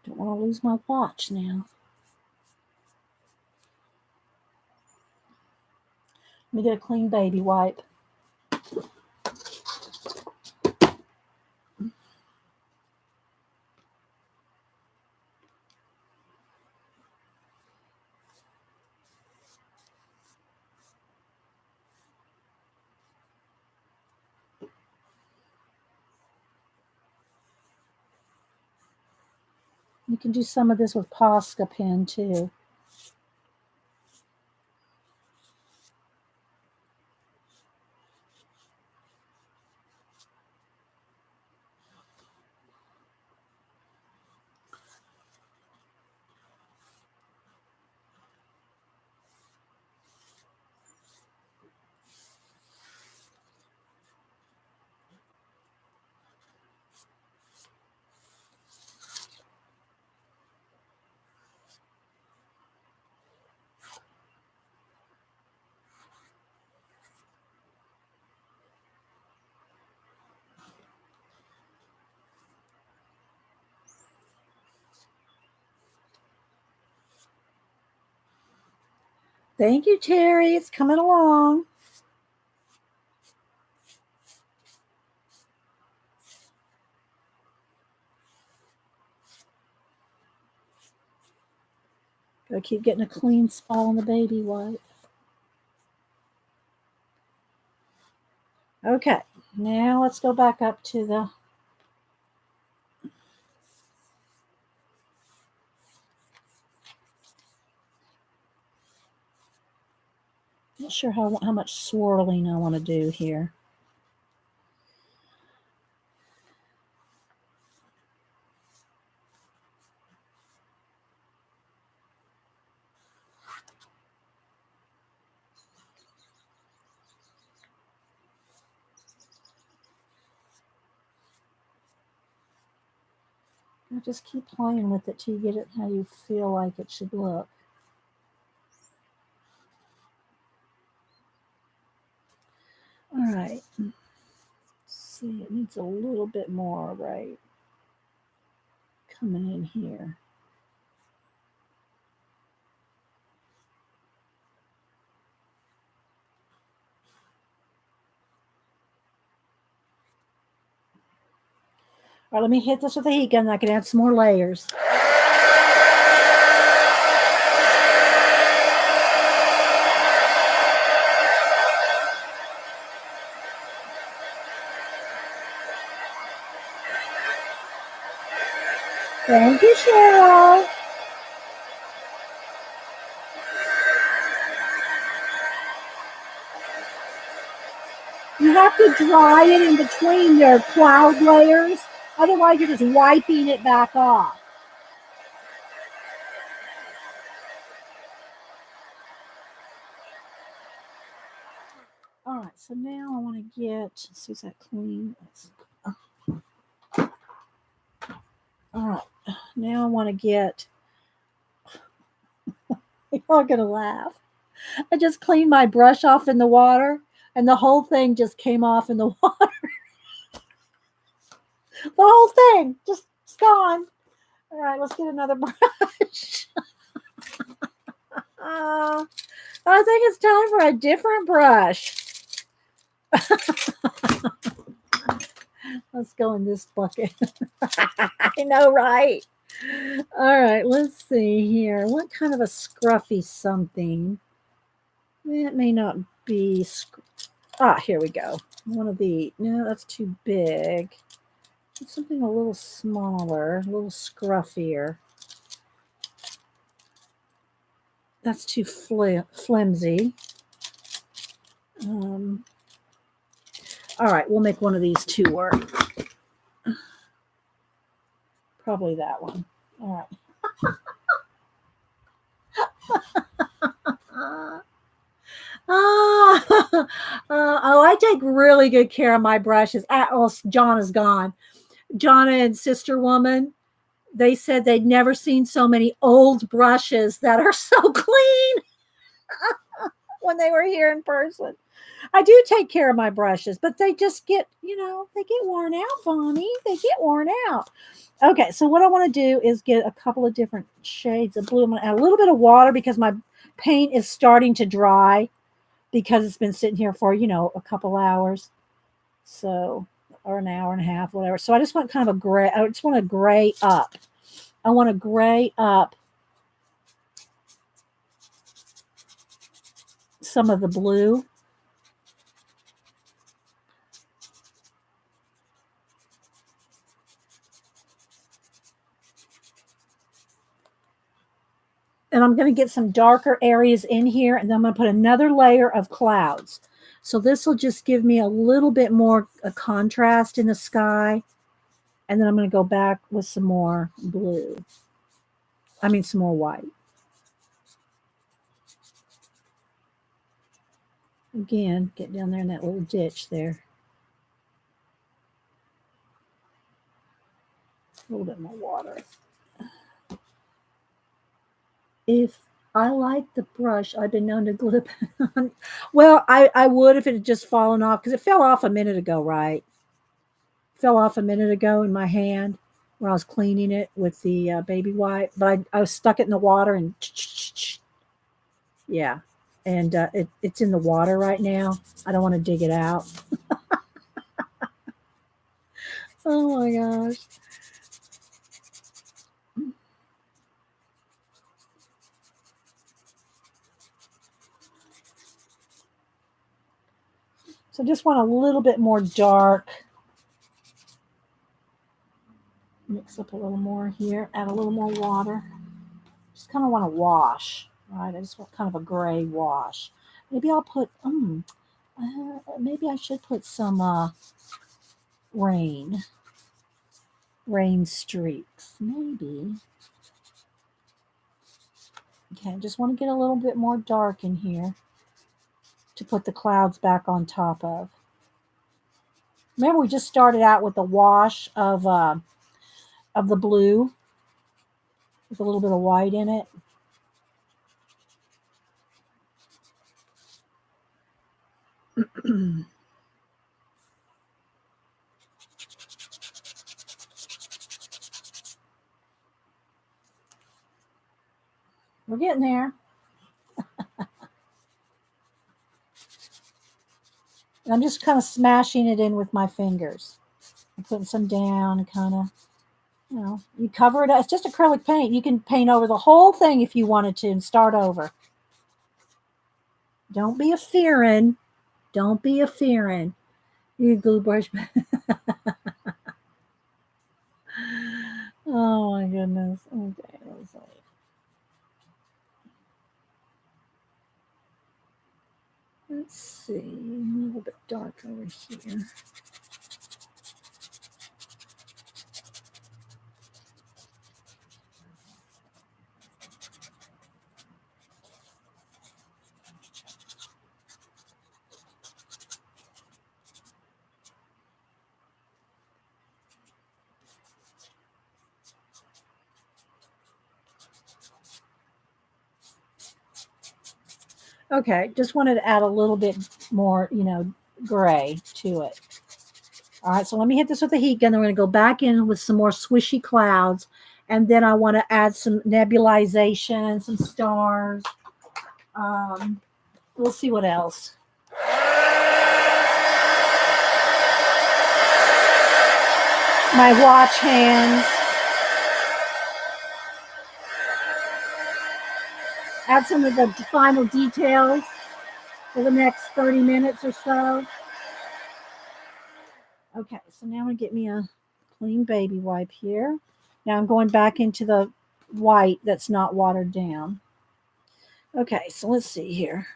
don't want to lose my watch now. Let me get a clean baby wipe. You can do some of this with Posca pen too. Thank you, Terry. It's coming along. Gotta keep getting a clean spot on the baby wipe. Okay, now let's go back up to the not sure how much swirling I want to do here. Just keep playing with it till you get it how you feel like it should look. All right. Let's see, it needs a little bit more right coming in here. All right, let me hit this with a heat gun. I can add some more layers. Thank you, Cheryl. You have to dry it in between your cloud layers. Otherwise, you're just wiping it back off. All right, so now I want to get, let's see, is that clean? All right, now I want to get, you're all going to laugh. I just cleaned my brush off in the water, and the whole thing just came off in the water. The whole thing just gone. All right, let's get another brush. I think it's time for a different brush. Let's go in this bucket. I know, right? All right, let's see here. What kind of a scruffy something? It may not be. Here we go. One of the. No, that's too big. It's something a little smaller, a little scruffier. That's too flimsy. All right, we'll make one of these two work. Probably that one. All right. I take really good care of my brushes. John is gone. Jonna and Sister Woman, they said they'd never seen so many old brushes that are so clean when they were here in person. I do take care of my brushes, but they just get, they get worn out, Bonnie. They get worn out. Okay, so what I want to do is get a couple of different shades of blue. I'm going to add a little bit of water because my paint is starting to dry because it's been sitting here for, a couple hours. So, or an hour and a half, whatever. So I just want kind of a gray. I just want to gray up. I want to gray up some of the blue. And I'm going to get some darker areas in here, and then I'm going to put another layer of clouds. So this will just give me a little bit more a contrast in the sky. And then I'm going to go back with some more blue. Some more white. Again, get down there in that little ditch there. A little bit more water. If I like the brush, I've been known to glue it on. Well, I would if it had just fallen off, because it fell off a minute ago, right? Fell off a minute ago in my hand when I was cleaning it with the baby wipe, but I was stuck it in the water and yeah, and it's in the water right now. I don't want to dig it out. Oh my gosh. So just want a little bit more dark. Mix up a little more here, add a little more water. Just kind of want to wash, right? I just want kind of a gray wash. Maybe I'll put, maybe I should put some rain streaks, maybe. Okay, I just want to get a little bit more dark in here to put the clouds back on top of. Remember, we just started out with the wash of the blue with a little bit of white in it. We're getting there. And I'm just kind of smashing it in with my fingers. I'm putting some down and kind of, you cover it up. It's just acrylic paint. You can paint over the whole thing if you wanted to and start over. Don't be a fearing. Don't be a fearing. You glue brush. Oh my goodness. Okay, let's see. Let's see. A little bit dark over here. Okay, just wanted to add a little bit more, gray to it. All right, so let me hit this with a heat gun. Then we're going to go back in with some more swishy clouds. And then I want to add some nebulization, some stars. We'll see what else. My watch hands. Add some of the final details for the next 30 minutes or so. Okay, so now I'm going to get me a clean baby wipe here. Now I'm going back into the white that's not watered down. Okay, so let's see here.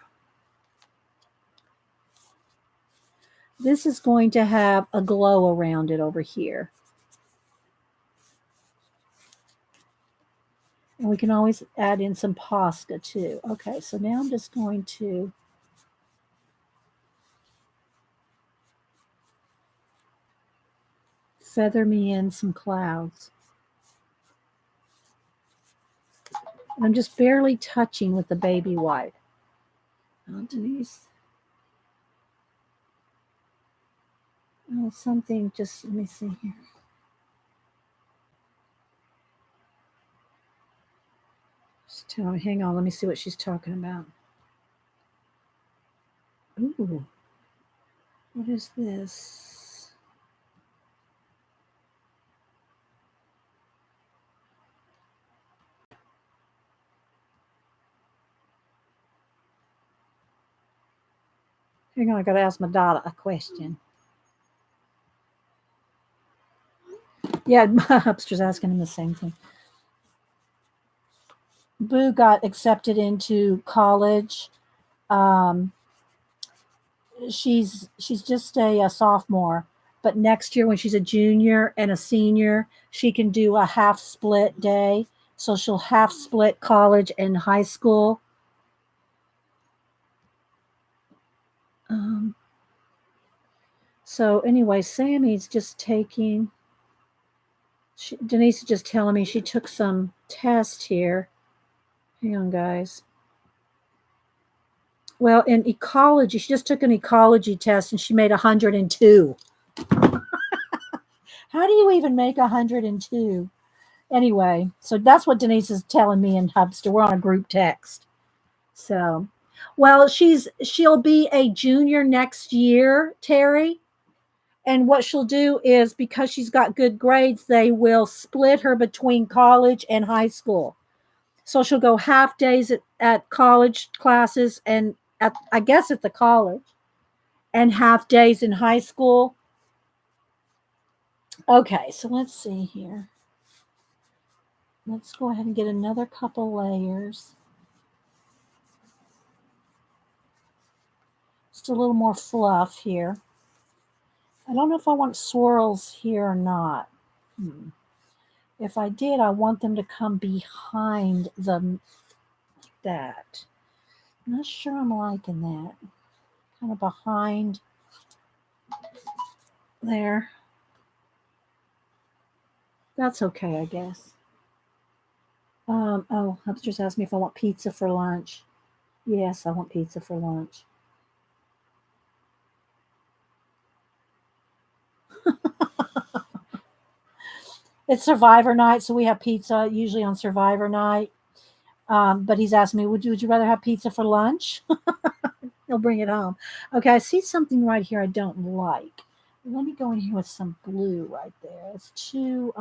This is going to have a glow around it over here. And we can always add in some Posca too. Okay, so now I'm just going to feather me in some clouds. And I'm just barely touching with the baby wipe. Oh, Denise. Oh, something just, let me see here. Just tell me, hang on, let me see what she's talking about. Ooh, what is this? Hang on, I gotta ask my daughter a question. Yeah, Hubster's asking him the same thing. Boo got accepted into college. She's just a sophomore, but next year when she's a junior and a senior, she can do a half split day. So she'll half split college and high school. So anyway, Sammy's just taking. Denise is just telling me she took some test here. Hang on, guys. Well, in ecology, she just took an ecology test and she made 102. How do you even make 102? Anyway, so that's what Denise is telling me and Hubster. We're on a group text. So, well, she'll be a junior next year, Terry. And what she'll do is, because she's got good grades, they will split her between college and high school. So she'll go half days at college classes and I guess at the college, and half days in high school. Okay, so let's see here. Let's go ahead and get another couple layers. Just a little more fluff here. I don't know if I want swirls here or not. If I did, I want them to come behind that. I'm not sure I'm liking that. Kind of behind there. That's okay, I guess. Oh, Hubster's asked me if I want pizza for lunch. Yes, I want pizza for lunch. It's Survivor night, so we have pizza usually on Survivor night. But he's asked me, would you rather have pizza for lunch? He'll bring it home. Okay, I see something right here I don't like. Let me go in here with some blue right there. It's too,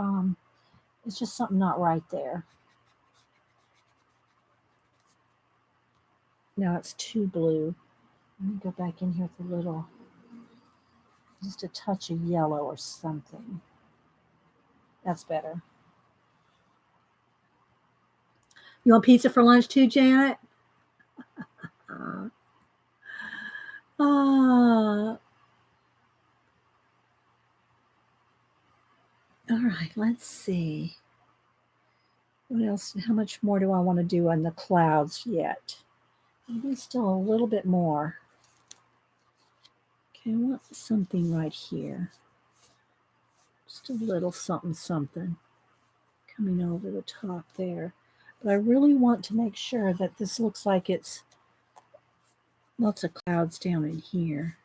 it's just something not right there. No, it's too blue. Let me go back in here with a little, just a touch of yellow or something. That's better. You want pizza for lunch too, Janet? All right, let's see. What else? How much more do I want to do on the clouds yet? Maybe still a little bit more. Okay, I want something right here. Just a little something, something coming over the top there. But I really want to make sure that this looks like it's lots of clouds down in here.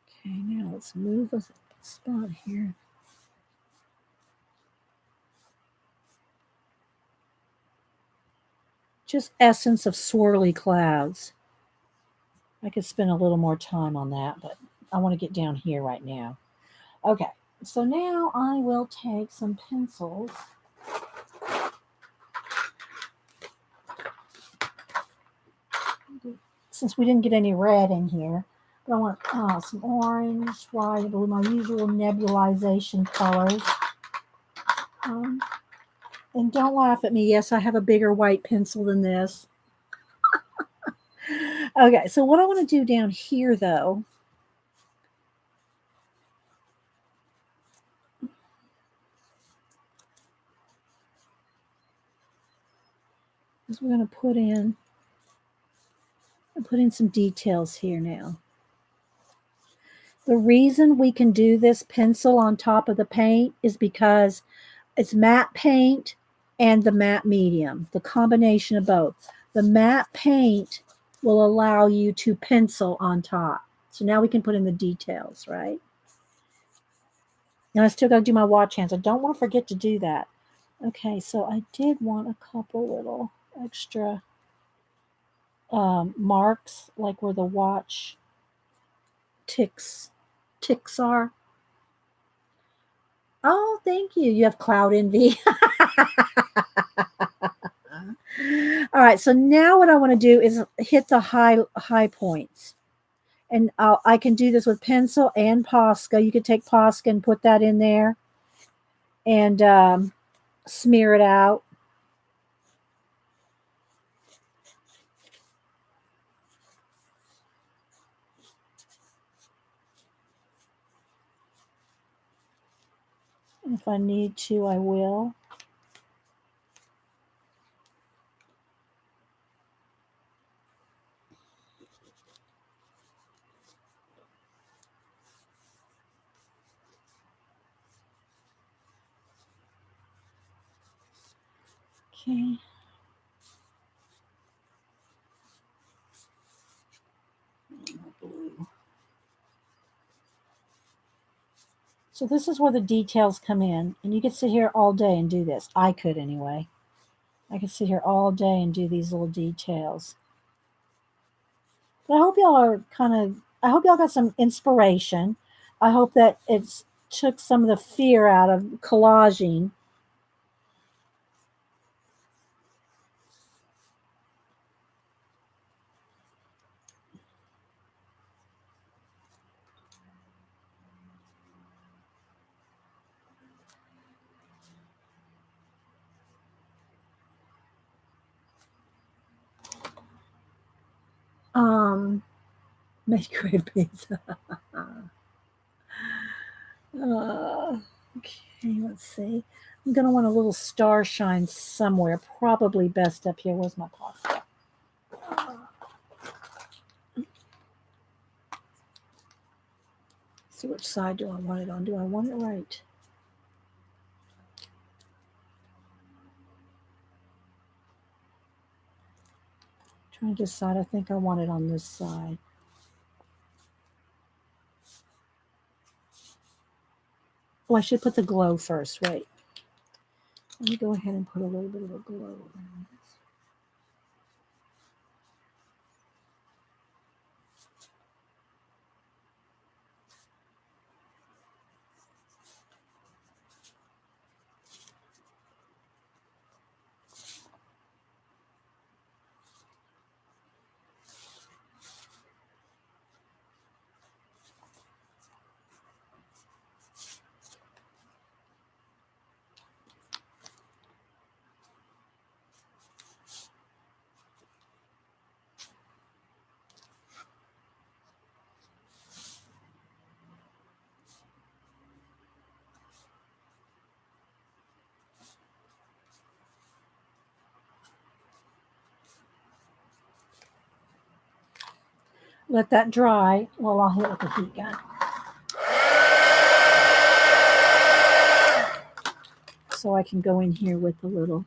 Okay, now let's move a spot here. Just essence of swirly clouds. I could spend a little more time on that, but I want to get down here right now. Okay, so now I will take some pencils. Since we didn't get any red in here, but I want some orange, white, blue, my usual nebulization colors. And don't laugh at me. Yes, I have a bigger white pencil than this. Okay, so what I want to do down here, though, is we're going to put in some details here now. The reason we can do this pencil on top of the paint is because it's matte paint and the matte medium, the combination of both. The matte paint will allow you to pencil on top. So now we can put in the details, right? And I still got to do my watch hands. I don't want to forget to do that. Okay, so I did want a couple little extra marks, like where the watch ticks are. Oh, thank you. You have cloud envy. All right, so now what I want to do is hit the high points. And I can do this with pencil and Posca. You could take Posca and put that in there and smear it out. If I need to, I will. Okay. Blue. So this is where the details come in. And you could sit here all day and do this. I could anyway. I could sit here all day and do these little details. But I hope y'all are I hope y'all got some inspiration. I hope that it's took some of the fear out of collaging. Make great pizza. Okay, let's see. I'm gonna want a little star shine somewhere. Probably best up here. Where's my pasta? See which side do I want it on? Do I want it right? Trying to decide. I think I want it on this side. Oh, I should put the glow first. Wait. Let me go ahead and put a little bit of a glow on this. let that dry. Well, I'll hit it with the heat gun. So I can go in here with a little.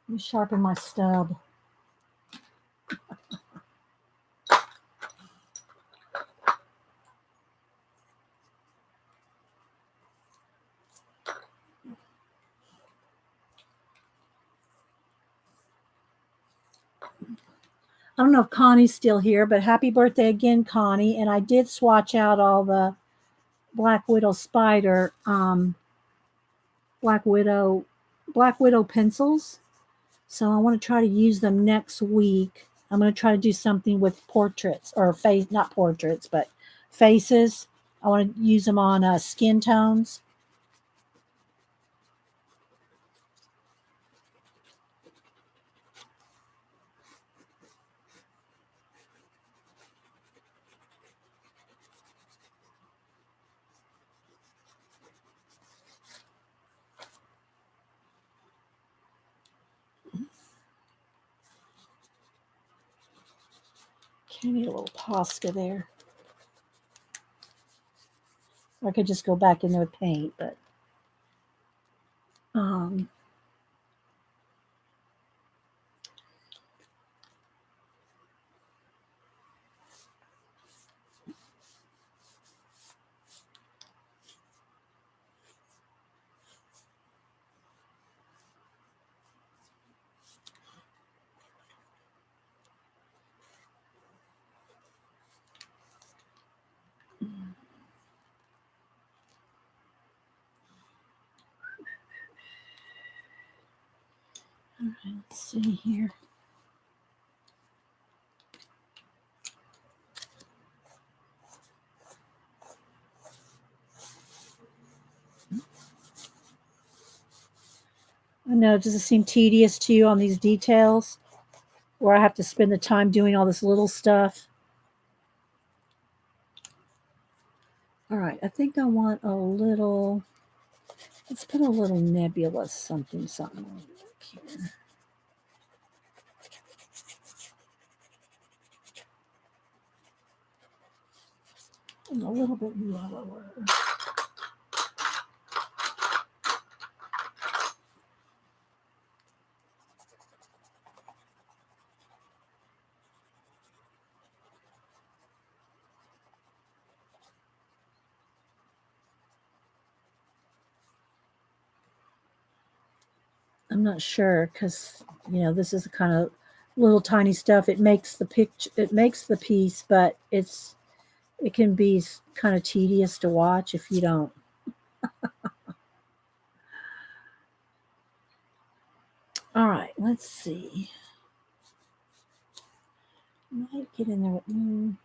Let me sharpen my stub. I don't know if Connie's still here, but happy birthday again, Connie. And I did swatch out all the Black Widow Spider, Black Widow pencils. So I want to try to use them next week. I'm going to try to do something with portraits or face, not portraits, but faces. I want to use them on skin tones. Okay, I need a little Posca there. Or I could just go back in there with paint, but all right, let's see here. I know, does it seem tedious to you on these details? Where I have to spend the time doing all this little stuff? All right, I think I want a little, let's put a little nebulous something here. And a little bit yellower. I'm not sure because this is the kind of little tiny stuff. It makes the picture, it makes the piece, but it can be kind of tedious to watch if you don't. All right, let's see. Might get in there with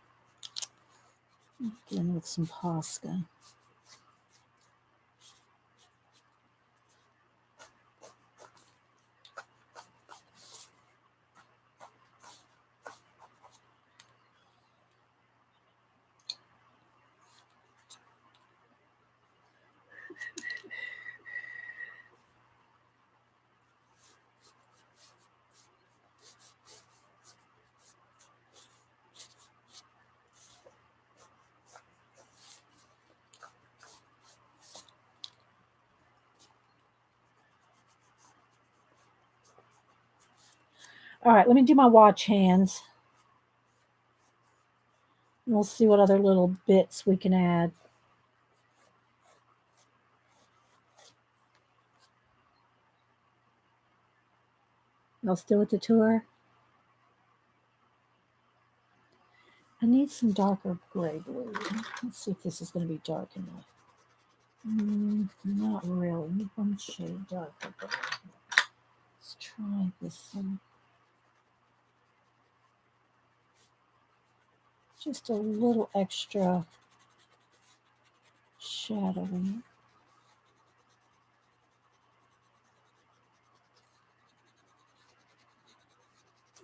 get in with some Posca. All right, let me do my watch hands. We'll see what other little bits we can add. Y'all still with the tour? I need some darker gray blue. Let's see if this is going to be dark enough. Not really. One shade darker. Let's try this one. Just a little extra shadowing.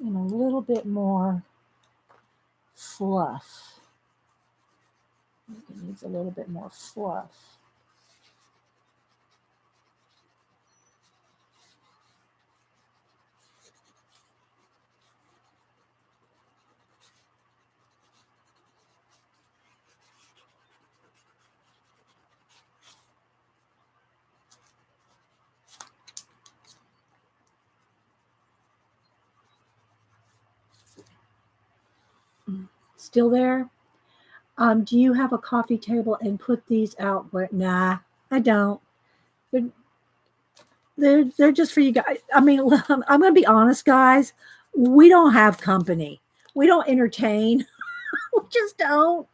And a little bit more fluff. It needs a little bit more fluff. Still there? Do you have a coffee table and put these out where? Nah, I don't. They're, they're just for you guys. I mean, I'm going to be honest, guys. We don't have company. We don't entertain. We just don't.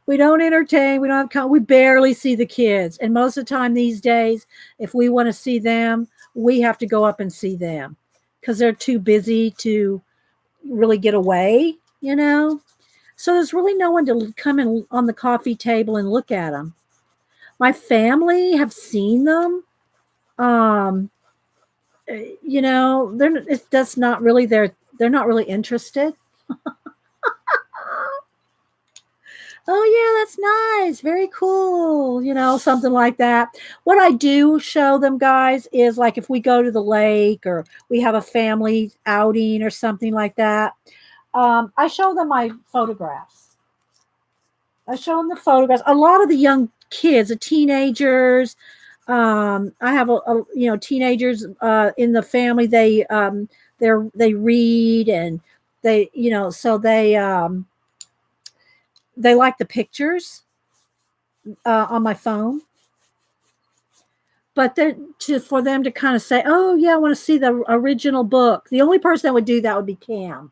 We don't entertain. We don't have. We barely see the kids, and most of the time these days, if we want to see them, we have to go up and see them because they're too busy to really get away. You know. So there's really no one to come in on the coffee table and look at them. My family have seen them. Um, that's not really they're not really interested. Oh yeah, that's nice. Very cool. Something like that. What I do show them guys is like if we go to the lake or we have a family outing or something like that. I show them my photographs. I show them the photographs. A lot of the young kids, the teenagers. I have teenagers in the family. They read and so they like the pictures on my phone. But for them to kind of say, "Oh yeah, I want to see the original book." The only person that would do that would be Cam.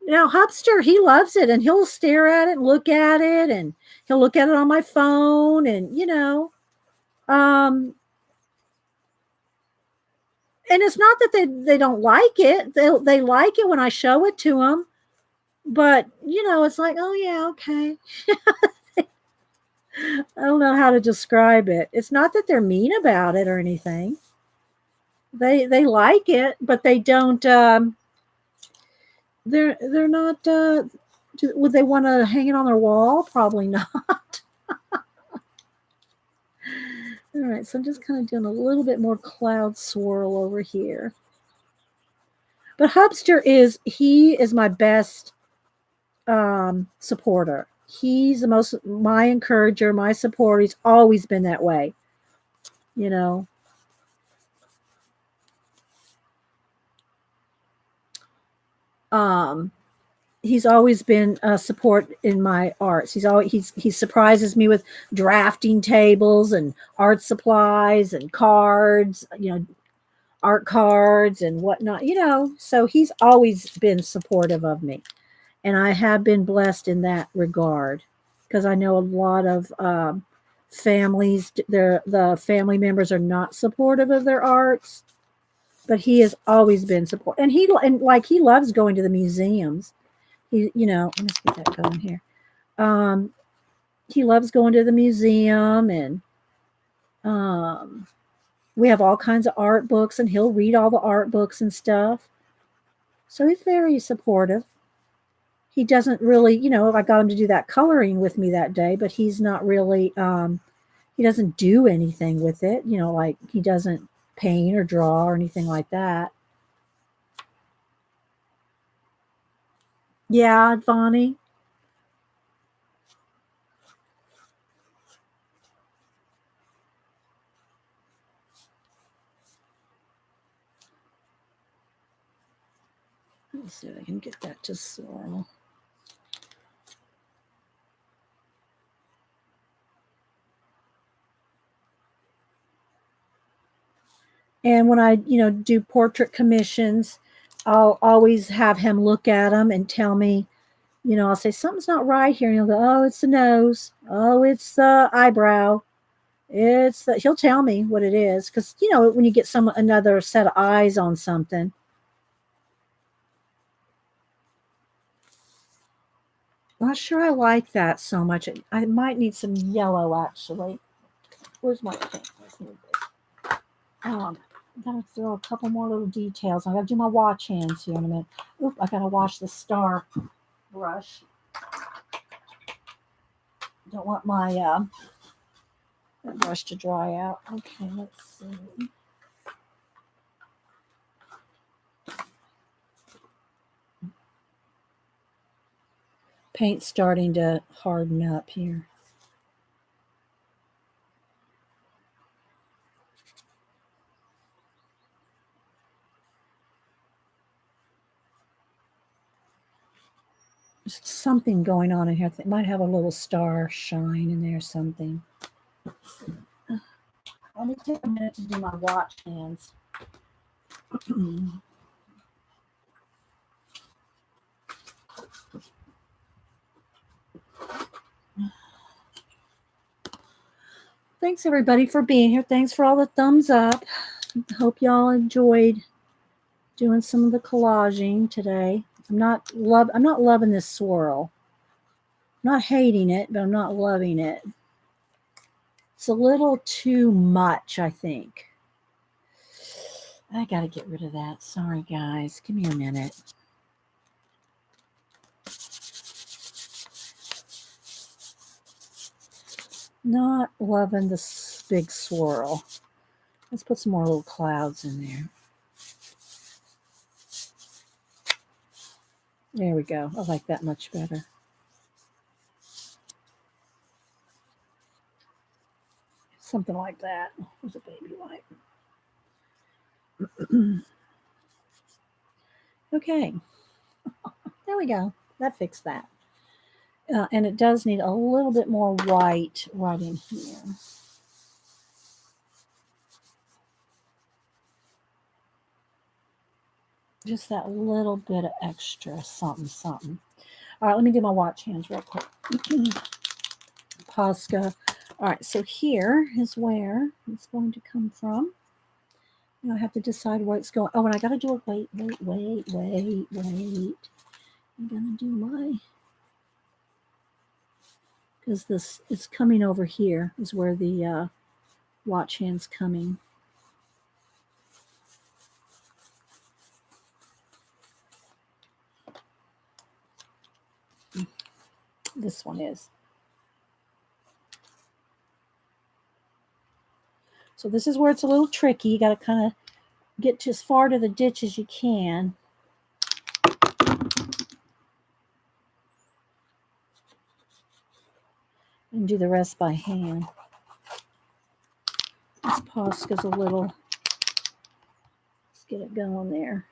Now, Hubster, he loves it and he'll stare at it and look at it and he'll look at it on my phone um, and it's not that they don't like it. They like it when I show it to them, but it's like, oh yeah, okay. I don't know how to describe it. It's not that they're mean about it or anything. They like it, but they don't. They're not. Would they want to hang it on their wall? Probably not. All right, so I'm just kind of doing a little bit more cloud swirl over here. But Hubster he is my best supporter. He's my encourager, my supporter. He's always been that way. You know. He's always been a support in my arts. He surprises me with drafting tables and art supplies and cards, art cards and whatnot, So he's always been supportive of me, and I have been blessed in that regard because I know a lot of families, the family members are not supportive of their arts, but he has always been support, and he loves going to the museums. Let's get that going here. Um, he loves going to the museum, and we have all kinds of art books, and he'll read all the art books and stuff. So he's very supportive. He doesn't really, I got him to do that coloring with me that day, but he's not really, he doesn't do anything with it, like he doesn't paint or draw or anything like that. Yeah, Vonnie. Let's see if I can get that to swirl. And when I, do portrait commissions, I'll always have him look at them and tell me, I'll say something's not right here, and he'll go, "Oh, it's the nose. Oh, it's the eyebrow. He'll tell me what it is because when you get another set of eyes on something." I'm not sure I like that so much. I might need some yellow actually. Where's my paint? I gotta throw a couple more little details. I gotta do my watch hands here in a minute. Oop, I gotta wash the star brush. Don't want my that brush to dry out. Okay, let's see. Paint's starting to harden up here. There's something going on in here. It might have a little star shine in there, something. Let me take a minute to do my watch hands. Thanks everybody for being here. Thanks for all the thumbs up. Hope y'all enjoyed doing some of the collaging today. I'm not loving this swirl. I'm not hating it, but I'm not loving it. It's a little too much, I think. I got to get rid of that. Sorry, guys. Give me a minute. Not loving this big swirl. Let's put some more little clouds in there. There we go. I like that much better. Something like that. Where's a baby wipe? Okay. There we go. That fixed that. And it does need a little bit more white right in here. Just that little bit of extra something, something. All right, let me do my watch hands real quick. Posca. All right, so here is where it's going to come from. Now I have to decide where it's going. Oh, and I got to do it. Wait. I'm going to do my... Because this is coming over here is where the watch hand's coming. This one is. So this is where it's a little tricky. You got to kind of get to as far to the ditch as you can. And do the rest by hand. This Posca's a little. Let's get it going there.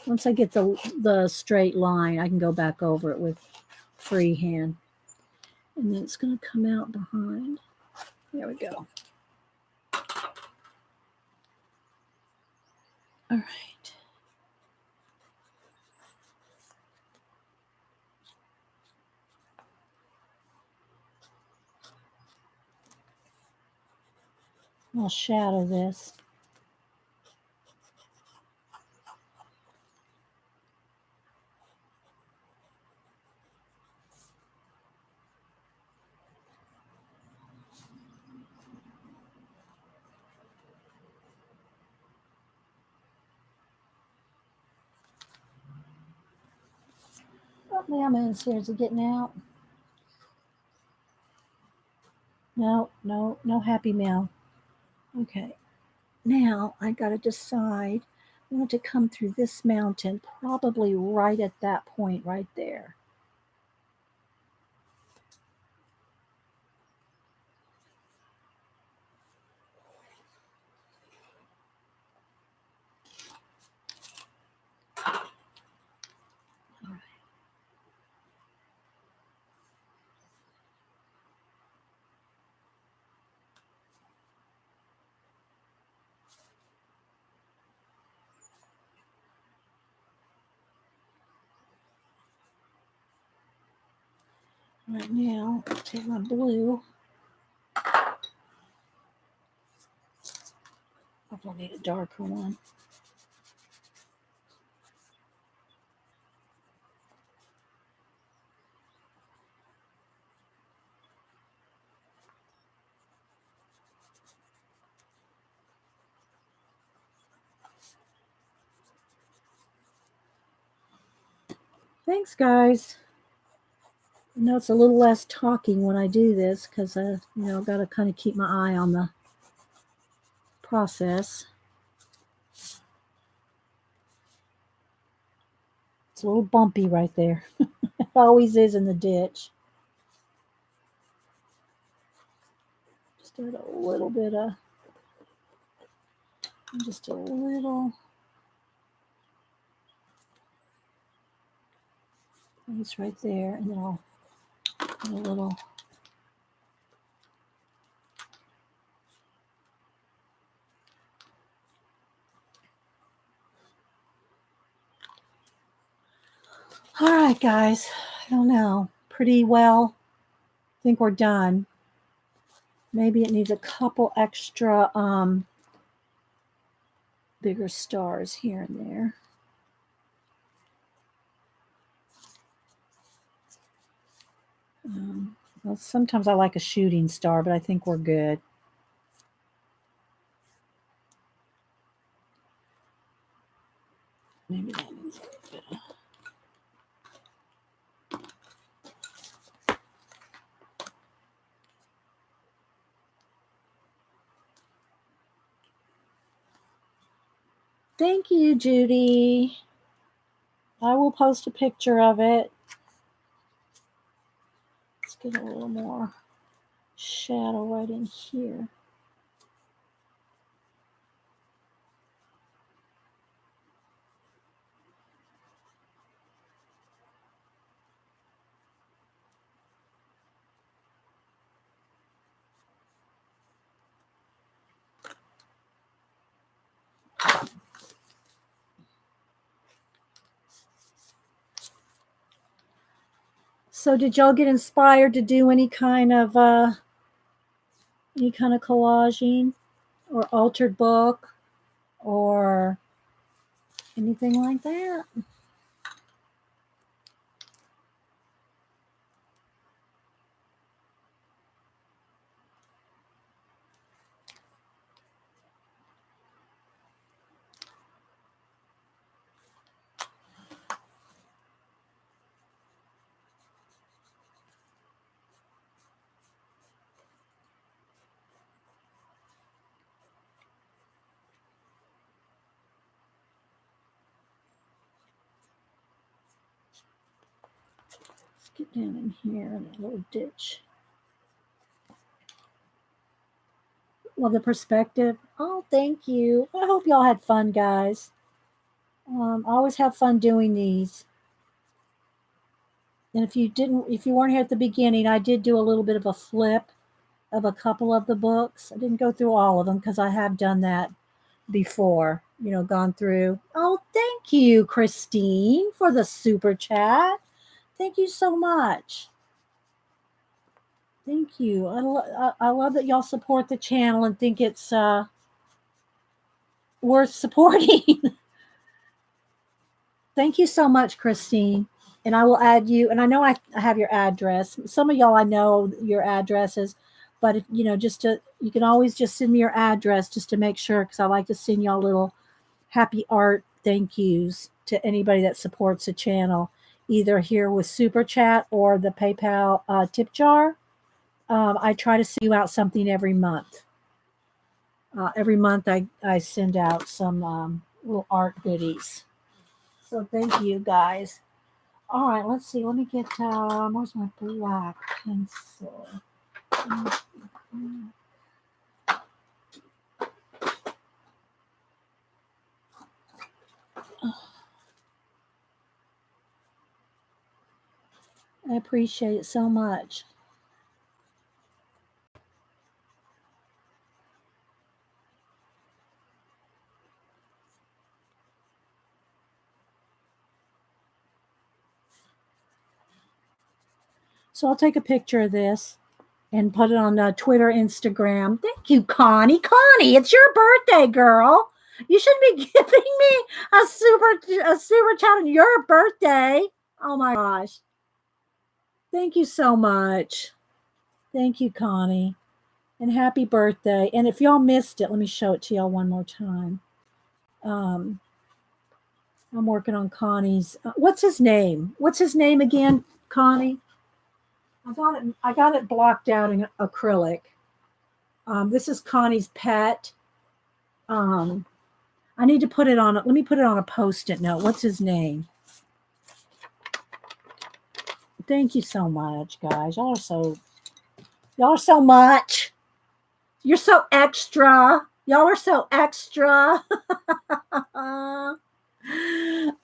Once I get the straight line, I can go back over it with freehand. And then it's going to come out behind. There we go. All right. I'll shadow this. Oh, mailman's here. Is he getting out? No happy mail. Okay. Now I got to decide. I want to come through this mountain, probably right at that point right there. Right now, I'll take my blue. I'll need a darker one. Thanks, guys. I know it's a little less talking when I do this because I've got to kind of keep my eye on the process. It's a little bumpy right there. It always is in the ditch. Just add a little bit of, just a little. It's right there, and then I'll put a little. All right, guys. I don't know. Pretty well. I think we're done. Maybe it needs a couple extra bigger stars here and there. Well, sometimes I like a shooting star, but I think we're good. Maybe that needs a little bit of. Thank you, Judy. I will post a picture of it. Let's get a little more shadow right in here. So did y'all get inspired to do any kind of collaging or altered book or anything like that? Let's get down in here in a little ditch. Love the perspective. Oh, thank you. I hope y'all had fun, guys. I always have fun doing these. And if you weren't here at the beginning, I did do a little bit of a flip of a couple of the books. I didn't go through all of them because I have done that before, gone through. Oh, thank you, Christine, for the super chat. Thank you so much. Thank you. I love that y'all support the channel and think it's worth supporting. Thank you so much, Christine. And I will add you. And I know I have your address. Some of y'all I know your addresses, but if you can always just send me your address just to make sure, because I like to send y'all little happy art thank yous to anybody that supports the channel, either here with Super Chat or the PayPal tip jar. I try to send you out something every month. Every month I send out some little art goodies. So thank you, guys. All right, let's see. Let me get, where's my black pencil? I appreciate it so much. So I'll take a picture of this and put it on Twitter, Instagram. Thank you, Connie. Connie, it's your birthday, girl. You shouldn't be giving me a super chat on your birthday. Oh my gosh. Thank you so much. Thank you, Connie. And happy birthday. And if y'all missed it, let me show it to y'all one more time. I'm working on Connie's. What's his name? What's his name again, Connie? I got it blocked out in acrylic. This is Connie's pet. Um, I need to put it on. Let me put it on a post-it note. What's his name? Thank you so much, guys. Y'all are so much. You're so extra. Y'all are so extra.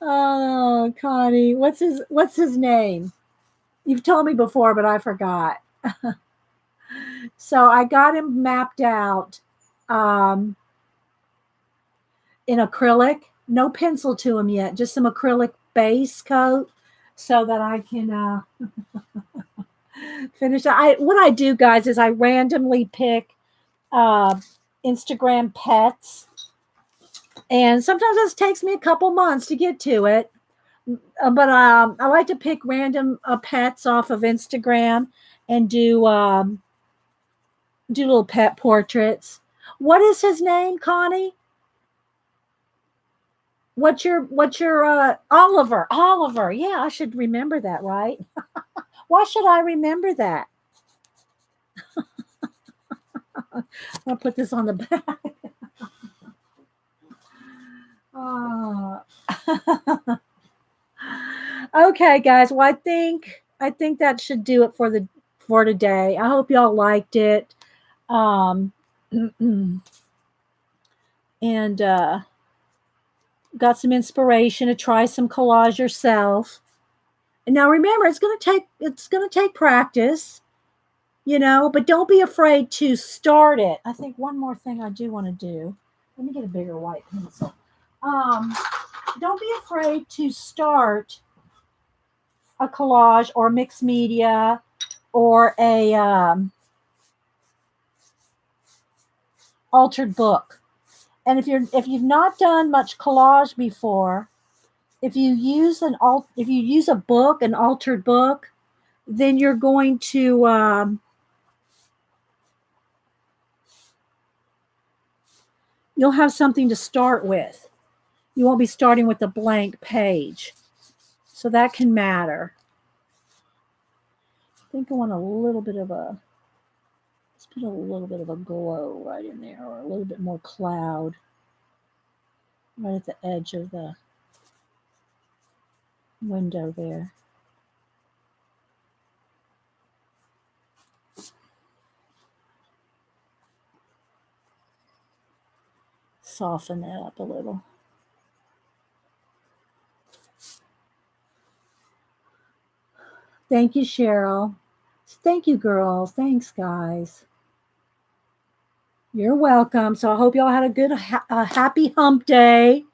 Oh, Connie, what's his name? You've told me before, but I forgot. So I got him mapped out um, in acrylic. No pencil to him yet, just some acrylic base coat, so that I can finish. What I do, guys, is I randomly pick uh, Instagram pets, and sometimes this takes me a couple months to get to it. But I like to pick random pets off of Instagram and do little pet portraits. What is his name, Connie? What's your Oliver? Oliver. Yeah, I should remember that, right? Why should I remember that? I'll put this on the back. Oh. Okay, guys. Well, I think that should do it for today. I hope y'all liked it. Um, and got some inspiration to try some collage yourself. And now remember, it's gonna take practice, but don't be afraid to start it. I think one more thing I do want to do. Let me get a bigger white pencil. Don't be afraid to start a collage or mixed media or a altered book. And if you've not done much collage before, if you use a book, an altered book, then you're going to you'll have something to start with. You won't be starting with a blank page. So that can matter. I think I want let's put a little bit of a glow right in there, or a little bit more cloud right at the edge of the window there. Soften that up a little. Thank you, Cheryl. Thank you, girls. Thanks, guys. You're welcome. So I hope y'all had a good, happy hump day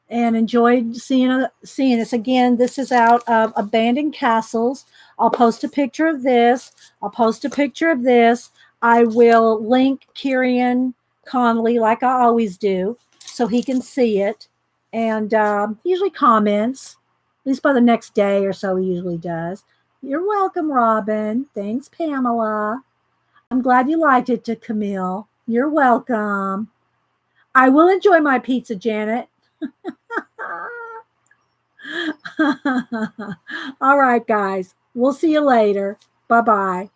and enjoyed seeing this. Again, this is out of Abandoned Castles. I'll post a picture of this. I'll post a picture of this. I will link Kieron Connolly like I always do so he can see it. And he usually comments, at least by the next day or so he usually does. You're welcome, Robin. Thanks, Pamela. I'm glad you liked it, to Camille. You're welcome. I will enjoy my pizza, Janet. All right, guys. We'll see you later. Bye-bye.